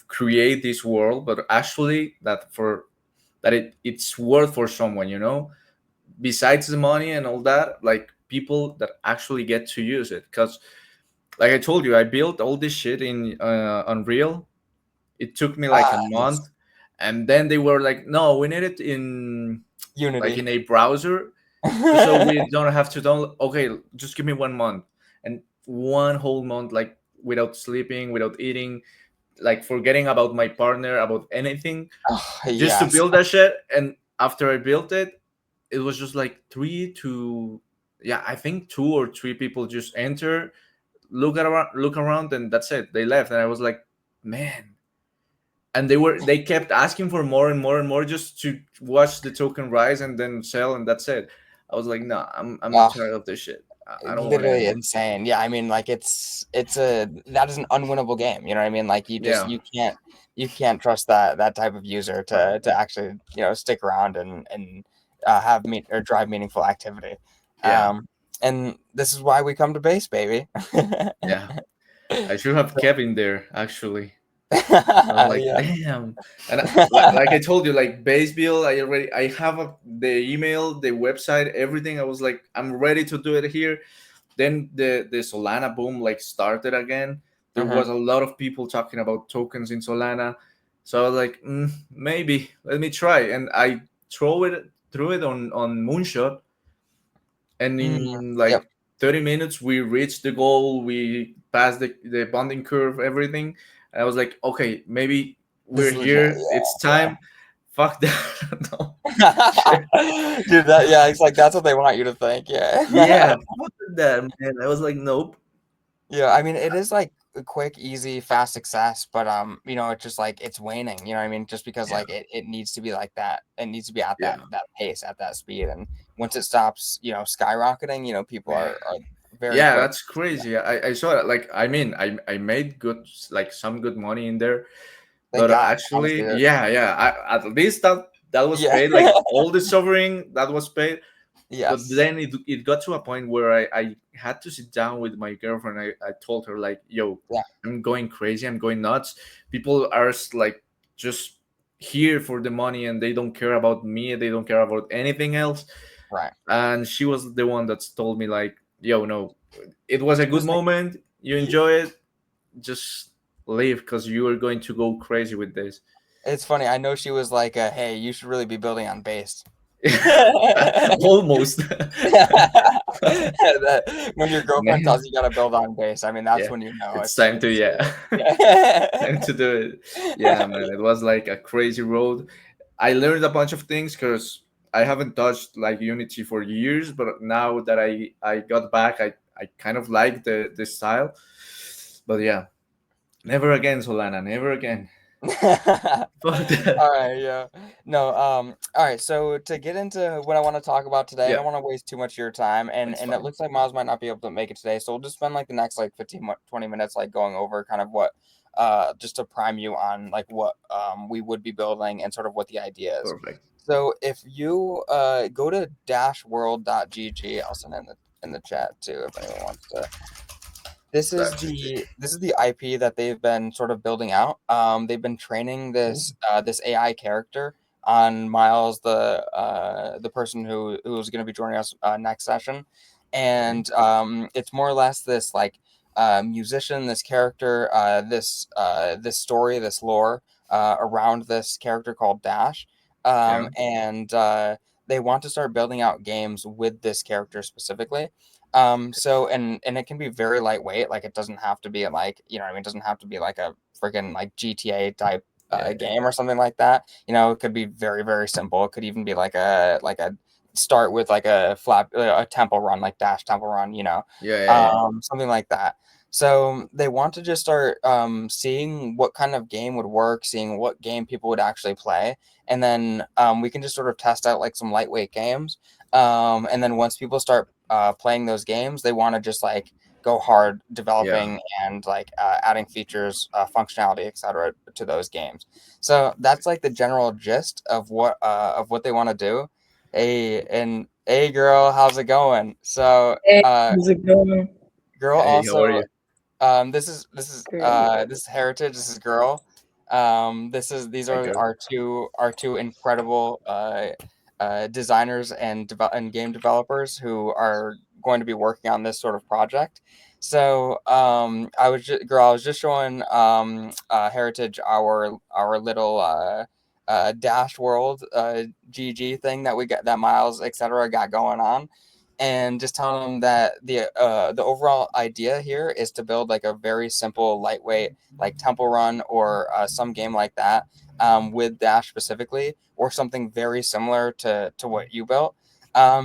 create this world, but actually that it's worth for someone, besides the money and all that, like people that actually get to use it. Because like I told you, I built all this shit in Unreal. It took me like a Nice. month, and then they were like, no, we need it in like Unity. in a browser, so we don't have to download. Okay, just give me 1 month, and 1 whole month like without sleeping, without eating, like forgetting about my partner, about anything, Oh, just to yes. build that shit. And after I built it, it was just like three to, yeah, I think 2 or 3 people just enter, look around, and that's it. They left, and I was like, man. And they kept asking for more and more and more just to watch the token rise and then sell, and that's it. I was like, no, I'm Oh, tired of this shit. I don't want literally anymore. insane. Yeah, I mean, like that is an unwinnable game. You know what I mean? Like Yeah, you can't trust that type of user to actually stick around and have or drive meaningful activity. yeah, And this is why we come to base, baby. yeah. I should have So- Kevin there actually. I was like, yeah. damn. And like I told you, like base bill, I have the email, the website, everything. I was like, I'm ready to do it here. Then the Solana boom like started again. There Mhm. was a lot of people talking about tokens in Solana, so I was like, maybe let me try. And I threw it on Moonshot, and Mm, in yep. like 30 minutes we reached the goal. We passed the bonding curve, everything. And I was like, okay, maybe This we're is legit. here, it's time. Fuck that. No. Yeah. Dude, it's like that's what they want you to think. Yeah, Yeah. fuck that, man. I was like, nope. Yeah, I mean, it is like a quick, easy, fast success, but it's just like it's waning. You know what I mean? Just because Yeah, like it needs to be like that. It needs to be at yeah, that pace, at that speed, and once it stops, skyrocketing, people are very yeah, quick. that's crazy. I saw it. Like, I mean, I made good, like some good money in there. Thank But God, honestly. actually, yeah, yeah. At least that was Yeah, paid. Like all the sovereign that was paid. But Yes. then it got to a point where I had to sit down with my girlfriend. I told her like, yo, Yeah. I'm going crazy, I'm going nuts. People are like just here for the money and they don't care about me, they don't care about anything else. Right. And she was the one that told me like, yo, no, it was a good Just like, moment, you enjoy it, just leave because you are going to go crazy with this. it's funny. I know she was like, "Hey, you should really be building on base." Almost. When your girlfriend Man, tells you gotta build on base, I mean that's yeah, when you know it's time to, it's yeah. yeah. Time to do it. Yeah, man, it was like a crazy road. I learned a bunch of things because I haven't touched like Unity for years, but now that I got back, I kind of like the style. But yeah, never again, Solana, never again. Fuck that. All right, yeah. No, all right, so to get into what I want to talk about today, I Yeah, don't want to waste too much of your time, and it's it fine. looks like Miles might not be able to make it today, so we'll just spend like the next like 20 minutes like going over kind of what just to prime you on like what we would be building and sort of what the idea is. Perfect. So if you go to dashworld.gg, I'll send it in the chat too if anyone wants to. This is That's the IP that they've been sort of building out. They've been training this this AI character on Miles, the person who's going to be joining us next session, and it's more or less this like musician, this character, this story, this lore around this character called Dash, yeah, and they want to start building out games with this character specifically. So and it can be very lightweight. Like it doesn't have to be like, you know what I mean, it doesn't have to be like a freaking like GTA type yeah, game or something like that. You know, it could be very, very simple. It could even be like a start with like a temple run, like Dash Temple Run, you know, yeah. something like that. So they want to just start seeing what kind of game would work, seeing what game people would actually play, and then we can just sort of test out like some lightweight games. And then once people start playing those games, they want to just like go hard Yeah. developing and like adding features, functionality, etc. to those games. So that's like the general gist of what they want to do. Hey girl, how's it going? So Hey, how's it going? girl Hey, how are you? also Great. this is Heritage. This is Girl. These Hi, are girl. our two incredible designers and game developers who are going to be working on this sort of project. So I was just showing Heritage our little Dash World GG thing that we got, that Miles etc. got going on, and just telling them that the overall idea here is to build like a very simple, lightweight, like Temple Run or some game like that with Dash specifically, or something very similar to what you built.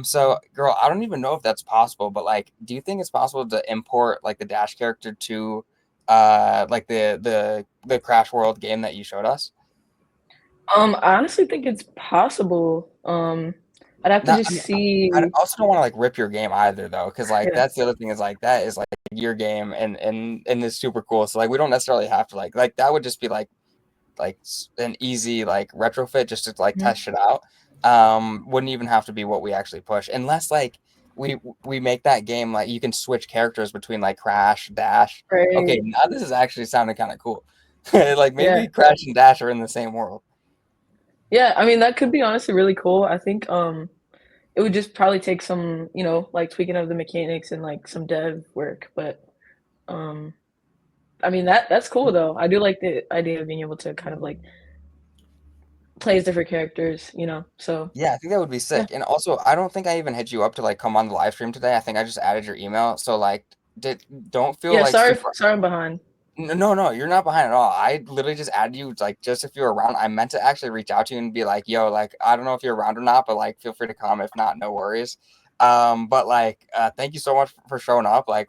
So, girl, I don't even know if that's possible, but like, do you think it's possible to import like the Dash character to like the Crash World game that you showed us? I honestly think it's possible. I'd have to Not, just I mean, see. I also don't want to like rip your game either though, because like Yeah, that's the other thing is like that is like your game and it's super cool. So like we don't necessarily have to like that would just be like an easy like retrofit just to like mhm. test shit out. Wouldn't even have to be what we actually push unless like we make that game like you can switch characters between like Crash, Dash. Okay, Right. now this is actually sounding kind of cool. Like maybe Yeah. Crash and Dash are in the same world. Yeah. I mean, that could be honestly really cool. I think it would just probably take some, like tweaking of the mechanics and like some dev work. But um, I mean that's cool though. I do like the idea of being able to kind of like play as different characters. So Yeah, I think that would be yeah. sick. And also, I don't think I even hit you up to like come on the live stream today. I think I just added your email. So like, don't feel Yeah. like Sorry. super. Sorry, I'm behind. No, you're not behind at all. I literally just added you like just if you're around. I meant to actually reach out to you and be like, yo, like I don't know if you're around or not, but like feel free to come. If not, no worries. But like, thank you so much for showing up. Like,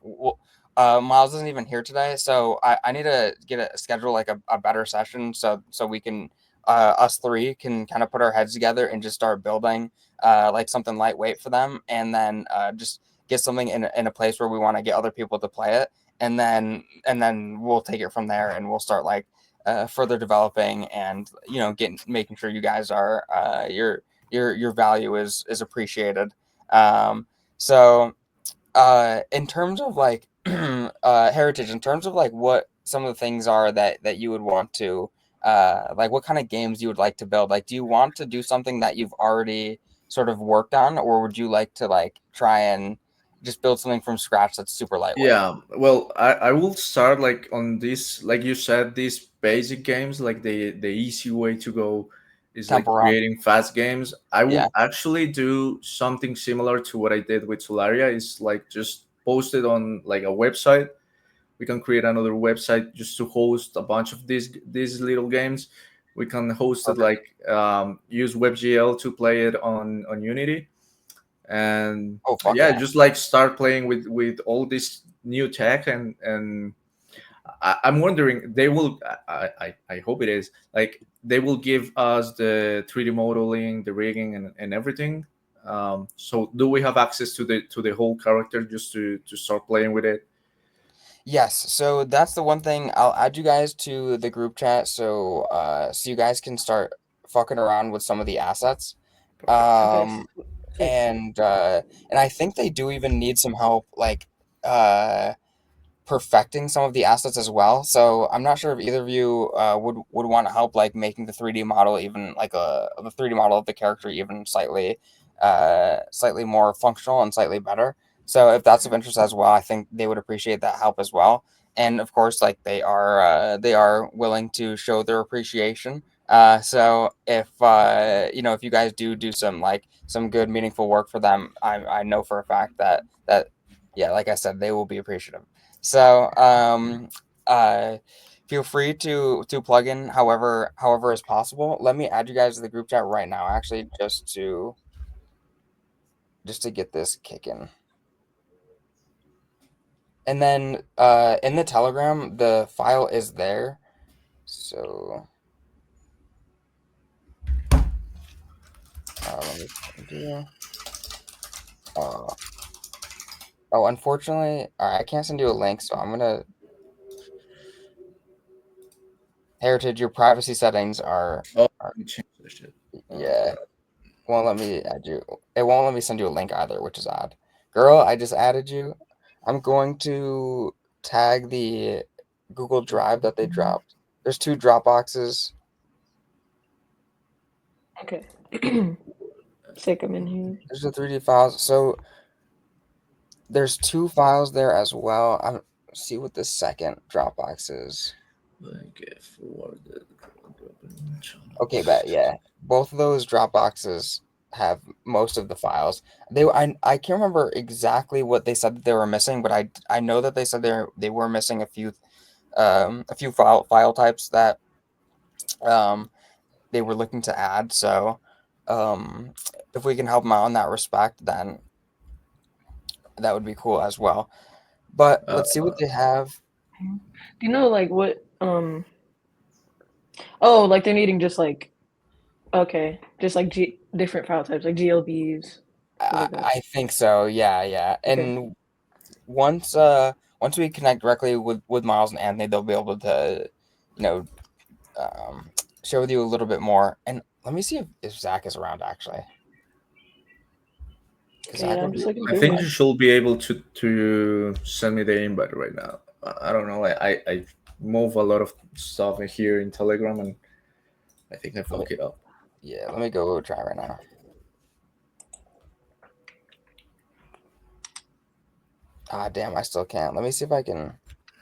Miles isn't even here today, so I need to get a schedule like a better session so we can us three can kind of put our heads together and just start building like something lightweight for them, and then just get something in a place where we want to get other people to play it, and then we'll take it from there, and we'll start like further developing, and making sure you guys are your value is appreciated. So in terms of like heritage, in terms of like what some of the things are that you would want to like what kind of games you would like to build, like do you want to do something that you've already sort of worked on, or would you like to like try and just build something from scratch that's super lightweight? Yeah, well, I will start like on this, like you said, these basic games, like the easy way to go is like Temple Run. creating fast games. I Yeah. will actually do something similar to what I did with Solaria. Is like just post it on like a website. We can create another website just to host a bunch of these little games. We can host it Okay. like use WebGL to play it on Unity, and Oh fuck yeah, yeah. just like start playing with all this new tech. And I'm wondering, they will, I hope it is like they will give us the 3D modeling, the rigging, and everything. So do we have access to the whole character just to start playing with it? Yes, so that's the one thing. I'll add you guys to the group chat so you guys can start fucking around with some of the assets. Perfect. Okay. Um Sweet. and I think they do even need some help like uh perfecting some of the assets as well. So I'm not sure if either of you would want to help like making the 3D model even like the 3D model of the character even slightly more functional and slightly better. So if that's of interest as well, I think they would appreciate that help as well. And of course, like they are willing to show their appreciation. So if you guys do some good meaningful work for them, I know for a fact that yeah, like I said, they will be appreciative. So uh, feel free to plug in however is possible. Let me add you guys to the group chat right now, actually, just to get this kicking. And then in the Telegram, the file is there. So let me send you. Uh, oh, unfortunately, I can't send you a link, so I'm gonna Heritage. Your privacy settings Oh, are let me change this shit. Oh yeah. crap. Won't let me add you. It won't let me send you a link either, which is odd. Girl, I just added you. I'm going to tag the Google Drive that they dropped. There's two Dropboxes. Okay. Sick. I'm in here. There's the 3D files. So there's two files there as well. I'm see what the second Dropbox is. Get forwarded. Okay, but yeah, both of those Dropboxes have most of the files. I can't remember exactly what they said that they were missing, but I know that they said they were missing a few file types that um they were looking to add. So if we can help them out in that respect, then that would be cool as well. But Uh, let's see what they have. Do you know like what oh, like they're needing just like okay, just like different file types like GLBs, stuff like that. I think so. Yeah, yeah. Okay. And once we connect directly with Miles and Anthony, they'll be able to, you know, um, share with you a little bit more. And let me see if Zach is around actually. Because Okay, Zach yeah, I'm would be just looking I through. think you should be able to send me the invite right now. I don't know. I move a lot of stuff in here in Telegram, and I think I fuck it up. yeah. Let me go try right now. Ah, damn, I still can't. Let me see if I can.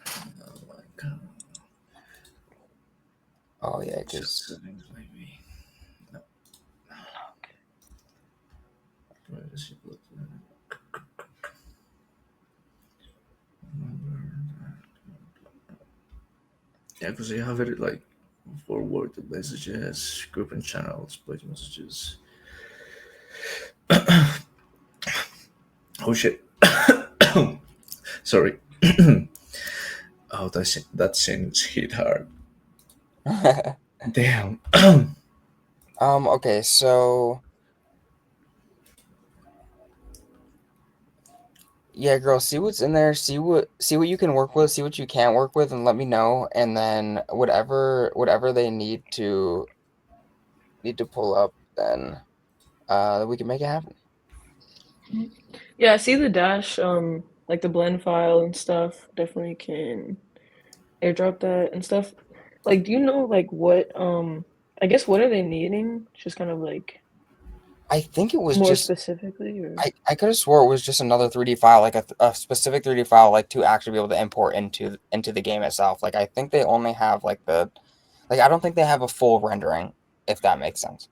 Oh my god. Oh yeah, because Settings maybe. No. Where is it? Yeah, because you have it like forward the messages, group and channels, page messages. Oh shit. Sorry. Oh, that seems hit hard. Damn. okay, so yeah, girl, see what's in there, see what you can work with, see what you can't work with, and let me know. And then whatever they need to pull up, then we can make it happen. Yeah, I see the dash, like the blend file and stuff. Definitely can airdrop that and stuff. Like, do you know like what I guess what are they needing? Just kind of like I think it was more just specifically, or I could have swore it was just another 3D file, like a specific 3D file, like to actually be able to import into the game itself. Like I think they only have like I don't think they have a full rendering, if that makes sense.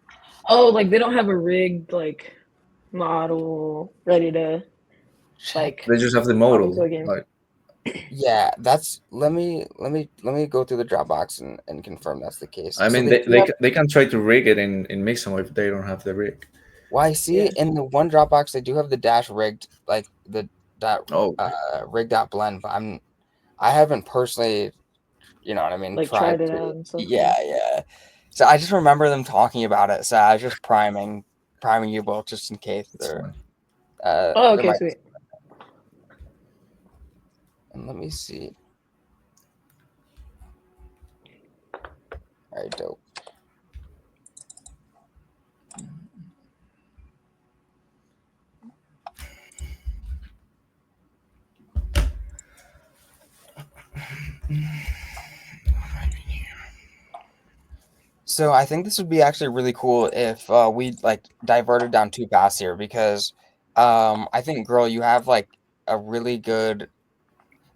oh, like they don't have a rigged like model ready to like They just have the pop into a model. game. Like, Yeah, that's let me go through the Dropbox and confirm that's the case. I So mean, they do have, they can try to rig it in Mixamo if they don't have the rig. well, I see Yeah. in the one Dropbox they do have the dash rigged, like the that Oh, rig.blend, but I haven't personally, you know what I mean, Like tried tried it to. out and stuff. Yeah, yeah. So I just remember them talking about it, so I was just priming you both just in case that's fine. Oh, there okay, might. sweet. And let me see. All right, dope. So I think this would be actually really cool if we like diverted down two paths here because I think, girl, you have like a really good,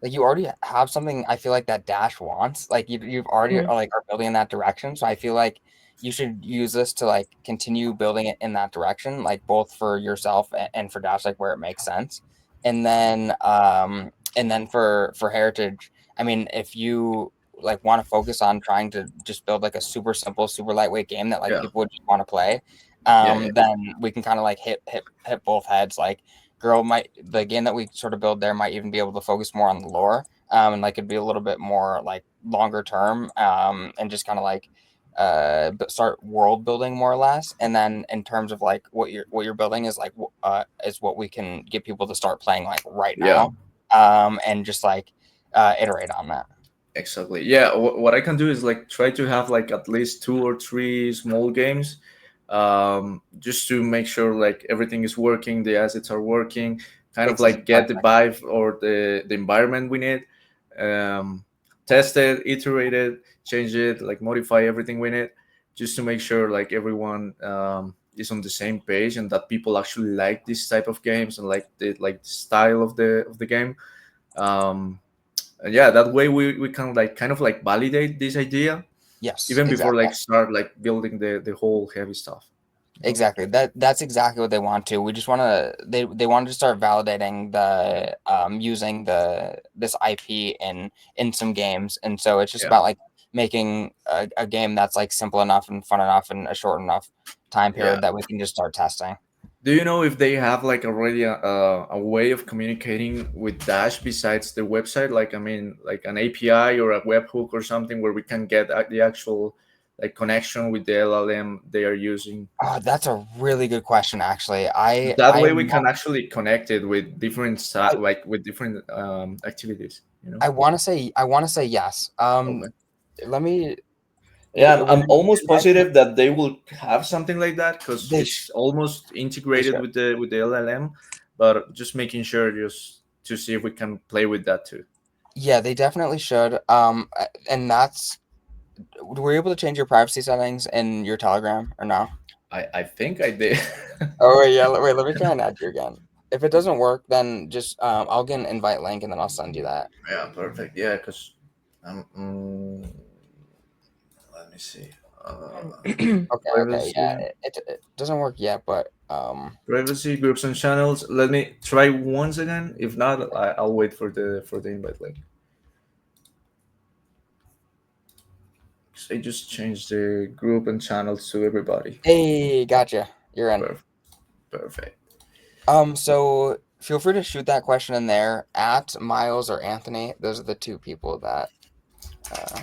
like you already have something I feel like that Dash wants. Like you've already Mhm. are building in that direction. So I feel like you should use this to like continue building it in that direction, like both for yourself and for Dash, like where it makes sense. And then for Heritage, I mean, if you like want to focus on trying to just build like a super simple, super lightweight game that like Yeah, people would just want to play, yeah. then we can kind of like hit both heads. Like girl might the game that we sort of build there might even be able to focus more on the lore, and like it'd be a little bit more like longer term, and just kind of like start world building more or less. And then in terms of like what you're building is like is what we can get people to start playing like right Yeah, now, and just like iterate on that. exactly. Yeah, what I can do is like try to have like at least 2 or 3 small games, just to make sure like everything is working, the assets are working, kind of like get the Exactly. vibe or the environment we need, um, test it, iterate it, change it, like modify everything we need, just to make sure like everyone is on the same page and that people actually like this type of games and like the style of the game. Um, and yeah, that way we can like kind of like validate this idea Yes, even before exactly. like start like building the whole heavy stuff, you know? Exactly. That's exactly what they want to. We just want to they wanted to start validating the using this IP in some games. And so it's just Yeah, about like making a game that's like simple enough and fun enough in a short enough time yeah. period that we can just start testing. Do you know if they have like already a way of communicating with Dash besides the website, like I mean like an API or a webhook or something where we can get the actual like connection with the LLM they are using? Oh, that's a really good question actually. That I way we am not can actually connect it with different I, like with different activities, you know? I want to say yes. Okay. Let me Yeah, would I'm almost you guys think positive that they will have something like that because they it's almost they integrated should. with the LLM, but just making sure just to see if we can play with that too. Yeah, they definitely should. And that's were you able to change your privacy settings in your Telegram or no? I think I did. Oh wait, yeah. Wait, let me try and add you again. If it doesn't work, then just I'll get an invite link and then I'll send you that. Yeah, perfect. Yeah, because let me see. Okay, okay, yeah. Privacy, It doesn't work yet, but privacy groups and channels. Let me try once again. If not, I'll wait for the invite link. 'Cause I just changed the group and channels to everybody. hey, gotcha. You're in. Perfect. Perfect. So feel free to shoot that question in there at Miles or Anthony. Those are the two people that. Uh,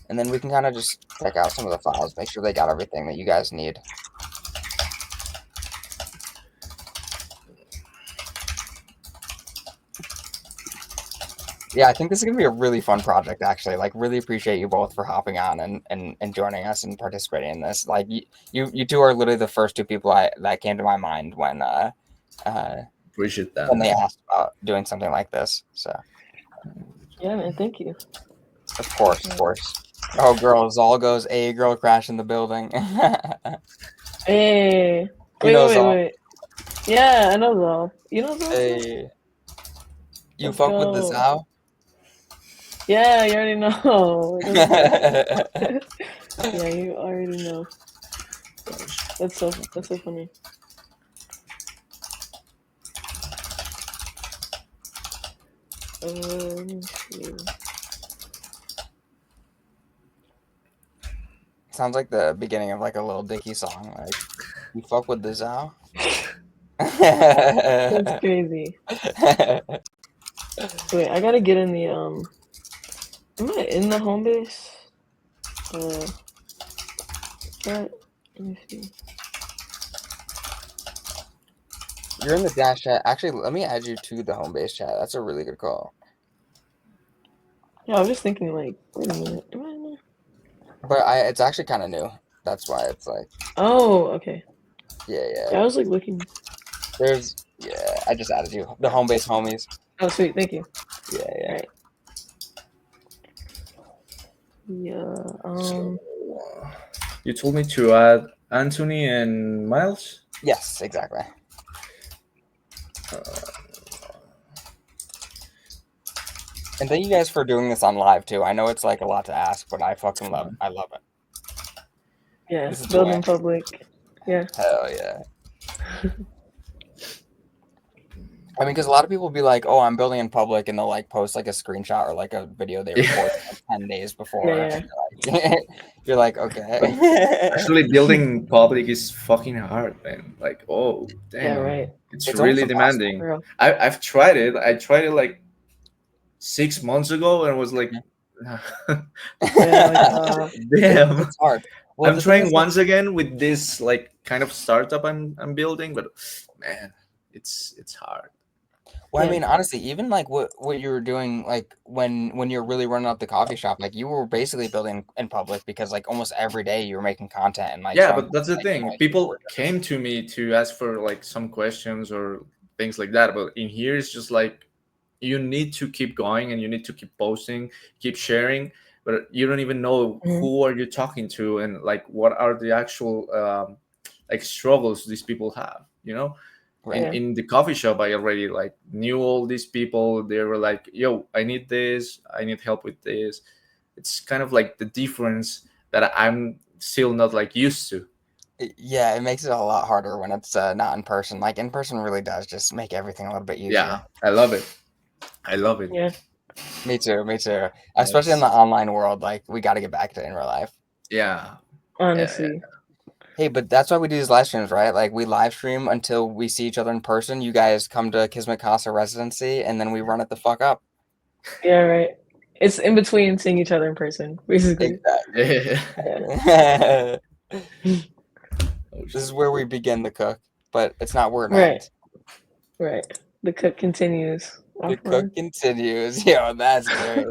and then we can kind of just check out some of the files, make sure they got everything that you guys need. Yeah, I think this is gonna be a really fun project. Actually, like, really appreciate you both for hopping on and joining us and participating in this. Like, you two are literally the first two people that came to my mind Appreciate that. when they asked about doing something like this. So, Yeah, man. Thank you. of course. Oh, girls, all goes a girl crash in the building. Hey. You know Zal. Wait. Yeah, I know Zal. You know Zal? Hey, you Let's fuck with the go. Zao? Yeah, you already know. Yeah, you already know. That's so funny. Let me see. Sounds like the beginning of like a little Dicky song. Like, you fuck with the Zao? That's crazy. Wait, I gotta get in the Am I in the home base? Chat. Let me see. You're in the Dash chat. Actually, let me add you to the Homebase chat. That's a really good call. Yeah, I was just thinking, like, wait a minute. Am I in there? But it's actually kind of new. That's why it's like, Oh, okay. yeah. Yeah, I was like looking. I just added you. The Homebase homies. Oh, sweet. Thank you. Yeah. All right. Yeah. So, you told me to add Anthony and Miles. Yes, exactly. And thank you guys for doing this on live too. I know it's like a lot to ask, but I fucking love it. I love it. Yeah, This is build the in way. public. Yeah. Hell yeah. I mean, because a lot of people be like, "Oh, I'm building in public," and they'll like post like a screenshot or like a video they recorded like 10 days before. Yeah. And you're like, okay. Actually, building public is fucking hard, man. Like, oh damn, Yeah, right. It's It's really almost impossible. demanding. Bro. I've tried it. I tried it like 6 months ago, and was like, Yeah, like, damn. It's hard. Well, I'm the thing trying is, once again with this like kind of startup I'm building, but man, it's hard. well, I Yeah. mean, honestly, even like what you were doing, like when you're really running up the coffee shop, like you were basically building in public because like almost every day you were making content and like Yeah, showing but that's the like, you thing. know, what People were doing. came to me to ask for like some questions or things like that. But in here, it's just like you need to keep going and you need to keep posting, keep sharing. But you don't even know who are you talking to and like what are the actual like struggles these people have. You know, Right. in the coffee shop, I already like knew all these people. They were like, "Yo, I need this. I need help with this." It's kind of like the difference that I'm still not like used to. Yeah, it makes it a lot harder when it's not in person. Like in person really does just make everything a little bit easier. Yeah, I love it. I love it. Yeah. Me too. Especially in the online world, like we got to get back to in real life. Yeah. Honestly. Hey, but that's why we do these live streams, right? Like we live stream until we see each other in person. You guys come to Kismet Casa residency, and then we run it the fuck up. Yeah, right. It's in between seeing each other in person, basically. Exactly. Yeah. This is where we begin the cook, but it's not where it Right. ends. Right. The cook continues. The cook continues. Yo, that's great.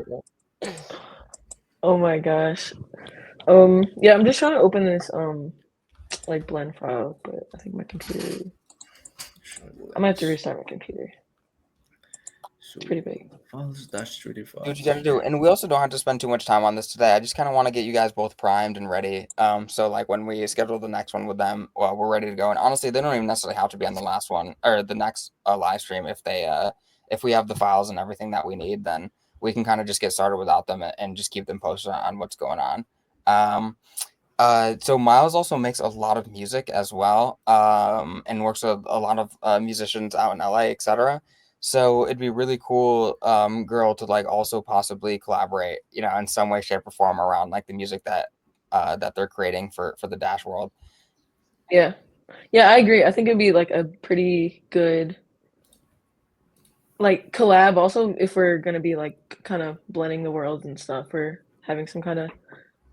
Oh my gosh. Yeah, I'm just trying to open this like blend file, but I think my computer I might have to restart my computer. It's pretty big. That's pretty fun. Do what you gotta do. And we also don't have to spend too much time on this today. I just kind of want to get you guys both primed and ready. So like when we schedule the next one with them, well, we're ready to go. And honestly, they don't even necessarily have to be on the last one or the next live stream. If we have the files and everything that we need, then we can kind of just get started without them and just keep them posted on what's going on. So Miles also makes a lot of music as well, and works with a lot of musicians out in LA, etc. So it'd be really cool, girl, to like also possibly collaborate, you know, in some way, shape, or form around like the music that they're creating for the Dash world. Yeah. Yeah, I agree. I think it'd be like a pretty good like collab also if we're gonna be like kind of blending the worlds and stuff or having some kind of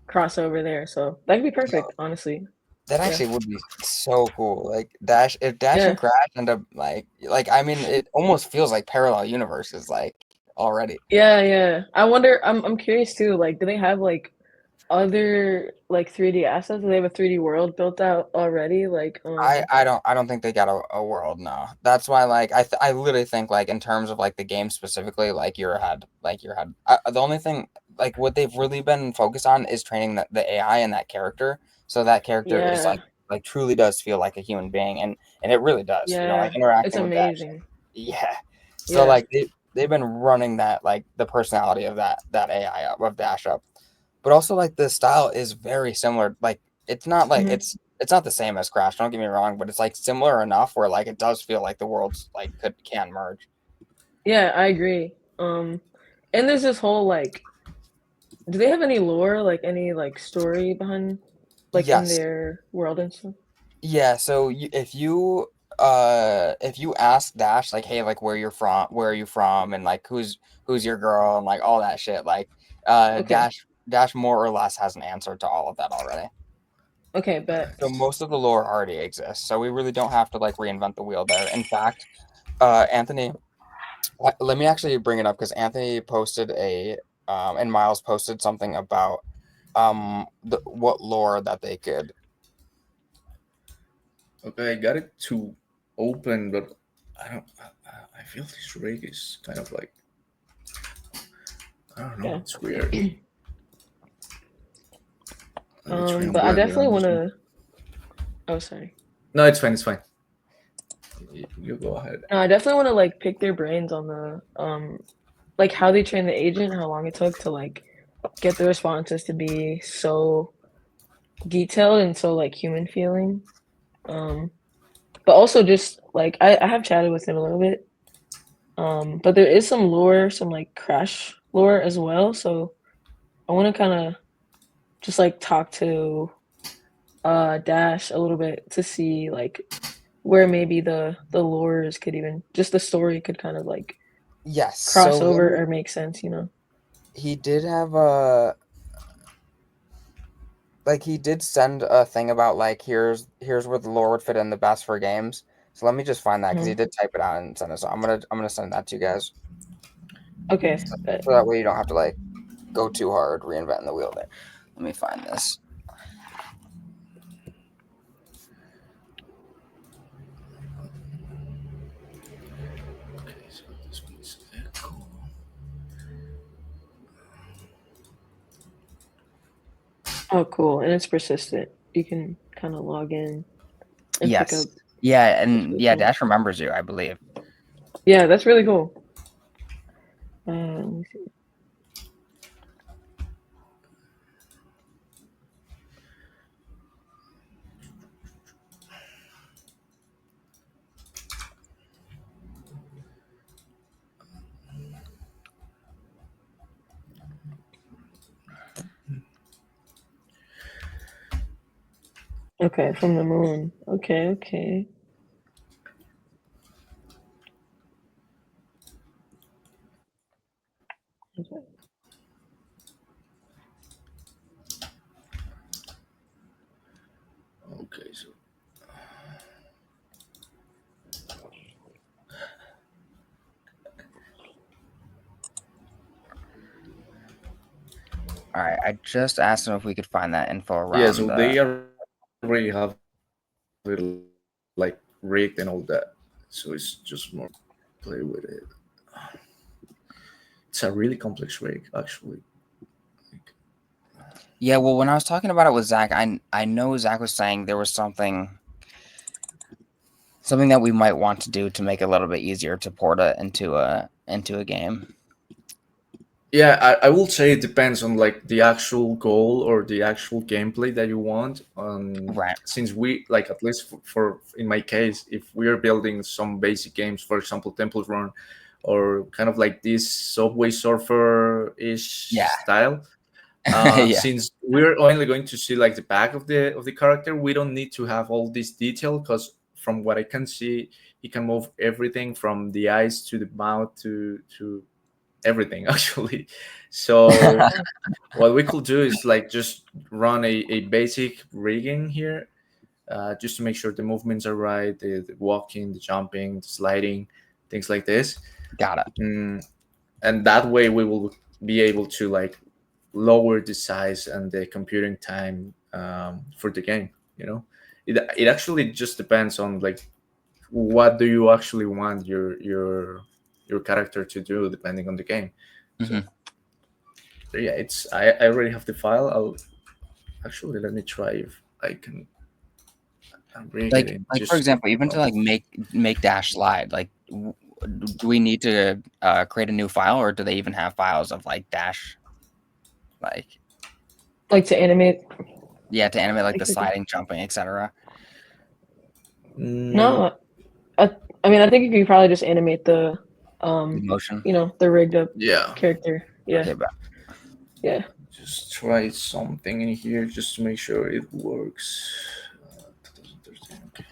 crossover there. So that could be perfect, honestly. That actually would be so cool. Like if Dash and Crash end up like I mean, it almost feels like parallel universes. Like already. Yeah. I wonder. I'm curious too. Like, do they have like other like 3D assets? Do they have a 3D world built out already? Like, I don't think they got a world, no. That's why like I literally think like in terms of like the game specifically, like you're ahead. The only thing like what they've really been focused on is training the AI and that character. So that character is yeah, like truly does feel like a human being, and it really does, yeah. like It's interacting with that. amazing. Yeah. So Yeah. like they've been running that like the personality of that AI up of Dash up. But also like the style is very similar. Like it's not like Mhm. it's not the same as Crash, don't get me wrong, but it's like similar enough where like it does feel like the worlds like can merge. Yeah, I agree. And there's this whole like, do they have any lore, like any like story behind, like in Yes. their world and stuff? Yeah, so if you ask Dash like hey like where are you from and like who's your girl and like all that shit like Okay. Dash more or less has an answer to all of that already. Okay, but So most of the lore already exists. So we really don't have to like reinvent the wheel there. In fact, Anthony, let me actually bring it up because Anthony posted and Miles posted something about what lore that they could. Okay, I got it to open, but I don't. I feel this rig is kind of like, I don't know. yeah. It's weird. Let me try and But I blend it definitely on want this one. to. Oh, sorry. No, it's fine. It's fine. You go ahead. No, I definitely want to like pick their brains on the like how they train the agent, how long it took to like get the responses to be so detailed and so like human feeling. But also just like I have chatted with him a little bit. But there is some lore, some like Crash lore as well. So I want to kind of just like talk to Dash a little bit to see like where maybe the lores could even just the story could kind of like Yes. So cross over or make sense, you know. he did have he did send a thing about like here's where the lore would fit in the best for games. So let me just find that because he Mhm. did type it out and send it. So I'm gonna send that to you guys. Okay, So, but so that way you don't have to like go too hard reinventing the wheel there. Let me find this. Okay, so this one's echo. oh cool, and it's persistent. You can kind of log in and pick Yes. up. Yeah, That's and really yeah, cool. Dash remembers you, I believe. Yeah, that's really cool. Let me see. Okay, from the moon. Okay. Okay. Okay, so All right, I just asked him if we could find that info yeah, around so they already have it like rigged and all that. So it's just more play with it. It's a really complex rig, actually. Yeah, well, when I was talking about it with Zach, I know Zach was saying there was something that we might want to do to make it a little bit easier to port it into a game. Yeah, I will say it depends on like the actual goal or the actual gameplay that you want. Right. Since we like at least for in my case, if we are building some basic games, for example, Temple Run, or kind of like this Subway Surfer ish Yeah. style. Yeah. Since we're only going to see like the back of the character, we don't need to have all this detail because from what I can see, he can move everything from the eyes to the mouth to everything actually. So what we could do is like just run a basic rigging here, just to make sure the movements are right, the walking, the jumping, the sliding, things like this. Got it. and that way we will be able to like lower the size and the computing time for the game. You know, it actually just depends on like what do you actually want your character to do depending on the game. So, so yeah, it's I already have the file. I'll actually let me try if I can bring it in. Like for example, even to like make Dash slide, like do we need to create a new file, or do they even have files of like Dash, like to animate? Yeah, to animate like the sliding, jumping, etc. No, I mean I think you could probably just animate the motion. You know, the rigged up Yeah. character. Yeah. Yeah. Just try something in here just to make sure it works. 2013. Okay.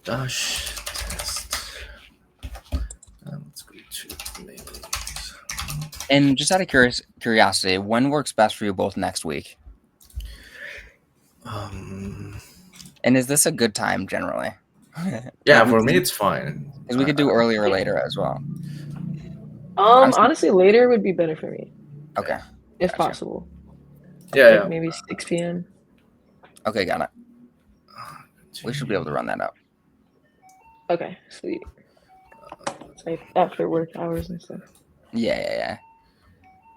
Dash test. Let's go to mails. And just out of curiosity, when works best for you both next week? And is this a good time generally? Yeah, for me it's fine. Because we could do earlier or later as well. Honestly, later would be better for me. Okay. If possible. Yeah, like yeah. Maybe 6 p.m. Okay, got it. We should be able to run that up. Okay, sweet. It's like after work hours and stuff. Yeah.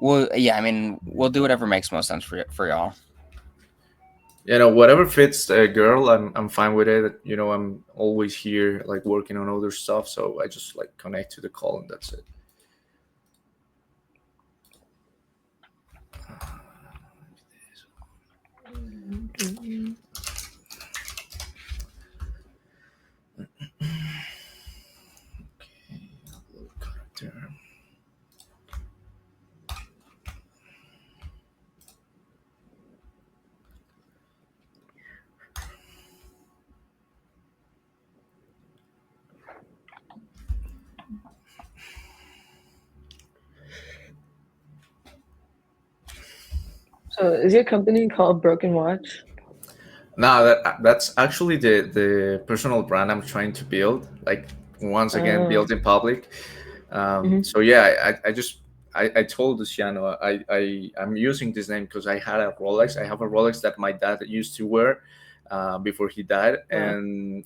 Well, yeah, I mean, we'll do whatever makes most sense for y'all. You know, whatever fits a girl, I'm fine with it. You know, I'm always here, like working on other stuff, so I just like connect to the call and that's it. So is your company called Broken Watch? No, that's actually the personal brand I'm trying to build. Like once again, build in public. So yeah, I told Luciano I'm using this name because I had a Rolex. I have a Rolex that my dad used to wear before he died, and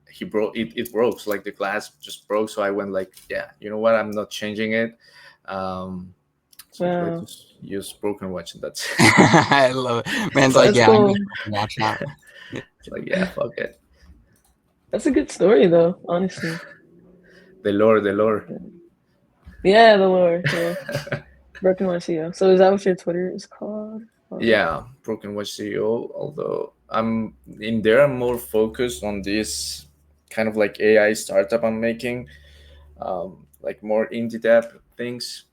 he broke it. It broke, so like the glass just broke. So I went like, yeah, you know what? I'm not changing it. So I just use Broken Watch, and that's. I love it. Man's like, yeah, cool. I'm gonna watch now. Like, yeah, fuck it. That's a good story, though. Honestly. The lore. Yeah, the lore. Yeah. Broken Watch CEO. So is that what your Twitter is called? Yeah, Broken Watch CEO. Although I'm in there, I'm more focused on this kind of like AI startup I'm making, like more indie dev things.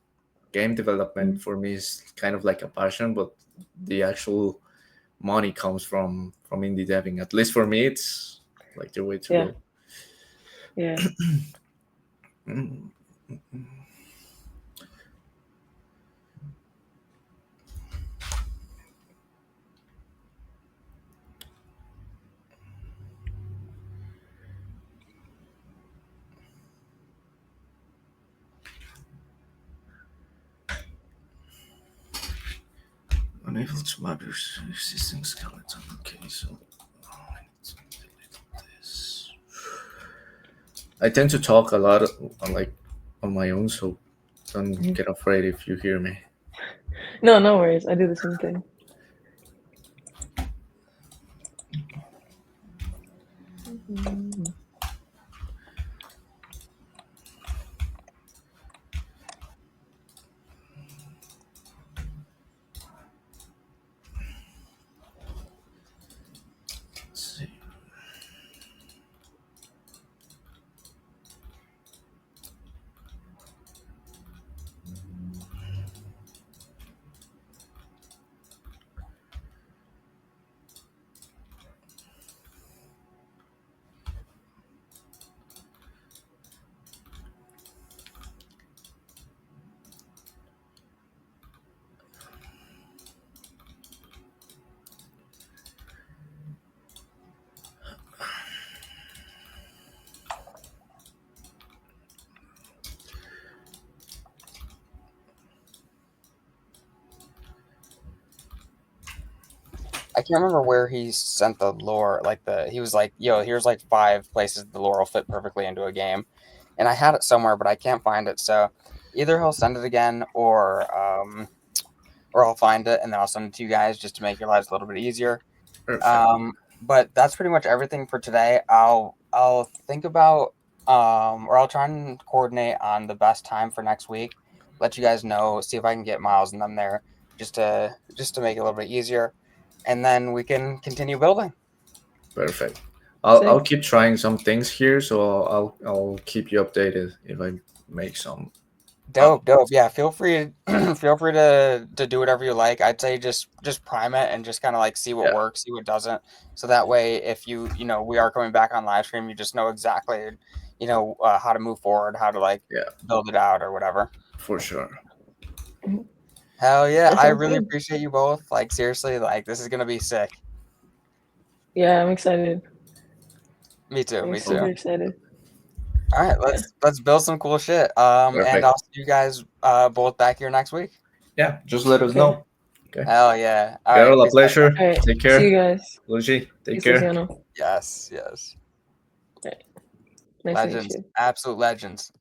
Game development for me is kind of like a passion, but the actual money comes from indie deving. At least for me, it's like the way to go. Yeah. Unable to map your existing skeleton. Okay, so I need to delete this. I tend to talk a lot on my own, so don't get afraid if you hear me. No worries. I do the same thing. Let's see. I can't remember where he sent the lore. He was like, "Yo, here's like 5 places the lore will fit perfectly into a game," and I had it somewhere, but I can't find it. So either he'll send it again, or I'll find it and then I'll send it to you guys just to make your lives a little bit easier. Perfect. But that's pretty much everything for today. I'll think about or I'll try and coordinate on the best time for next week. Let you guys know, see if I can get Miles and them there just to make it a little bit easier, and then we can continue building. Perfect. I'll Sick. keep trying some things here, so I'll keep you updated if I make some. Dope. Yeah, feel free feel free to do whatever you like. I'd say just prime it and just kind of like see what Yeah. works, see what doesn't. So that way if you know, we are coming back on live stream, you just know exactly, how to move forward, how to like build it out or whatever. For sure. Hell yeah. That I sounds really good. appreciate you both. Like seriously, like this is gonna be sick. Yeah, I'm excited. Me too. I'm Me super too. excited. All right, let's build some cool shit. And Perfect. I'll see you guys both back here next week. Yeah, just let us Okay. know. Okay. Hell yeah. All right. Carol, a Peace out. pleasure. All right. Take See you care. guys. Luigi, take Peace, care. Luciano. Yes. All right. Nice to meet Legends. you. Absolute legends.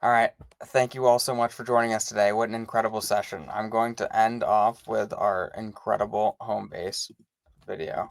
All right. Thank you all so much for joining us today. What an incredible session. I'm going to end off with our incredible Homebase video.